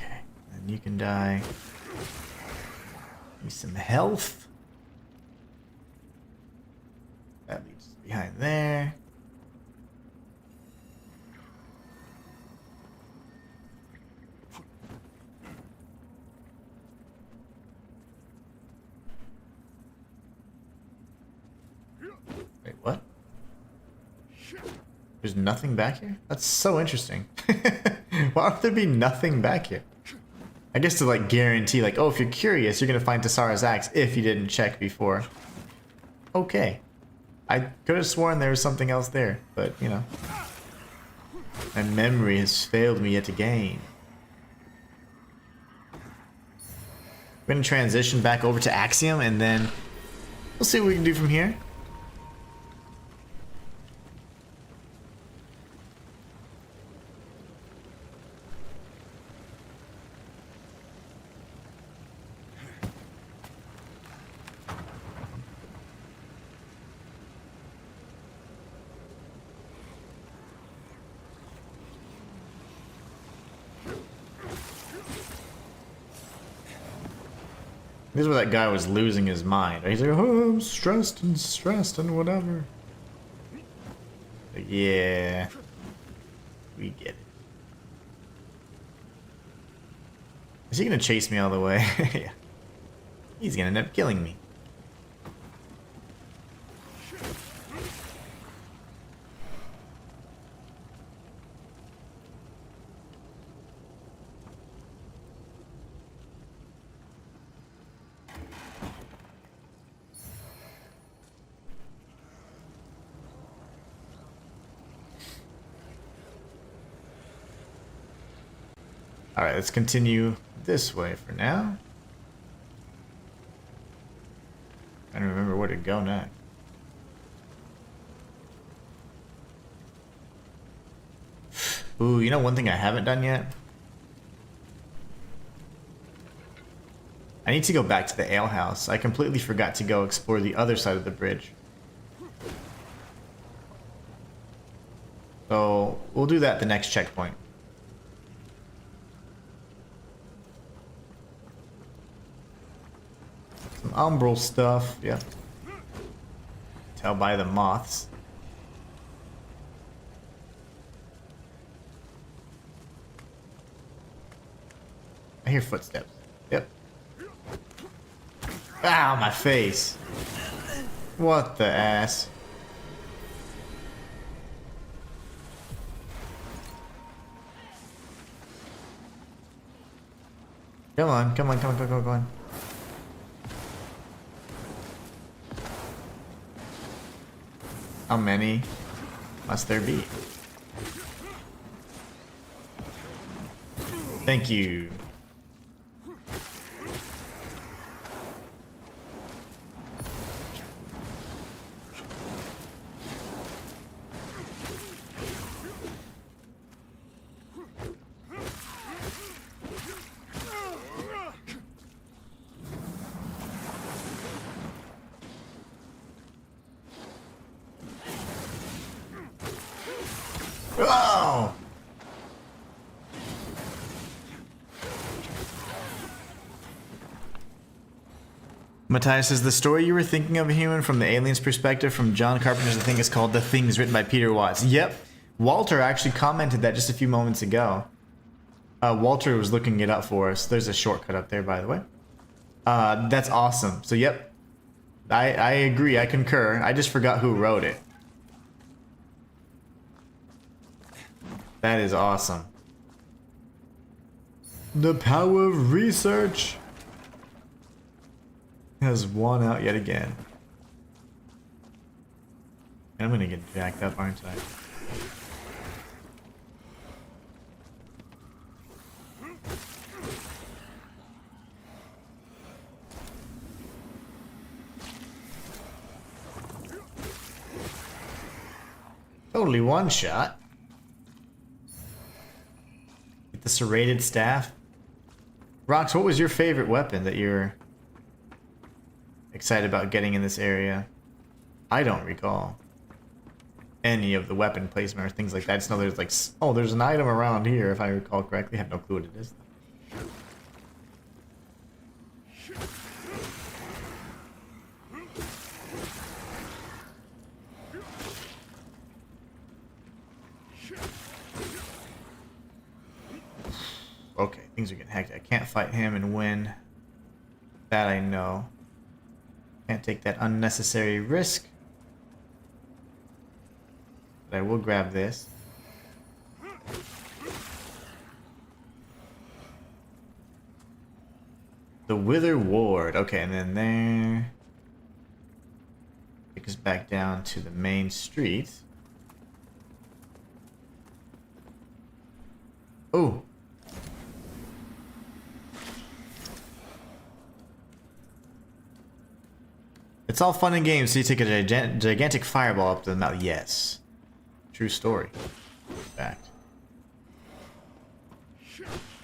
Okay. And you can die. Give me some health. That leads behind there. Wait, what? There's nothing back here? That's so interesting. Why would there be nothing back here? I guess to like guarantee, like, oh, if you're curious, you're gonna find Tessara's axe if you didn't check before. Okay. I could have sworn there was something else there, but, you know. My memory has failed me yet again. We're going to transition back over to Axiom, and then we'll see what we can do from here. This is where that guy was losing his mind. He's like, oh, I'm stressed and whatever. Like, yeah. We get it. Is he gonna chase me all the way? Yeah. He's gonna end up killing me. Alright, let's continue this way for now. I don't remember where to go next. Ooh, you know one thing I haven't done yet? I need to go back to the alehouse. I completely forgot to go explore the other side of the bridge. So, we'll do that at the next checkpoint. Some umbral stuff, yeah. Tell by the moths. I hear footsteps. Yep. Ow, my face. What the ass? Come on, come on, come on, come on, come on. How many must there be? Thank you. Oh! Matthias says, the story you were thinking of, Human, from the alien's perspective from John Carpenter's The Thing is called The Things, written by Peter Watts. Yep. Walter actually commented that just a few moments ago. Walter was looking it up for us. There's a shortcut up there, by the way. That's awesome. So, yep. I agree. I concur. I just forgot who wrote it. That is awesome. The power of research has won out yet again. I'm gonna get jacked up, aren't I? Totally one shot. Get the serrated staff. Rox, what was your favorite weapon that you're excited about getting in this area? I don't recall any of the weapon placement or things like that. I just know there's like, oh, there's an item around here if I recall correctly. I have no clue what it is. Okay, things are getting hectic. I can't fight him and win. That I know. Can't take that unnecessary risk. But I will grab this. The Wither Ward. Okay, and then there. Take us back down to the main street. Oh. It's all fun and games, so you take a gigantic fireball up to the mouth. Yes. True story. Fact.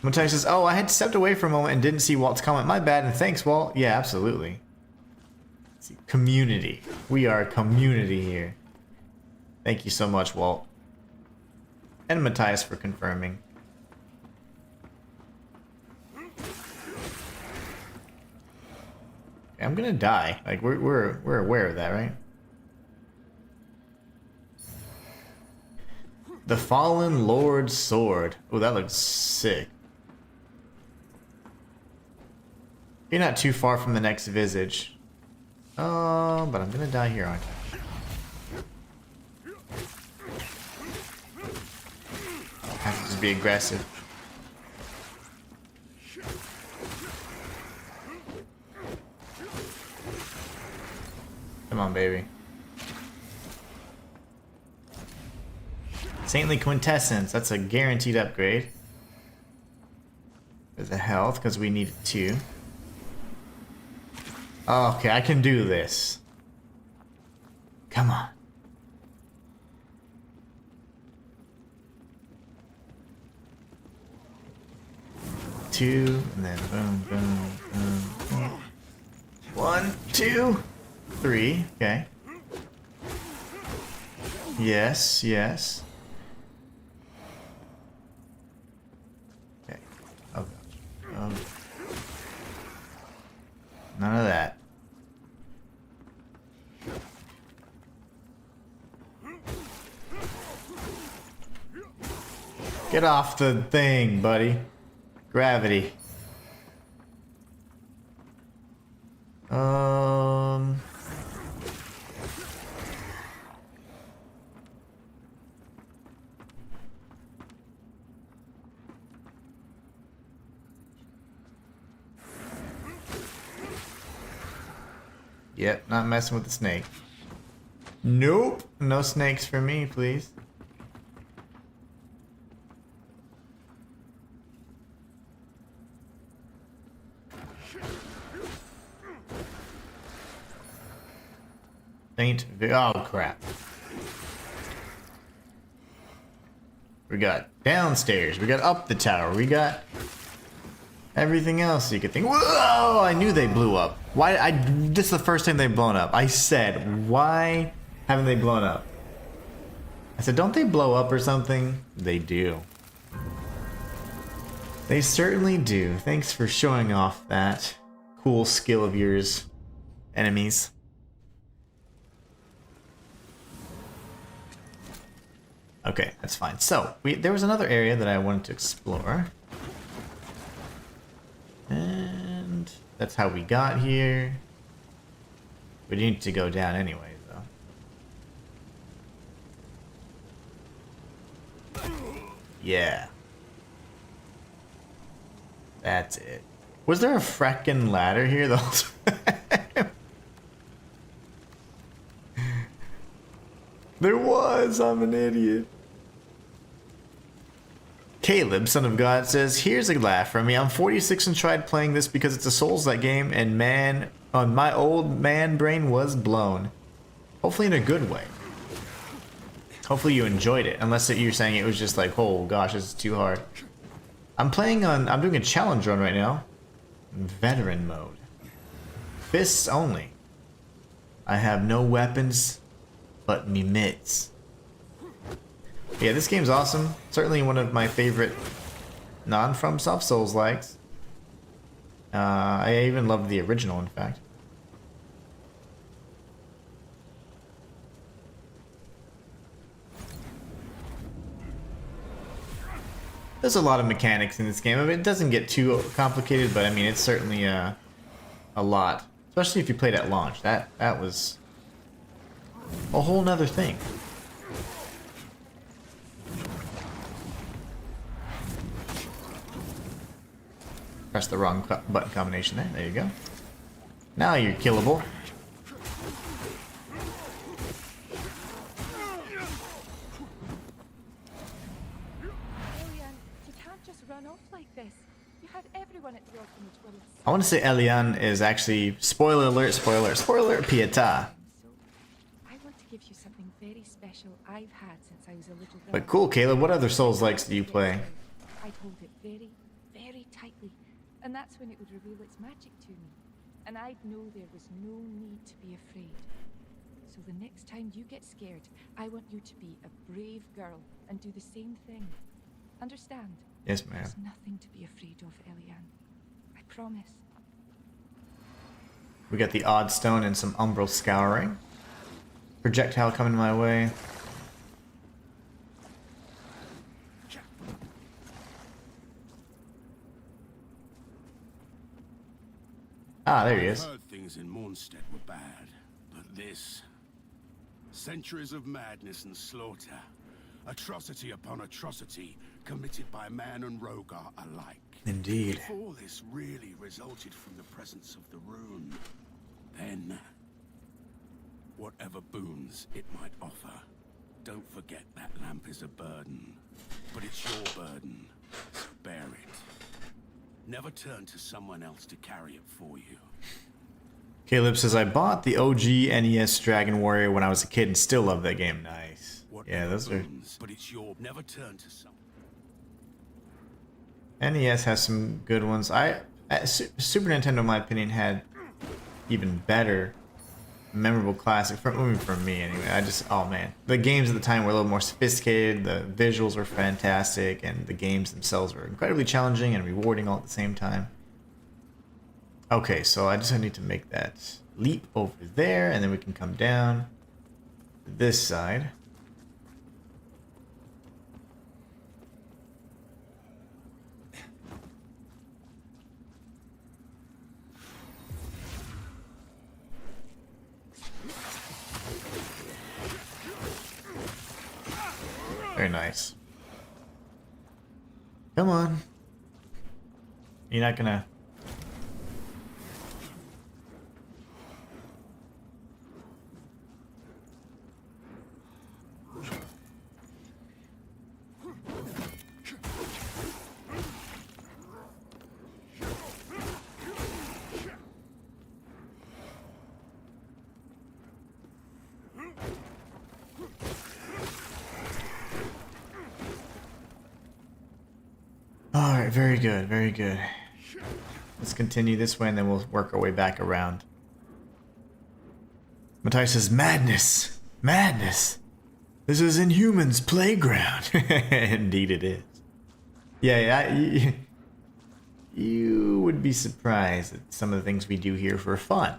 Matthias says, oh, I had stepped away for a moment and didn't see Walt's comment. My bad, and thanks, Walt. Yeah, absolutely. Let's see. Community. We are a community here. Thank you so much, Walt. And Matthias for confirming. I'm gonna die. Like we're aware of that, right? The Fallen Lord's Sword. Oh, that looks sick. You're not too far from the next visage. Oh, but I'm gonna die here, aren't I? I have to just be aggressive. Come on, baby. Saintly Quintessence. That's a guaranteed upgrade. There's a health, because we need it too. Okay, I can do this. Come on. Two, and then boom, boom, boom, boom. 1, 2, 3. Okay. Yes, yes. Okay. Oh gosh. Oh. None of that. Get off the thing, buddy. Gravity. Yep, not messing with the snake. Nope, no snakes for me, please. Oh crap. We got downstairs, we got up the tower, we got everything else you could think. Whoa! I knew they blew up. Why? This is the first time they've blown up. I said, why haven't they blown up? I said, don't they blow up or something? They do. They certainly do. Thanks for showing off that cool skill of yours, enemies. Okay, that's fine. So, there was another area that I wanted to explore. And that's how we got here. We need to go down anyway, though. Yeah. That's it. Was there a frackin' ladder here the whole time? There was! I'm an idiot. Caleb, son of God, says, here's a laugh from me. I'm 46 and tried playing this because it's a Souls-like game, and man, my old man brain was blown. Hopefully in a good way. Hopefully you enjoyed it, unless you're saying it was just like, oh gosh, this is too hard. I'm doing a challenge run right now. Veteran mode. Fists only. I have no weapons, but me mitts. Yeah, this game's awesome. Certainly one of my favorite non-FromSoft Souls-likes. I even love the original, in fact. There's a lot of mechanics in this game. I mean, it doesn't get too complicated, but I mean, it's certainly a lot. Especially if you played at launch. That was a whole nother thing. Press the wrong button combination there. There you go. Now you're killable. I want to say Elian is actually, spoiler alert, Pietà. I want to give you something very special I've had since I was a little girl. But cool, Caleb, what other Souls-likes do you play? I'd hold it very, very tightly, and that's when it would reveal its magic to me. And I'd know there was no need to be afraid. So the next time you get scared, I want you to be a brave girl and do the same thing. Understand? Yes, ma'am. There's nothing to be afraid of, Elian. I promise. We got the Odd Stone and some Umbral Scouring. Projectile coming my way. Ah, there he is. I heard things in Mornstead were bad, but this... centuries of madness and slaughter. Atrocity upon atrocity committed by man and Rogar alike. Indeed. If all this really resulted from the presence of the rune, then whatever boons it might offer, don't forget that lamp is a burden, but it's your burden, so bear it. Never turn to someone else to carry it for you. Caleb says, I bought the OG NES Dragon Warrior when I was a kid and still love that game. Nice. Yeah, those are... But it's your... Never turn to someone. NES has some good ones. Super Nintendo, in my opinion, had even better memorable classic for me anyway. Oh man, the games at the time were a little more sophisticated, the visuals were fantastic, and the games themselves were incredibly challenging and rewarding all at the same time. Okay, so I just need to make that leap over there, and then we can come down this side. Very nice. Come on. You're not gonna... Alright, very good, very good. Let's continue this way and then we'll work our way back around. Matthias says, madness! Madness! This is Inhuman's playground. Indeed it is. Yeah, you would be surprised at some of the things we do here for fun.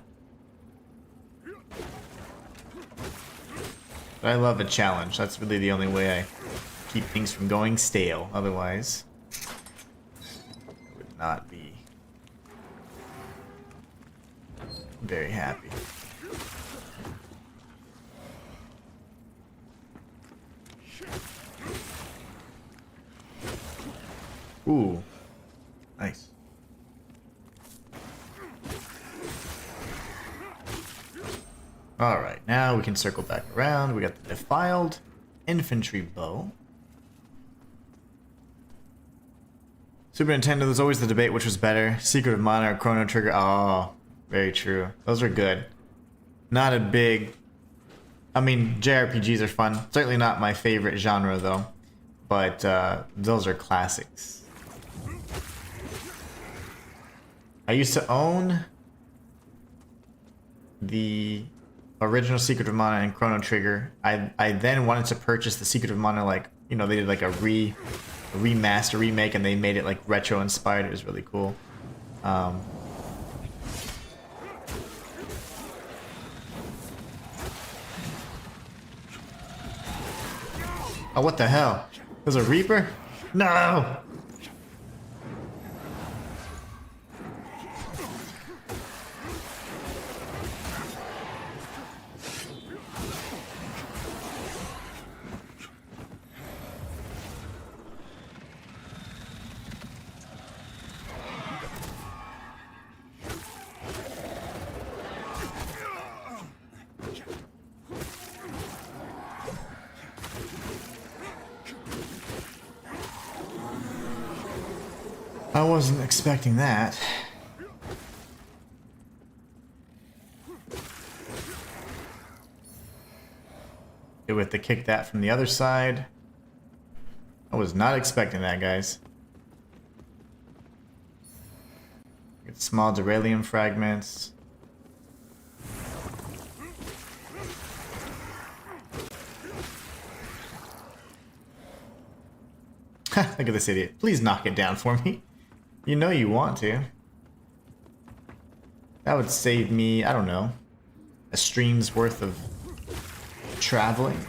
But I love a challenge. That's really the only way I keep things from going stale. Otherwise, I would not be very happy. Ooh, nice. Alright, now we can circle back around. We got the defiled infantry bow. Super Nintendo, there's always the debate which was better. Secret of Mana or Chrono Trigger. Oh, very true. Those are good. Not a big... I mean, JRPGs are fun. Certainly not my favorite genre, though. But those are classics. I used to own the original Secret of Mana and Chrono Trigger. I then wanted to purchase the Secret of Mana, like, you know, they did like a remaster, remake, and they made it like retro inspired. It was really cool. Oh, what the hell? There's a Reaper? No! I wasn't expecting that. Good with to kick that from the other side. I was not expecting that, guys. Get small Duralium fragments. Look at this idiot. Please knock it down for me. You know you want to. That would save me, I don't know, a stream's worth of traveling.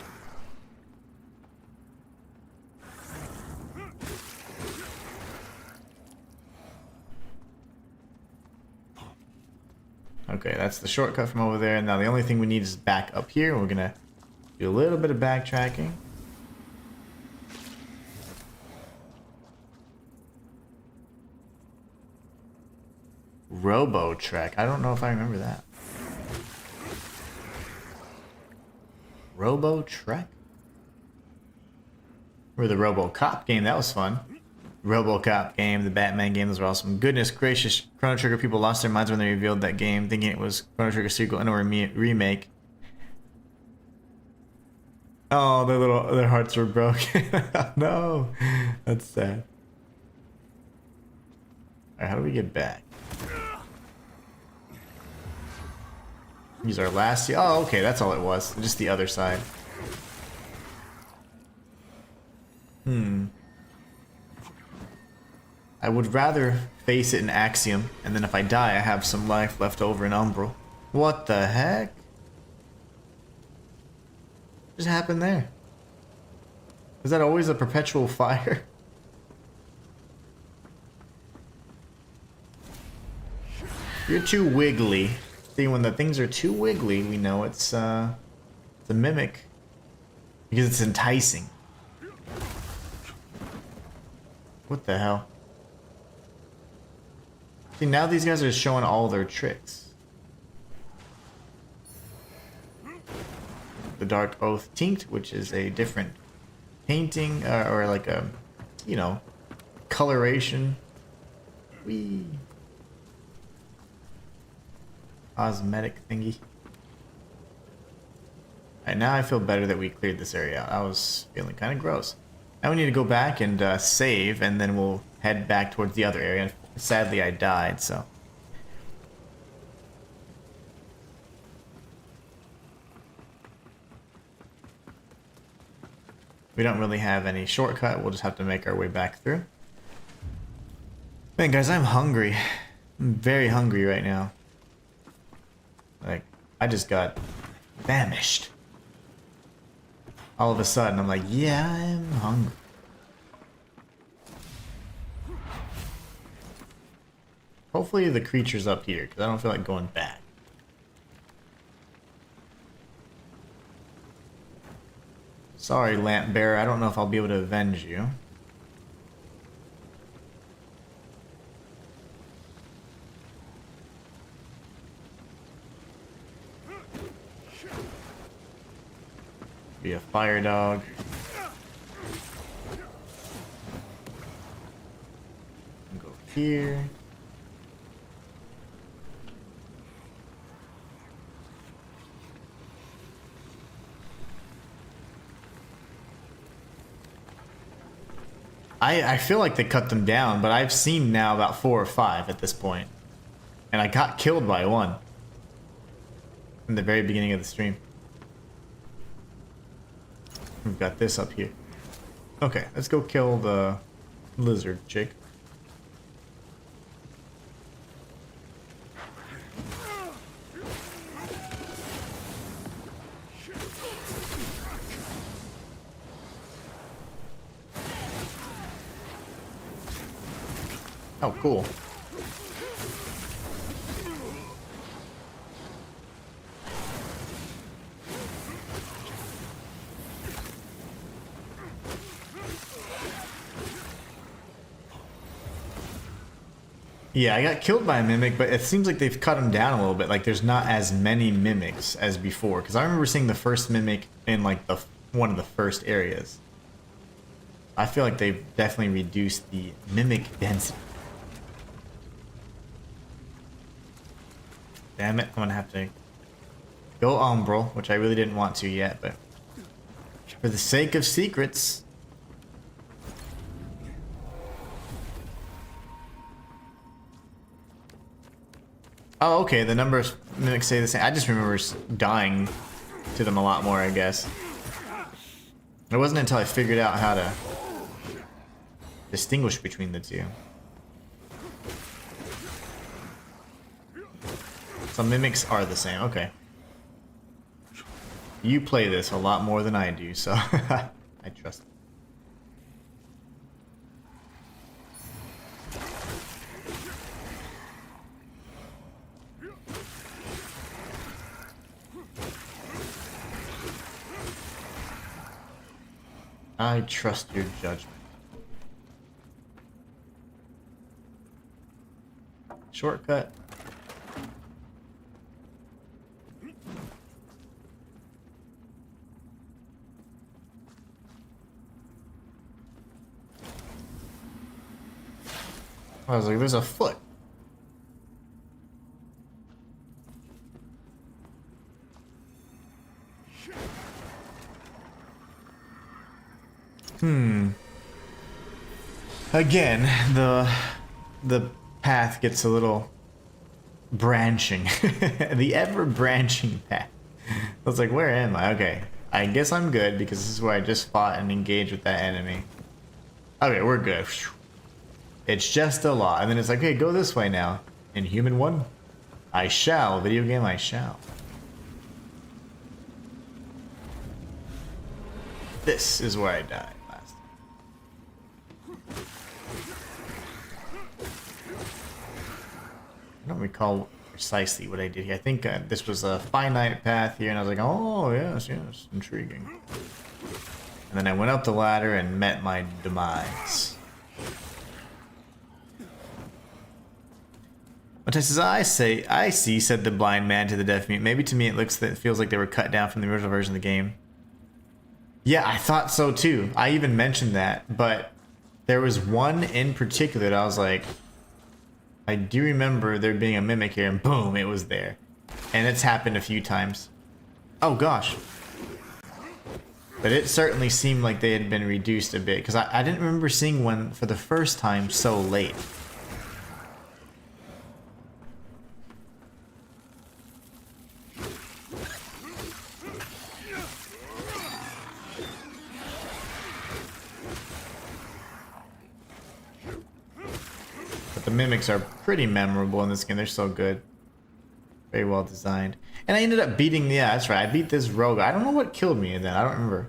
Okay, that's the shortcut from over there. Now the only thing we need is back up here. We're gonna do a little bit of backtracking. Robo Trek. I don't know if I remember that. Robo Trek? Or the RoboCop game, that was fun. RoboCop game, the Batman game, those were awesome. Goodness gracious, Chrono Trigger people lost their minds when they revealed that game, thinking it was Chrono Trigger sequel and or remake. Oh, their hearts were broken. No, that's sad. Alright, how do we get back? Use our last... Oh, okay, that's all it was. Just the other side. I would rather face it in Axiom, and then if I die, I have some life left over in Umbral. What the heck? What just happened there? Is that always a perpetual fire? You're too wiggly. See, when the things are too wiggly, we know it's a mimic. Because it's enticing. What the hell? See, now these guys are showing all their tricks. The Dark Oath Tinct, which is a different painting, or like a, you know, coloration. Whee. Cosmetic thingy. Alright, now I feel better that we cleared this area out. I was feeling kind of gross. Now we need to go back and save, and then we'll head back towards the other area. Sadly, I died, so. We don't really have any shortcut. We'll just have to make our way back through. Man, guys, I'm hungry. I'm very hungry right now. Like, I just got famished. All of a sudden, I'm like, yeah, I'm hungry. Hopefully the creature's up here, because I don't feel like going back. Sorry, Lamp Bearer, I don't know if I'll be able to avenge you. Be a fire dog. Go here. I feel like they cut them down, but I've seen now about 4 or 5 at this point. And I got killed by one in the very beginning of the stream. We've got this up here. Okay, let's go kill the lizard chick. Oh, cool. Yeah, I got killed by a mimic, but it seems like they've cut him down a little bit. Like, there's not as many mimics as before. Because I remember seeing the first mimic in, like, one of the first areas. I feel like they've definitely reduced the mimic density. Damn it, I'm gonna have to go Umbral, which I really didn't want to yet, but for the sake of secrets. Oh, okay, the number of mimics stay the same. I just remember dying to them a lot more, I guess. It wasn't until I figured out how to distinguish between the two. Some mimics are the same, okay. You play this a lot more than I do, so I trust it. I trust your judgment. Shortcut. I was like, there's a foot. Again, the path gets a little branching. The ever branching path. I was like, where am I? Okay. I guess I'm good because this is where I just fought and engaged with that enemy. Okay, we're good. It's just a lot. And then it's like, hey, go this way now. Inhuman 1? I shall. Video game, I shall. This is where I died last. I don't recall precisely what I did here. I think this was a finite path here, and I was like, oh, yes, yes, intriguing. And then I went up the ladder and met my demise. Matei says, I see, said the blind man to the deaf mute. Maybe to me it feels like they were cut down from the original version of the game. Yeah, I thought so too. I even mentioned that, but there was one in particular that I was like, I do remember there being a mimic here, and boom, it was there. And it's happened a few times. Oh gosh. But it certainly seemed like they had been reduced a bit, because I didn't remember seeing one for the first time so late. But the mimics are pretty memorable in this game. They're so good. Very well designed. And I ended up beating, yeah, that's right. I beat this rogue. I don't know what killed me in that. I don't remember.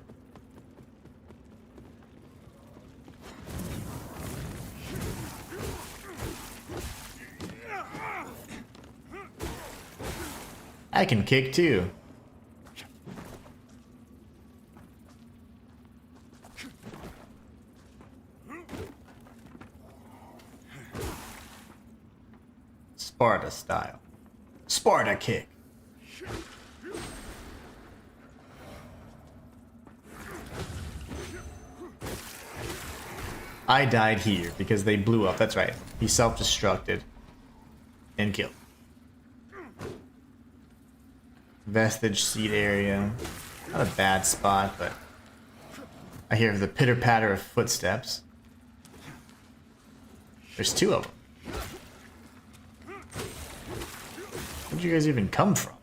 I can kick too. Sparta style. Sparta kick. I died here because they blew up. That's right. He self-destructed and killed. Vestige seat area. Not a bad spot, but I hear the pitter-patter of footsteps. There's two of them. Where'd you guys even come from?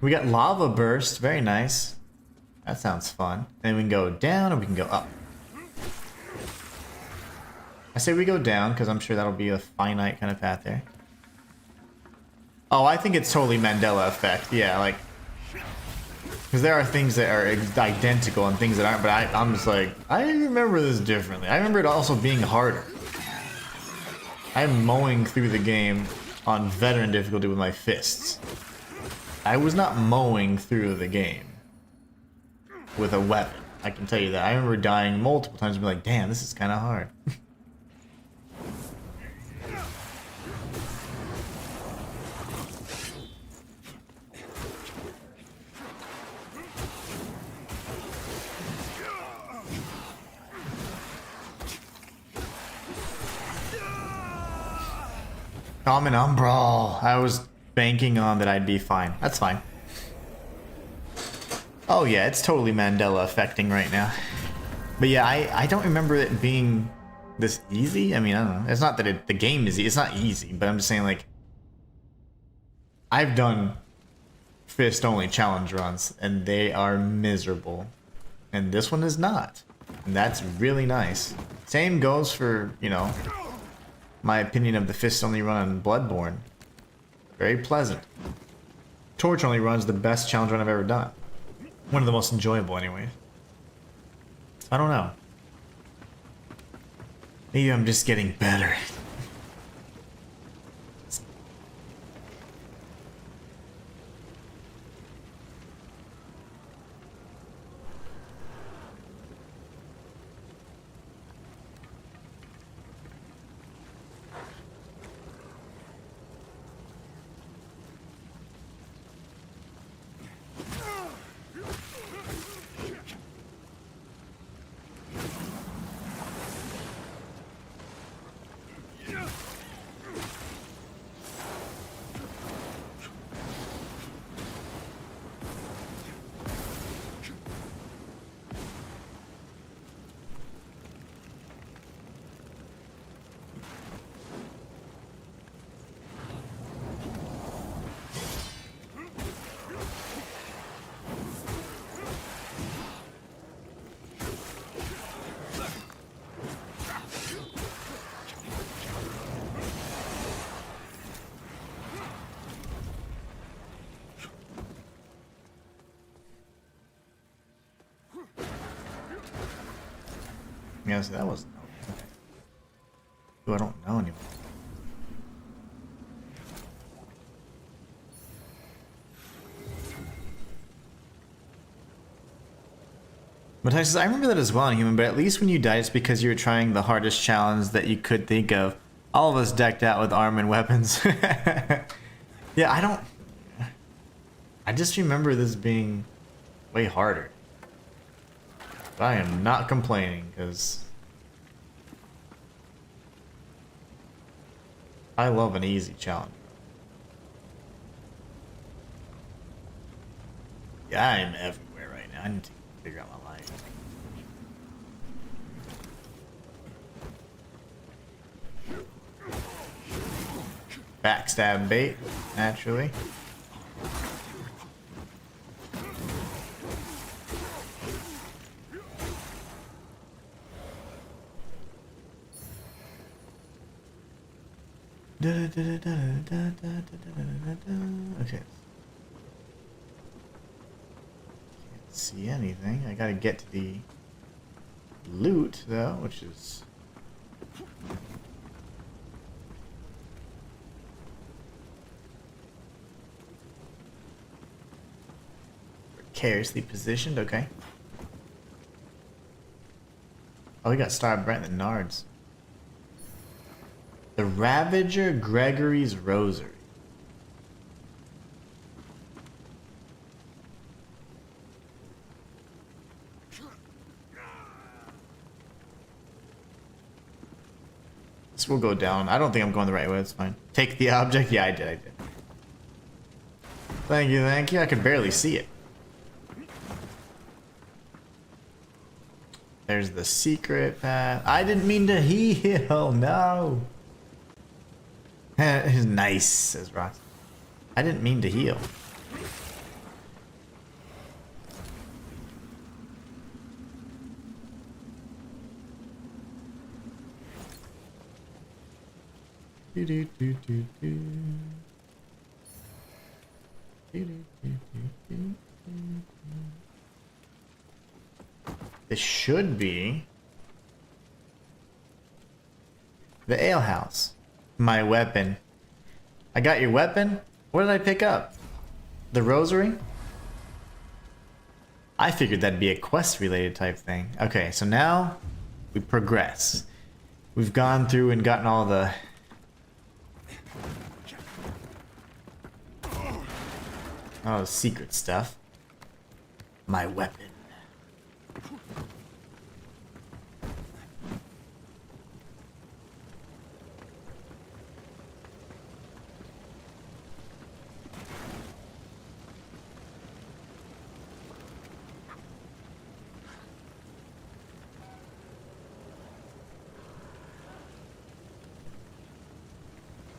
We got lava burst. Very nice. That sounds fun. And we can go down or we can go up. I say we go down because I'm sure that'll be a finite kind of path there. Oh, I think it's totally Mandela effect. Yeah, like... Because there are things that are identical and things that aren't, but I'm just like, I remember this differently. I remember it also being harder. I'm mowing through the game on veteran difficulty with my fists. I was not mowing through the game with a weapon. I can tell you that. I remember dying multiple times and be like, damn, this is kind of hard. Common Umbral. I was banking on that I'd be fine. That's fine. Oh yeah, it's totally Mandela affecting right now. But yeah, I don't remember it being this easy. I mean, I don't know. It's not that the game is easy. It's not easy, but I'm just saying, like, I've done fist-only challenge runs, and they are miserable. And this one is not. And that's really nice. Same goes for, you know, my opinion of the fist-only run on Bloodborne. Very pleasant. Torch-only run is the best challenge run I've ever done. One of the most enjoyable, anyway. I don't know. Maybe I'm just getting better. Yes, that was... Who I don't know anymore. But I remember that as well in Human, but at least when you died, it's because you were trying the hardest challenge that you could think of. All of us decked out with arm and weapons. Yeah, I just remember this being way harder. But I am not complaining, because I love an easy challenge. Yeah, I'm everywhere right now. I need to figure out my life. Backstab bait, naturally. Okay. Can't see anything. I gotta get to the loot though, which is precariously positioned. Okay. Oh, we got Star Brent and Nards. The Ravager Gregory's Rosary. This will go down. I don't think I'm going the right way. It's fine. Take the object. Yeah, I did. Thank you, thank you. I could barely see it. There's the secret path. I didn't mean to heal. No. Nice, says Rox. I didn't mean to heal. Do do do do do. Do do do do do. This should be the alehouse. My weapon. I got your weapon? What did I pick up? The rosary? I figured that'd be a quest related type thing. Okay, so now we progress. We've gone through and gotten all the secret stuff. My weapon.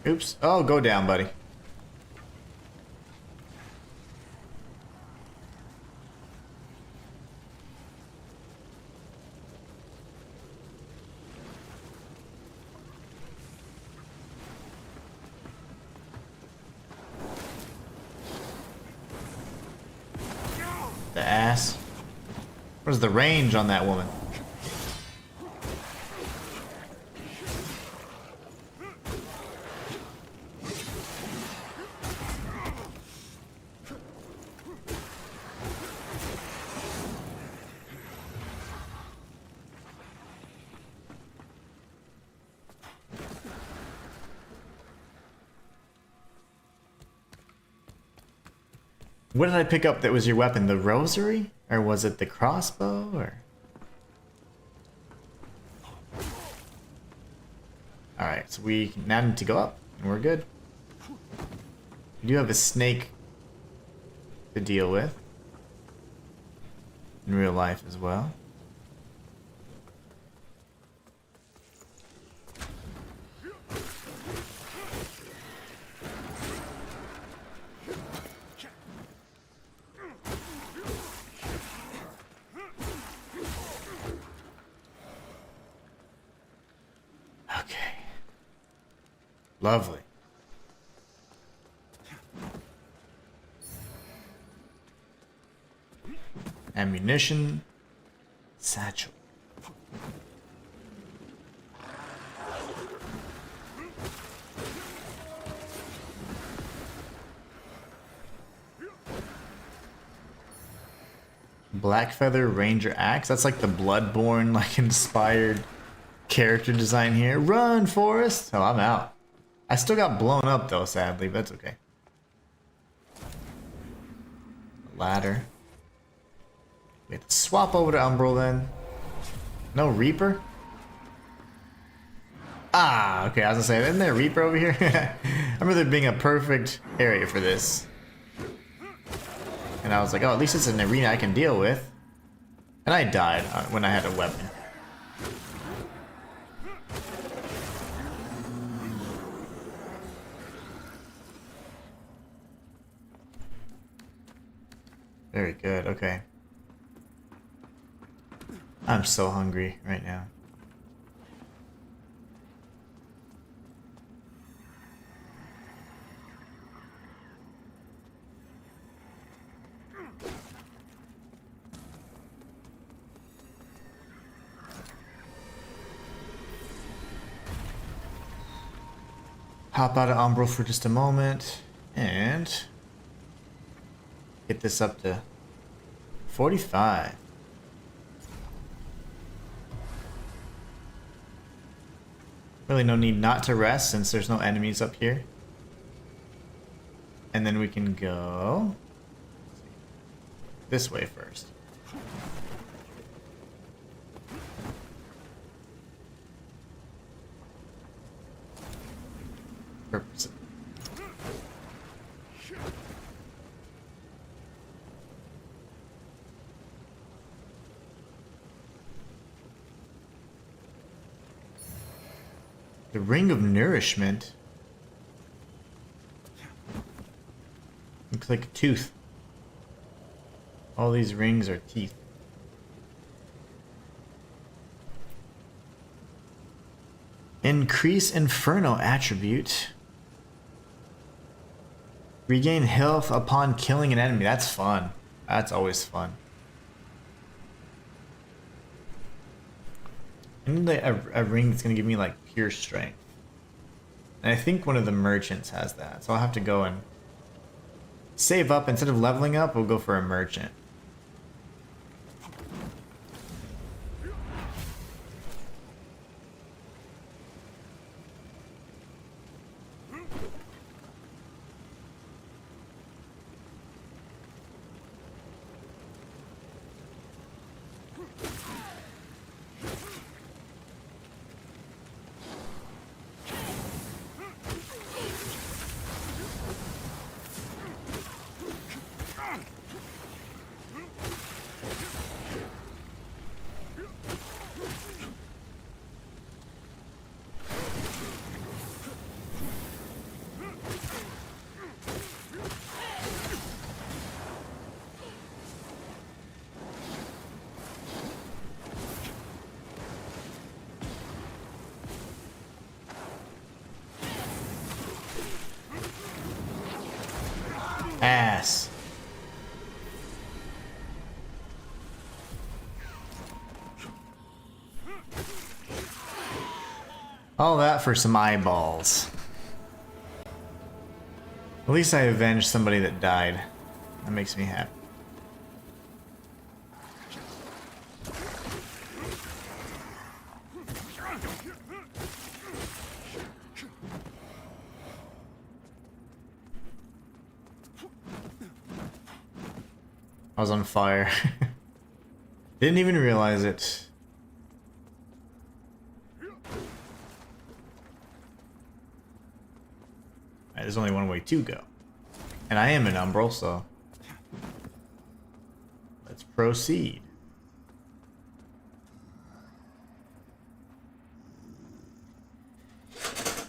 Oops. Oh, go down, buddy. The ass. Where's the range on that woman? What did I pick up that was your weapon? The rosary? Or was it the crossbow? Or alright, so we now need to go up, and we're good. We do have a snake to deal with. In real life as well. Lovely. Ammunition. Satchel. Blackfeather Ranger Axe. That's like the Bloodborne like inspired character design here. Run, Forrest! Oh, I'm out. I still got blown up though, sadly, but that's okay. Ladder. We have to swap over to Umbral then. No Reaper? Ah, okay, I was gonna say, isn't there a Reaper over here? I remember there being a perfect area for this. And I was like, oh, at least it's an arena I can deal with. And I died when I had a weapon. Very good, okay. I'm so hungry right now. Hop out of Umbral for just a moment and get this up to 45. Really no need not to rest since there's no enemies up here. And then we can go this way first. Purpose. The Ring of Nourishment. Looks like a tooth. All these rings are teeth. Increase Inferno attribute. Regain health upon killing an enemy. That's fun. That's always fun. I need like a ring that's gonna give me like pure strength. And I think one of the merchants has that. So I'll have to go and save up. Instead of leveling up, we'll go for a merchant. Ass. All that for some eyeballs. At least I avenged somebody that died. That makes me happy. I was on fire. Didn't even realize it. Alright, there's only one way to go. And I am an Umbral, so let's proceed.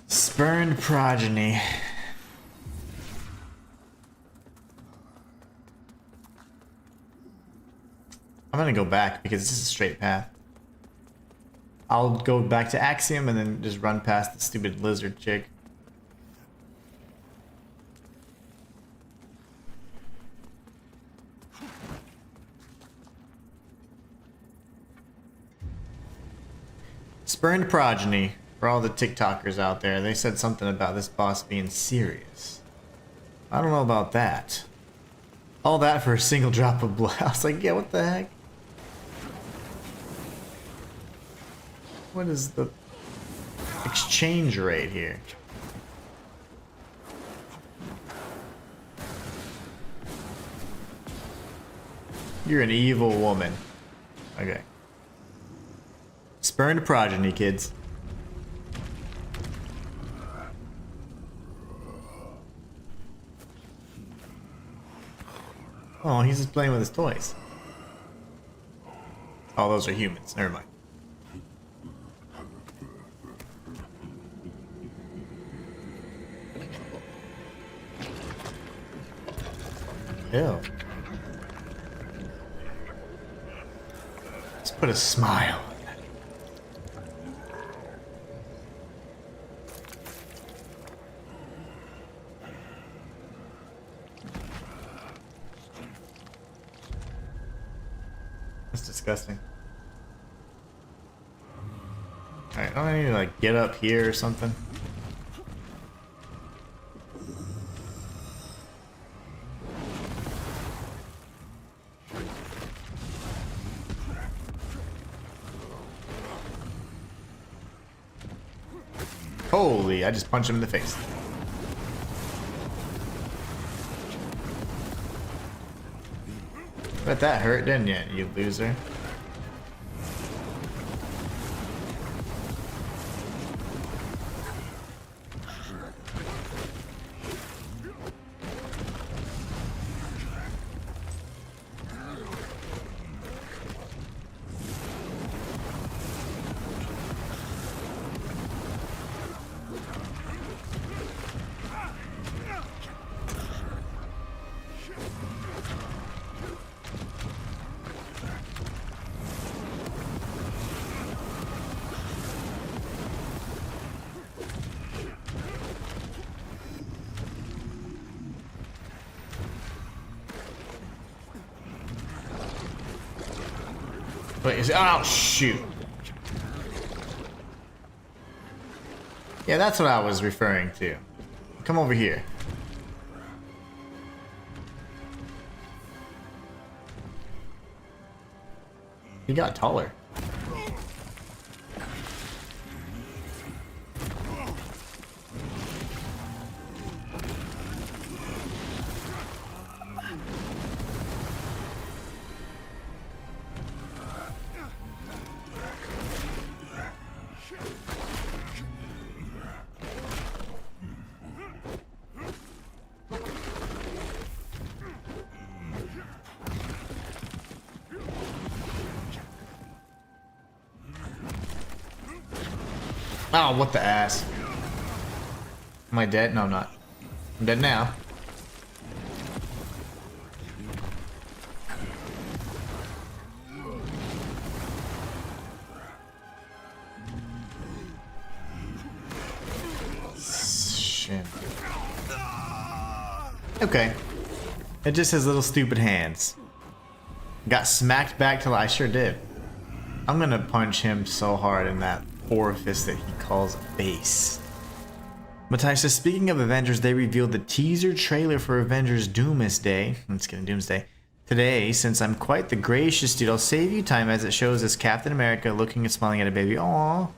Spurned Progeny. I'm gonna go back because this is a straight path. I'll go back to Axiom and then just run past the stupid lizard chick. Spurned Progeny. For all the TikTokers out there, they said something about this boss being serious. I don't know about that. All that for a single drop of blood. I was like, yeah, what the heck? What is the exchange rate here? You're an evil woman. Okay. Spurned Progeny, kids. Oh, he's just playing with his toys. Oh, those are humans. Never mind. Ew. Let's put a smile on that. That's disgusting. Alright, don't I need to like get up here or something? Holy, I just punched him in the face. Bet that hurt, didn't you, you loser? Wait, is it? Oh, shoot. Yeah, that's what I was referring to. Come over here. He got taller. Oh, what the ass. Am I dead? No, I'm not. I'm dead now. Shit. Okay. It just has little stupid hands. Got smacked back till I sure did. I'm gonna punch him so hard in that orifice that he calls base. Matthias says, speaking of Avengers, they revealed the teaser trailer for Avengers Doomsday. Let's get in Doomsday. Today, since I'm quite the gracious dude, I'll save you time as it shows us Captain America looking and smiling at a baby. Aww.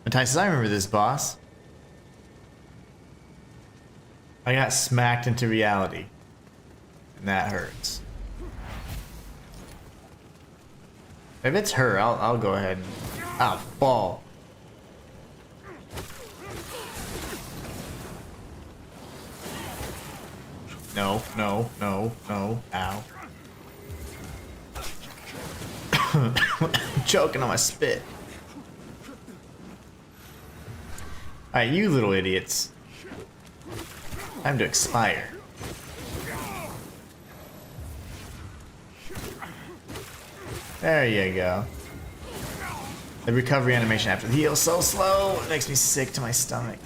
Matthias says, I remember this, boss. I got smacked into reality. And that hurts. If it's her, I'll go ahead and... I'll fall. No, no, no, no. Ow. I'm choking on my spit. Alright, you little idiots. Time to expire. There you go. The recovery animation after the heal so slow, it makes me sick to my stomach.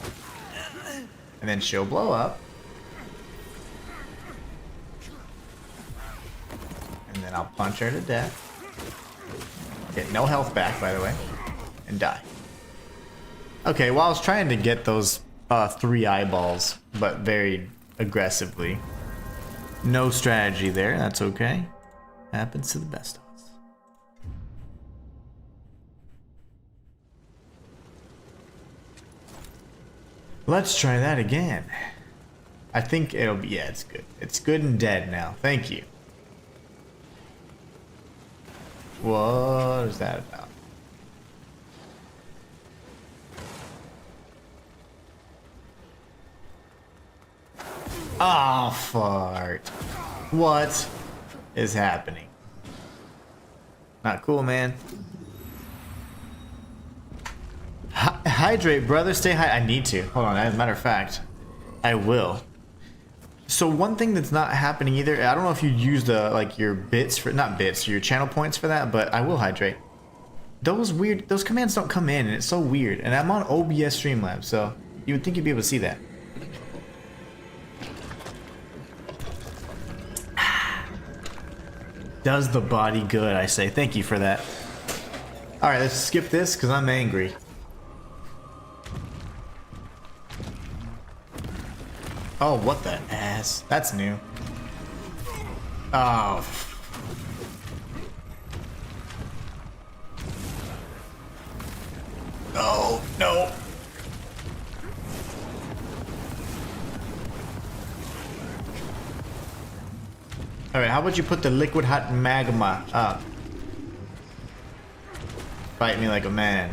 And then she'll blow up. And then I'll punch her to death. Get no health back, by the way. And die. Okay, well I was trying to get those 3 eyeballs, but very aggressively. No strategy there, that's okay. Happens to the best of us. Let's try that again. I think it'll be, yeah, it's good. It's good and dead now. Thank you. What is that about? Oh, fart. What? is happening? Not cool, man. Hydrate, brother. Stay high. I need to. Hold on. As a matter of fact, I will. So one thing that's not happening either, I don't know if you use the like your bits for, not bits, your channel points for that, but I will hydrate. Those commands don't come in, and it's so weird. And I'm on OBS Streamlabs, so you would think you'd be able to see that. Does the body good, I say. Thank you for that. Alright, let's skip this because I'm angry. Oh, what the ass? That's new. Oh. Oh, no. Alright, how about you put the liquid hot magma up? Fight me like a man.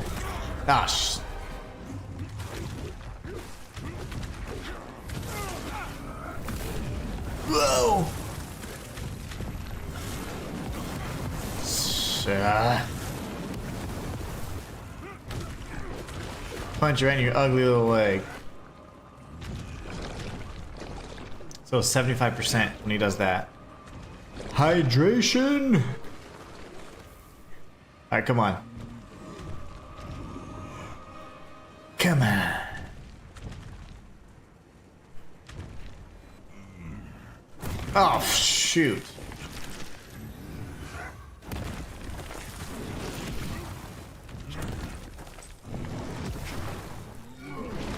Ah, whoa! Punch you right in your ugly little leg. So 75% when he does that. Hydration! Alright, come on. Come on. Oh, shoot.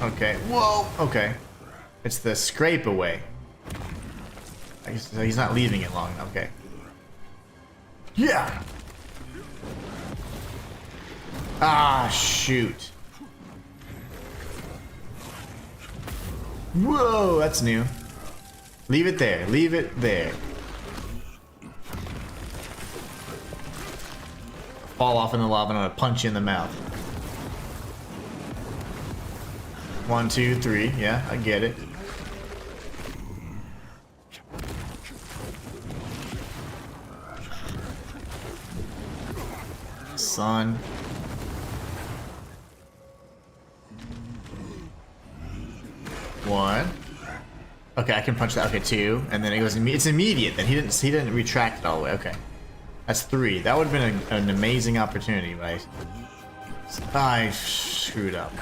Okay, whoa, okay. It's the scrape away. I guess he's not leaving it long enough, okay. Yeah! Ah, shoot. Whoa, that's new. Leave it there, leave it there. Fall off in the lava and I'm gonna punch you in the mouth. 1, 2, 3, yeah, I get it. Son. One. Okay, I can punch that. Okay, 2, and then it goes. It's immediate. Then he didn't retract it all the way. Okay, that's 3. That would have been an amazing opportunity, right? I screwed up.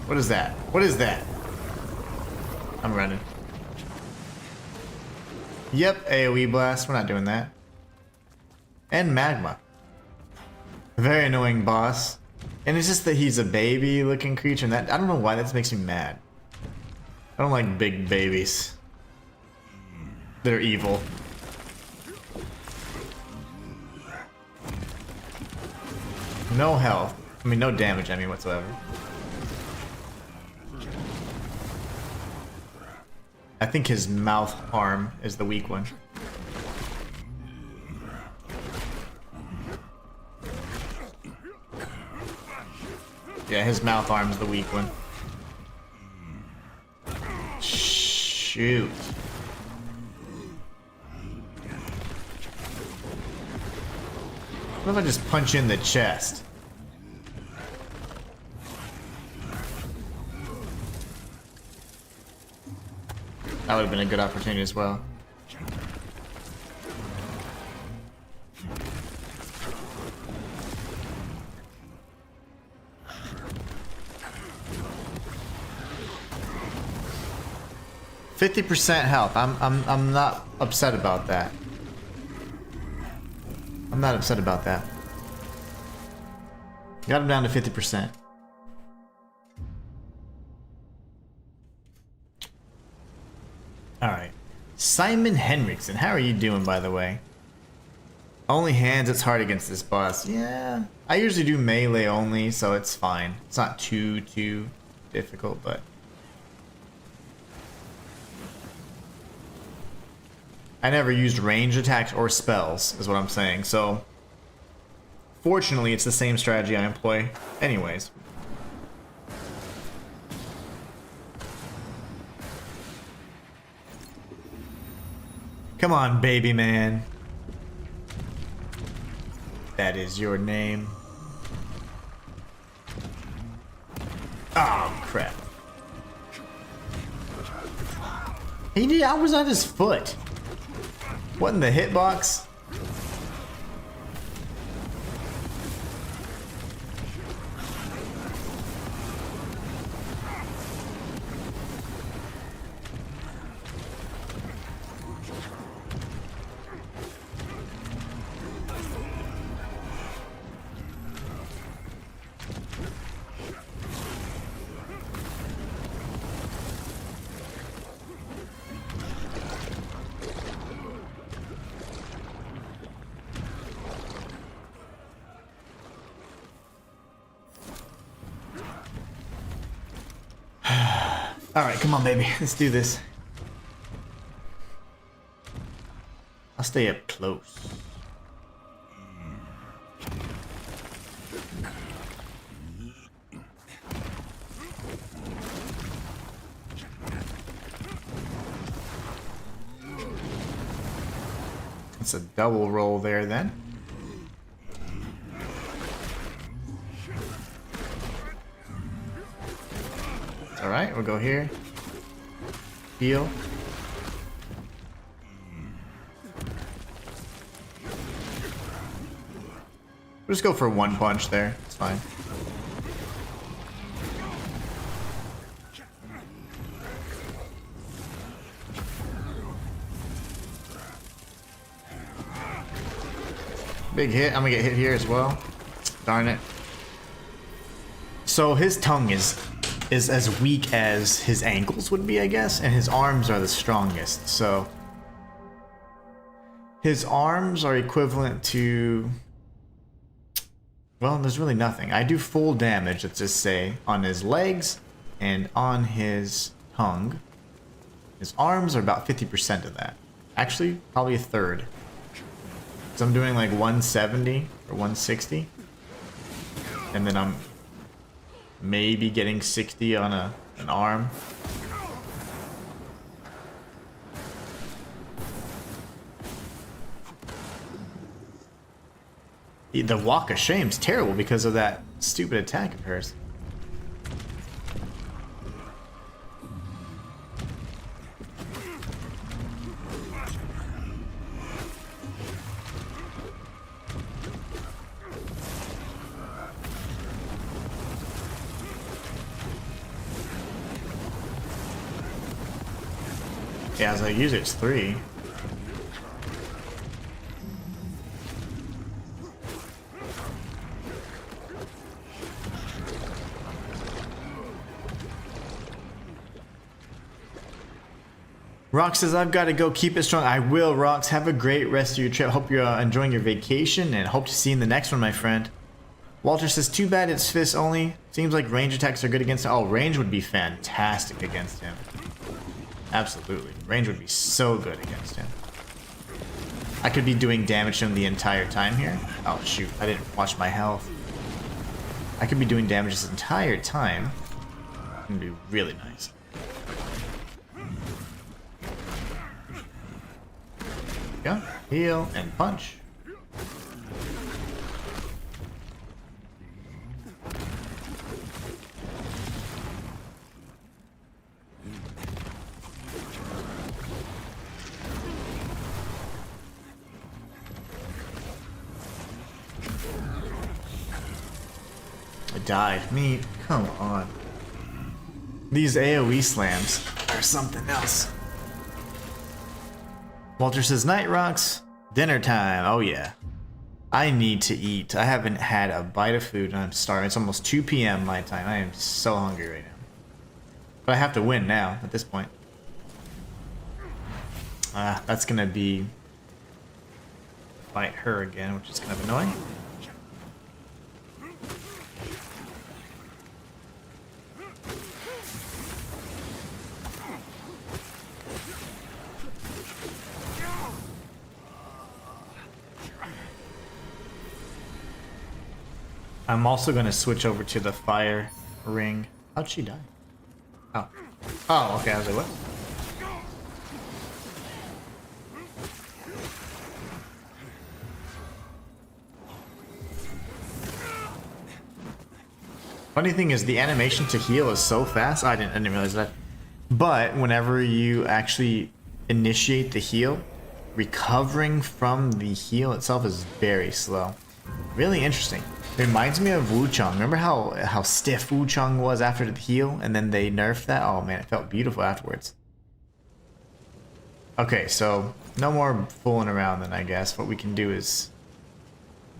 What is that? What is that? I'm running. Yep, AoE blast. We're not doing that. And magma. Very annoying boss. And it's just that he's a baby looking creature, and that I don't know why that makes me mad. I don't like big babies. They're evil. No health. I mean, no damage, I mean, whatsoever. I think his mouth arm is the weak one. Yeah, his mouth arm is the weak one. Shoot. What if I just punch in the chest? That would have been a good opportunity as well. %50 health. I'm not upset about that. I'm not upset about that. Got him down to 50%. Alright. Simon Henriksen, how are you doing, by the way? Only hands, it's hard against this boss. Yeah. I usually do melee only, so it's fine. It's not too difficult, but... I never used range attacks or spells, is what I'm saying, so... Fortunately, it's the same strategy I employ anyways. Come on, baby man. That is your name. Oh, crap. I was on his foot. What in the hitbox? Alright, come on, baby. Let's do this. I'll stay up close. It's a double roll there, then. Alright, we'll go here. Heal. We'll just go for one punch there. It's fine. Big hit. I'm gonna get hit here as well. Darn it. So his tongue is as weak as his ankles would be, I guess, and his arms are the strongest. So his arms are equivalent to, well, there's really nothing. I do full damage, let's just say, on his legs and on his tongue. His arms are about 50% of that. Actually, probably a third. So I'm doing like 170 or 160. And then I'm maybe getting 60 on an arm. The Walk of Shame's terrible because of that stupid attack of hers. Yeah, as I use it, it's 3. Rox says, I've got to go. Keep it strong. I will, Rox. Have a great rest of your trip. Hope you're enjoying your vacation and hope to see you in the next one, my friend. Walter says, too bad it's fists only. Seems like range attacks are good against him. Oh, range would be fantastic against him. Absolutely. Range would be so good against him. I could be doing damage to him the entire time here. Oh, shoot. I didn't watch my health. I could be doing damage this entire time. It would be really nice. Go. Heal and punch. I died. Me, come on. These AoE slams are something else. Walter says, night rocks, dinner time. Oh yeah. I need to eat. I haven't had a bite of food and I'm starving. It's almost 2 p.m. my time. I am so hungry right now. But I have to win now at this point. That's gonna be fight her again, which is kind of annoying. I'm also going to switch over to the fire ring. How'd she die? Oh. Oh, okay. I was like, what? Funny thing is, the animation to heal is so fast. I didn't realize that. But whenever you actually initiate the heal, recovering from the heal itself is very slow. Really interesting. It reminds me of Wuchang. Remember how stiff Wuchang was after the heal, and then they nerfed that? Oh man, it felt beautiful afterwards. Okay, so no more fooling around then, I guess. What we can do is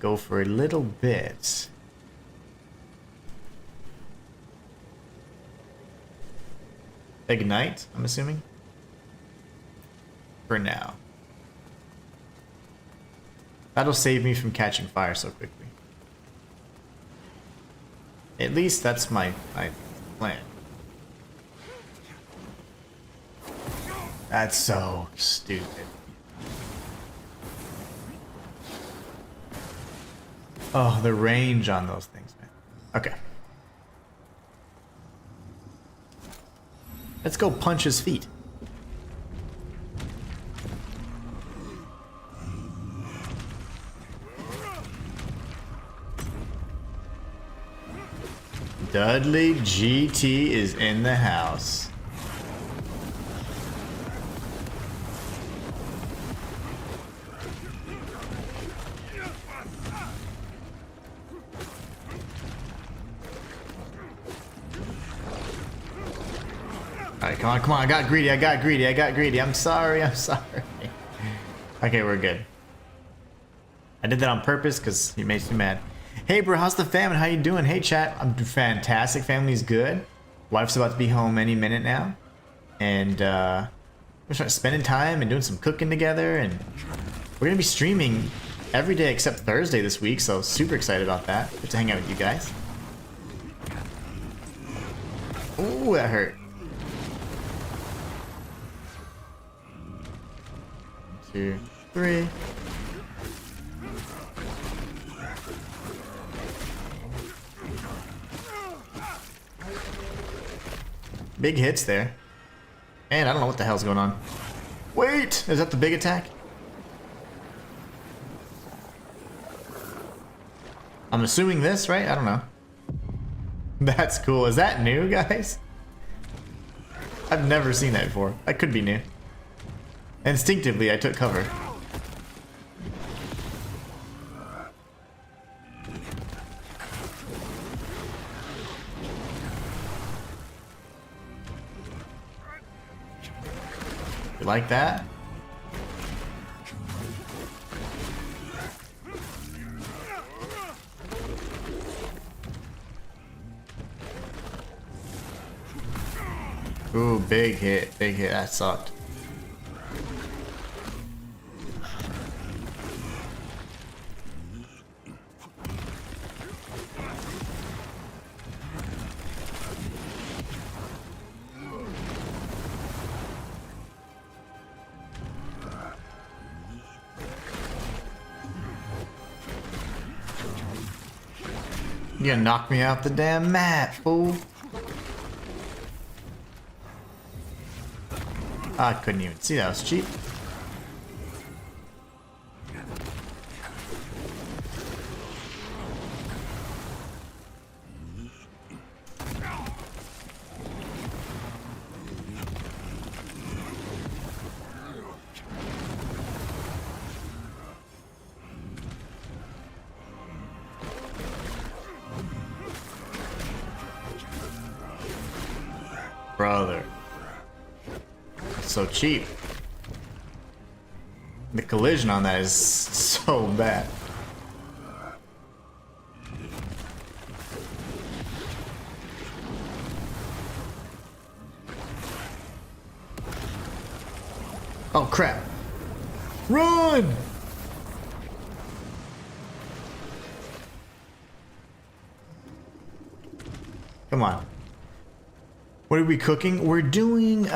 go for a little bit. Ignite, I'm assuming. For now. That'll save me from catching fire so quickly. At least that's my plan. That's so stupid. Oh, the range on those things, man. Okay. Let's go punch his feet. Dudley GT is in the house. Alright, come on, come on. I got greedy, I got greedy, I got greedy. I'm sorry, I'm sorry. Okay, we're good. I did that on purpose because he makes me mad. Hey bro, how's the family? How you doing? Hey chat, I'm fantastic. Family's good. Wife's about to be home any minute now. And we're spending time and doing some cooking together, and we're gonna be streaming every day except Thursday this week, so super excited about that. Good to hang out with you guys. Ooh, that hurt. 1, 2, 3. Big hits there. And I don't know what the hell's going on. Wait! Is that the big attack? I'm assuming this, right? I don't know. That's cool. Is that new, guys? I've never seen that before. That could be new. Instinctively, I took cover. You like that? Ooh, big hit, big hit. That sucked. You gonna knock me off the damn map, fool. I couldn't even see that. Was cheap. Brother. So cheap. The collision on that is so bad. Oh crap. Run! Come on. What are we cooking? We're doing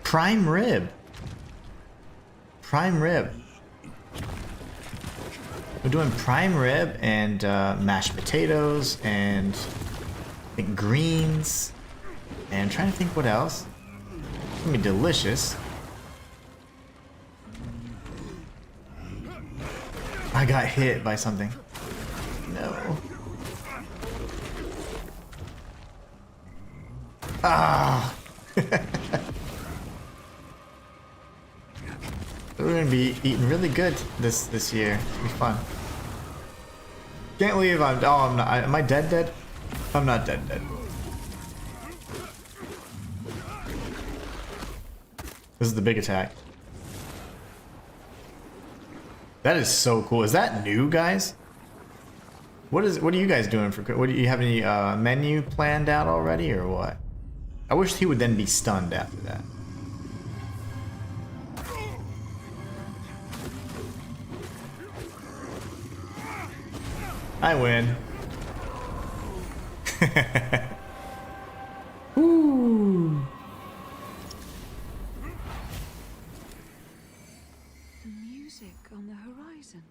prime rib. Prime rib. We're doing prime rib and mashed potatoes and I think greens. And I'm trying to think what else. It's gonna be delicious. I got hit by something. No. Ah! We're gonna be eating really good this year. It's gonna be fun. Can't believe I'm not. Am I dead? I'm not dead. This is the big attack. That is so cool. Is that new, guys? What are you guys doing for? What do you have any menu planned out already or what? I wish he would then be stunned after that. I win. Woo. The music on the horizon.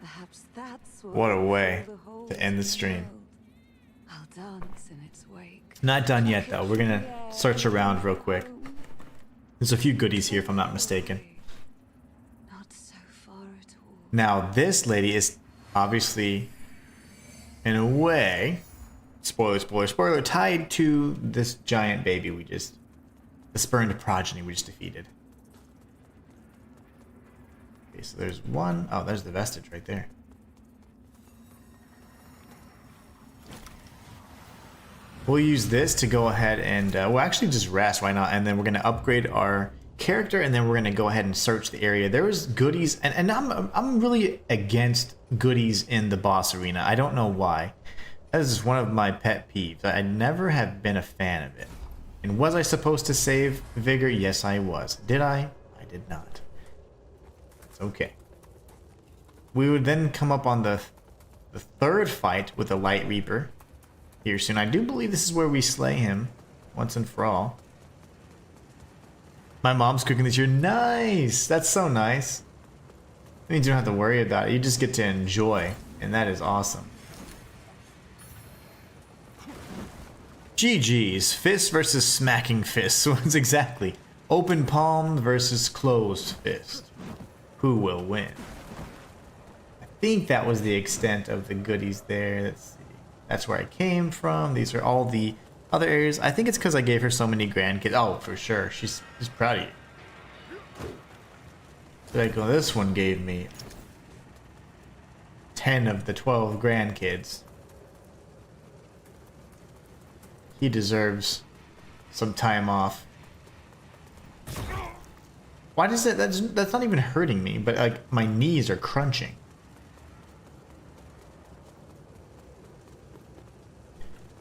Perhaps that's What a way to end the stream. I'll dance in its wake. Not done yet though. We're gonna search around real quick. There's a few goodies here if I'm not mistaken. Not so far at all. Now this lady is obviously, in a way, spoiler, tied to this giant baby the spurned progeny we just defeated. Okay, so there's one. Oh, there's the vestige right there. We'll use this to go ahead and we'll actually just rest, why not? And then we're gonna upgrade our character, and then we're gonna go ahead and search the area. There was goodies, and I'm really against goodies in the boss arena. I don't know why. That is one of my pet peeves. I never have been a fan of it. And was I supposed to save vigor? Yes, I was. Did I? I did not. It's okay. We would then come up on the third fight with the Light Reaper here soon. I do believe this is where we slay him once and for all. My mom's cooking this year. Nice! That's so nice. That means you don't have to worry about it. You just get to enjoy, and that is awesome. GG's. Fist versus smacking fist. So it's exactly open palm versus closed fist. Who will win? I think that was the extent of the goodies there. Let's see. That's where I came from. These are all the other areas. I think it's because I gave her so many grandkids. Oh, for sure. She's proud of you. Like, well, this one gave me 10 of the 12 grandkids. He deserves some time off. Why does it? That's not even hurting me, but like my knees are crunching.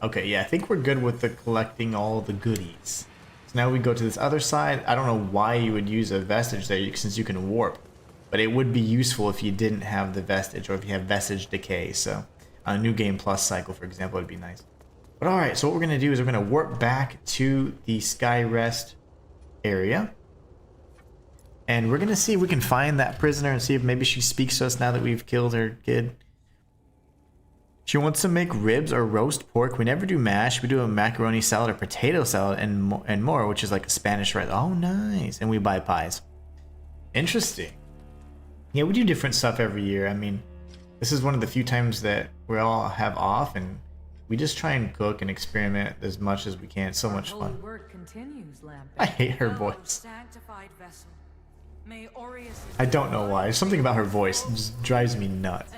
Okay, yeah, I think we're good with the collecting all the goodies. So now we go to this other side. I don't know why you would use a vestige there since you can warp, but it would be useful if you didn't have the vestige or if you have vestige decay. So on a new game plus cycle, for example, it'd be nice. But all right, so what we're gonna do is we're gonna warp back to the Sky Rest area, and we're gonna see if we can find that prisoner and see if maybe she speaks to us now that we've killed her kid. She wants to make ribs or roast pork. We never do mash. We do a macaroni salad or potato salad and more, which is like a Spanish rice. Oh, nice. And we buy pies. Interesting. Yeah, we do different stuff every year. I mean, this is one of the few times that we all have off, and we just try and cook and experiment as much as we can. It's so much fun. I hate her voice. I don't know why. Something about her voice just drives me nuts.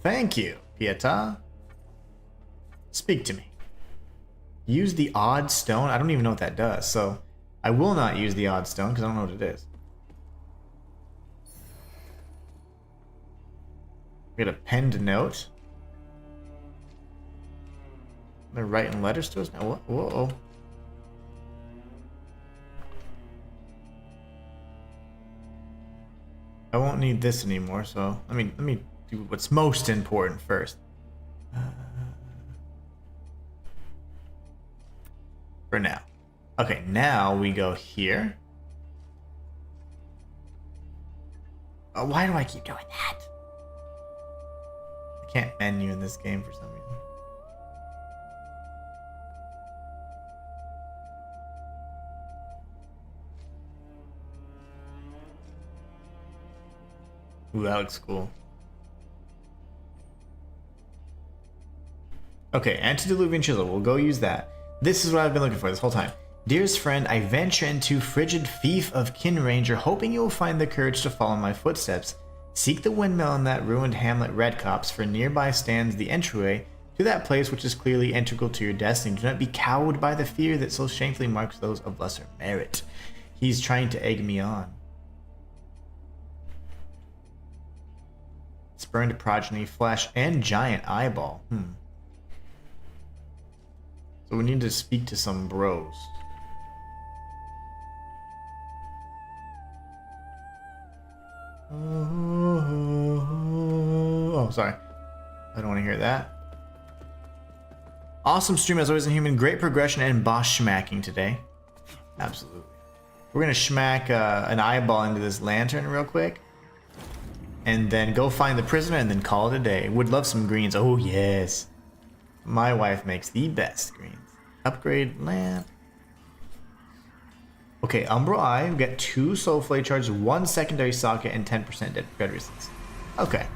Thank you, Pieta. Speak to me. Use the odd stone. I don't even know what that does, so I will not use the odd stone because I don't know what it is. We got a penned note. They're writing letters to us now. Whoa. I won't need this anymore, so let me do what's most important first. For now. Okay, now we go here. Why do I keep doing that? I can't menu in this game for some reason. Ooh, that looks cool. Okay, antediluvian chisel. We'll go use that. This is what I've been looking for this whole time. Dearest friend, I venture into frigid fief of Kinranger, hoping you will find the courage to follow my footsteps. Seek the windmill in that ruined hamlet Red Copse, for nearby stands the entryway to that place which is clearly integral to your destiny. Do not be cowed by the fear that so shamefully marks those of lesser merit. He's trying to egg me on. Spurned progeny, flesh, and giant eyeball. So we need to speak to some bros. Oh, sorry. I don't want to hear that. Awesome stream as always, Inhuman. Great progression and boss schmacking today. Absolutely. We're going to schmack an eyeball into this lantern real quick. And then go find the prisoner and then call it a day. Would love some greens. Oh, yes. My wife makes the best greens. Upgrade lamp. Okay, Umbral Eye. We got 2 Soul Flay charges, 1 secondary socket, and 10% dead resistance. Okay.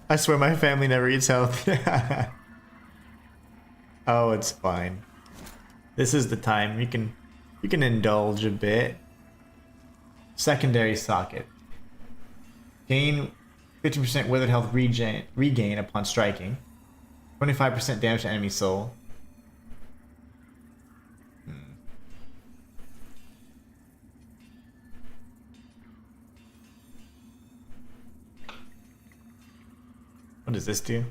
I swear my family never eats health. Oh, it's fine. This is the time. You can indulge a bit. Secondary socket. Gain 50% withered health regain upon striking. 25% damage to enemy soul. What does this do?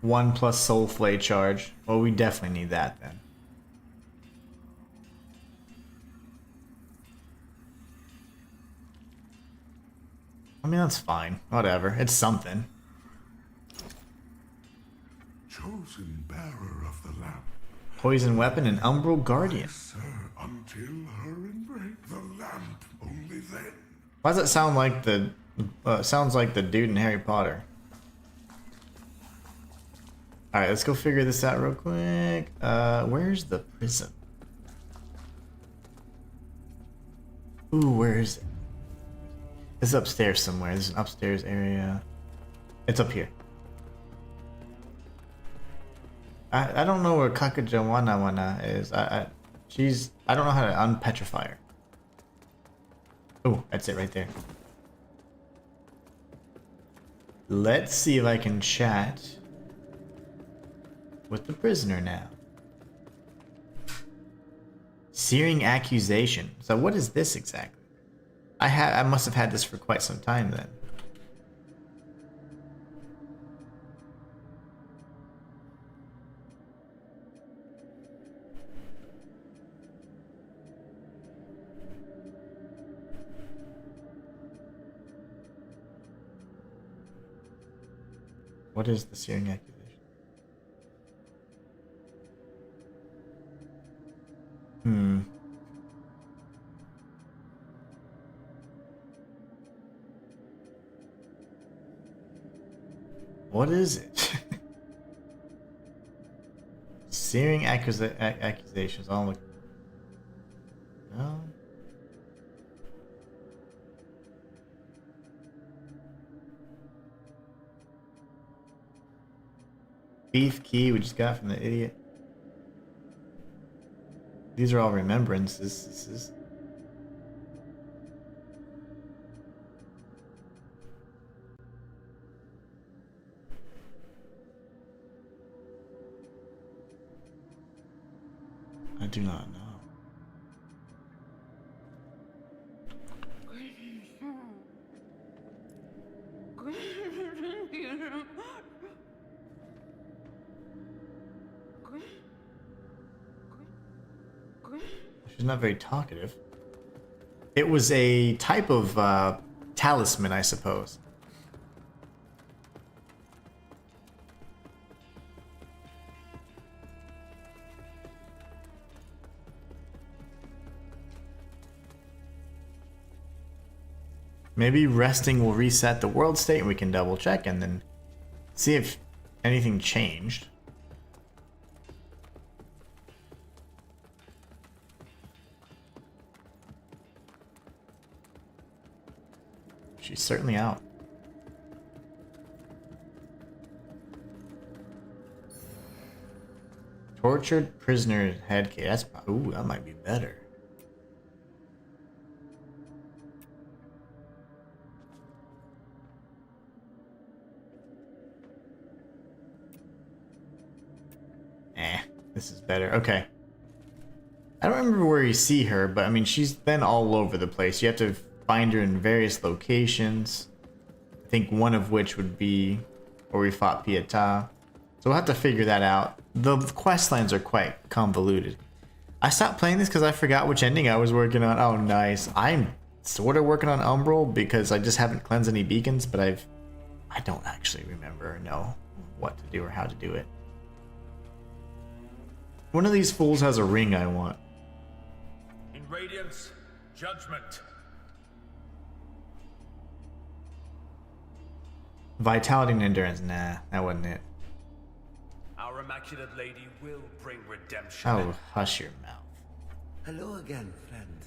One plus Soul Flay charge. Well, we definitely need that then. I mean, that's fine. Whatever. It's something. Chosen bearer of the lamp. Poison weapon and Umbral Guardian. Sir, until her embrace the lamp, only then. Why does that sound like the sounds like the dude in Harry Potter? Alright, let's go figure this out real quick. Where's the prison? Ooh, where is it? It's upstairs somewhere. There's an upstairs area. It's up here. I don't know where Kakajawana is. I don't know how to unpetrify her. Oh, that's it right there. Let's see if I can chat with the prisoner now. Searing accusation. So what is this exactly? I must have had this for quite some time then. What is the searing accusation? What is it? Searing accusations. I'll look. No. Thief key we just got from the idiot. These are all remembrances. This is. I do not know. She's not very talkative. It was a type of talisman, I suppose. Maybe resting will reset the world state and we can double check and then see if anything changed. She's certainly out. Tortured prisoner head case. That's, ooh, that might be better. This is better. Okay. I don't remember where you see her, but I mean, she's been all over the place. You have to find her in various locations. I think one of which would be where we fought Pietà. So we'll have to figure that out. The quest lines are quite convoluted. I stopped playing this because I forgot which ending I was working on. Oh, nice. I'm sort of working on Umbral because I just haven't cleansed any beacons, but I don't actually remember or know what to do or how to do it. One of these fools has a ring I want. In Radiance, judgment. Vitality and endurance. Nah, that wasn't it. Our Immaculate Lady will bring redemption. Oh, hush your mouth. Hello again, friend.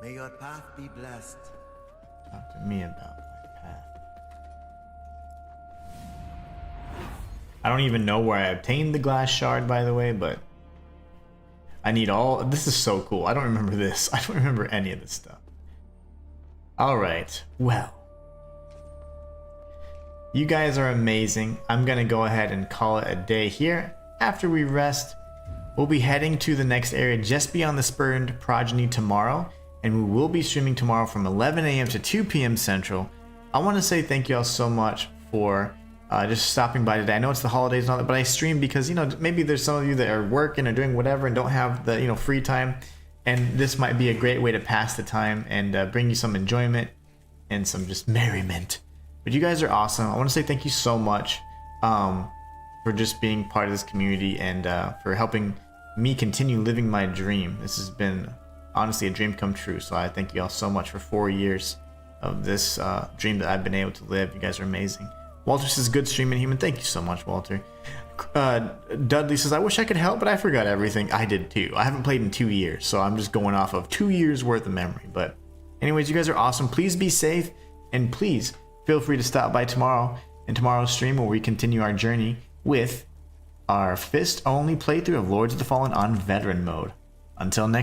May your path be blessed. Talk to me about my path. I don't even know where I obtained the glass shard, by the way, but I need all... This is so cool. I don't remember this. I don't remember any of this stuff. Alright, well. You guys are amazing. I'm going to go ahead and call it a day here. After we rest, we'll be heading to the next area just beyond the Spurned Progeny tomorrow. And we will be streaming tomorrow from 11 a.m. to 2 p.m. Central. I want to say thank you all so much for... just stopping by today. I know it's the holidays and all that, but I stream because, you know, maybe there's some of you that are working or doing whatever and don't have the, you know, free time. And this might be a great way to pass the time and bring you some enjoyment and some just merriment. But you guys are awesome. I want to say thank you so much for just being part of this community and for helping me continue living my dream. This has been honestly a dream come true. So I thank you all so much for 4 years of this dream that I've been able to live. You guys are amazing. Walter says, good stream, Inhuman. Thank you so much, Walter. Dudley says, I wish I could help, but I forgot everything. I did too. I haven't played in 2 years, so I'm just going off of 2 years worth of memory. But anyways, you guys are awesome. Please be safe, and please feel free to stop by tomorrow in tomorrow's stream where we continue our journey with our fist-only playthrough of Lords of the Fallen on veteran mode. Until next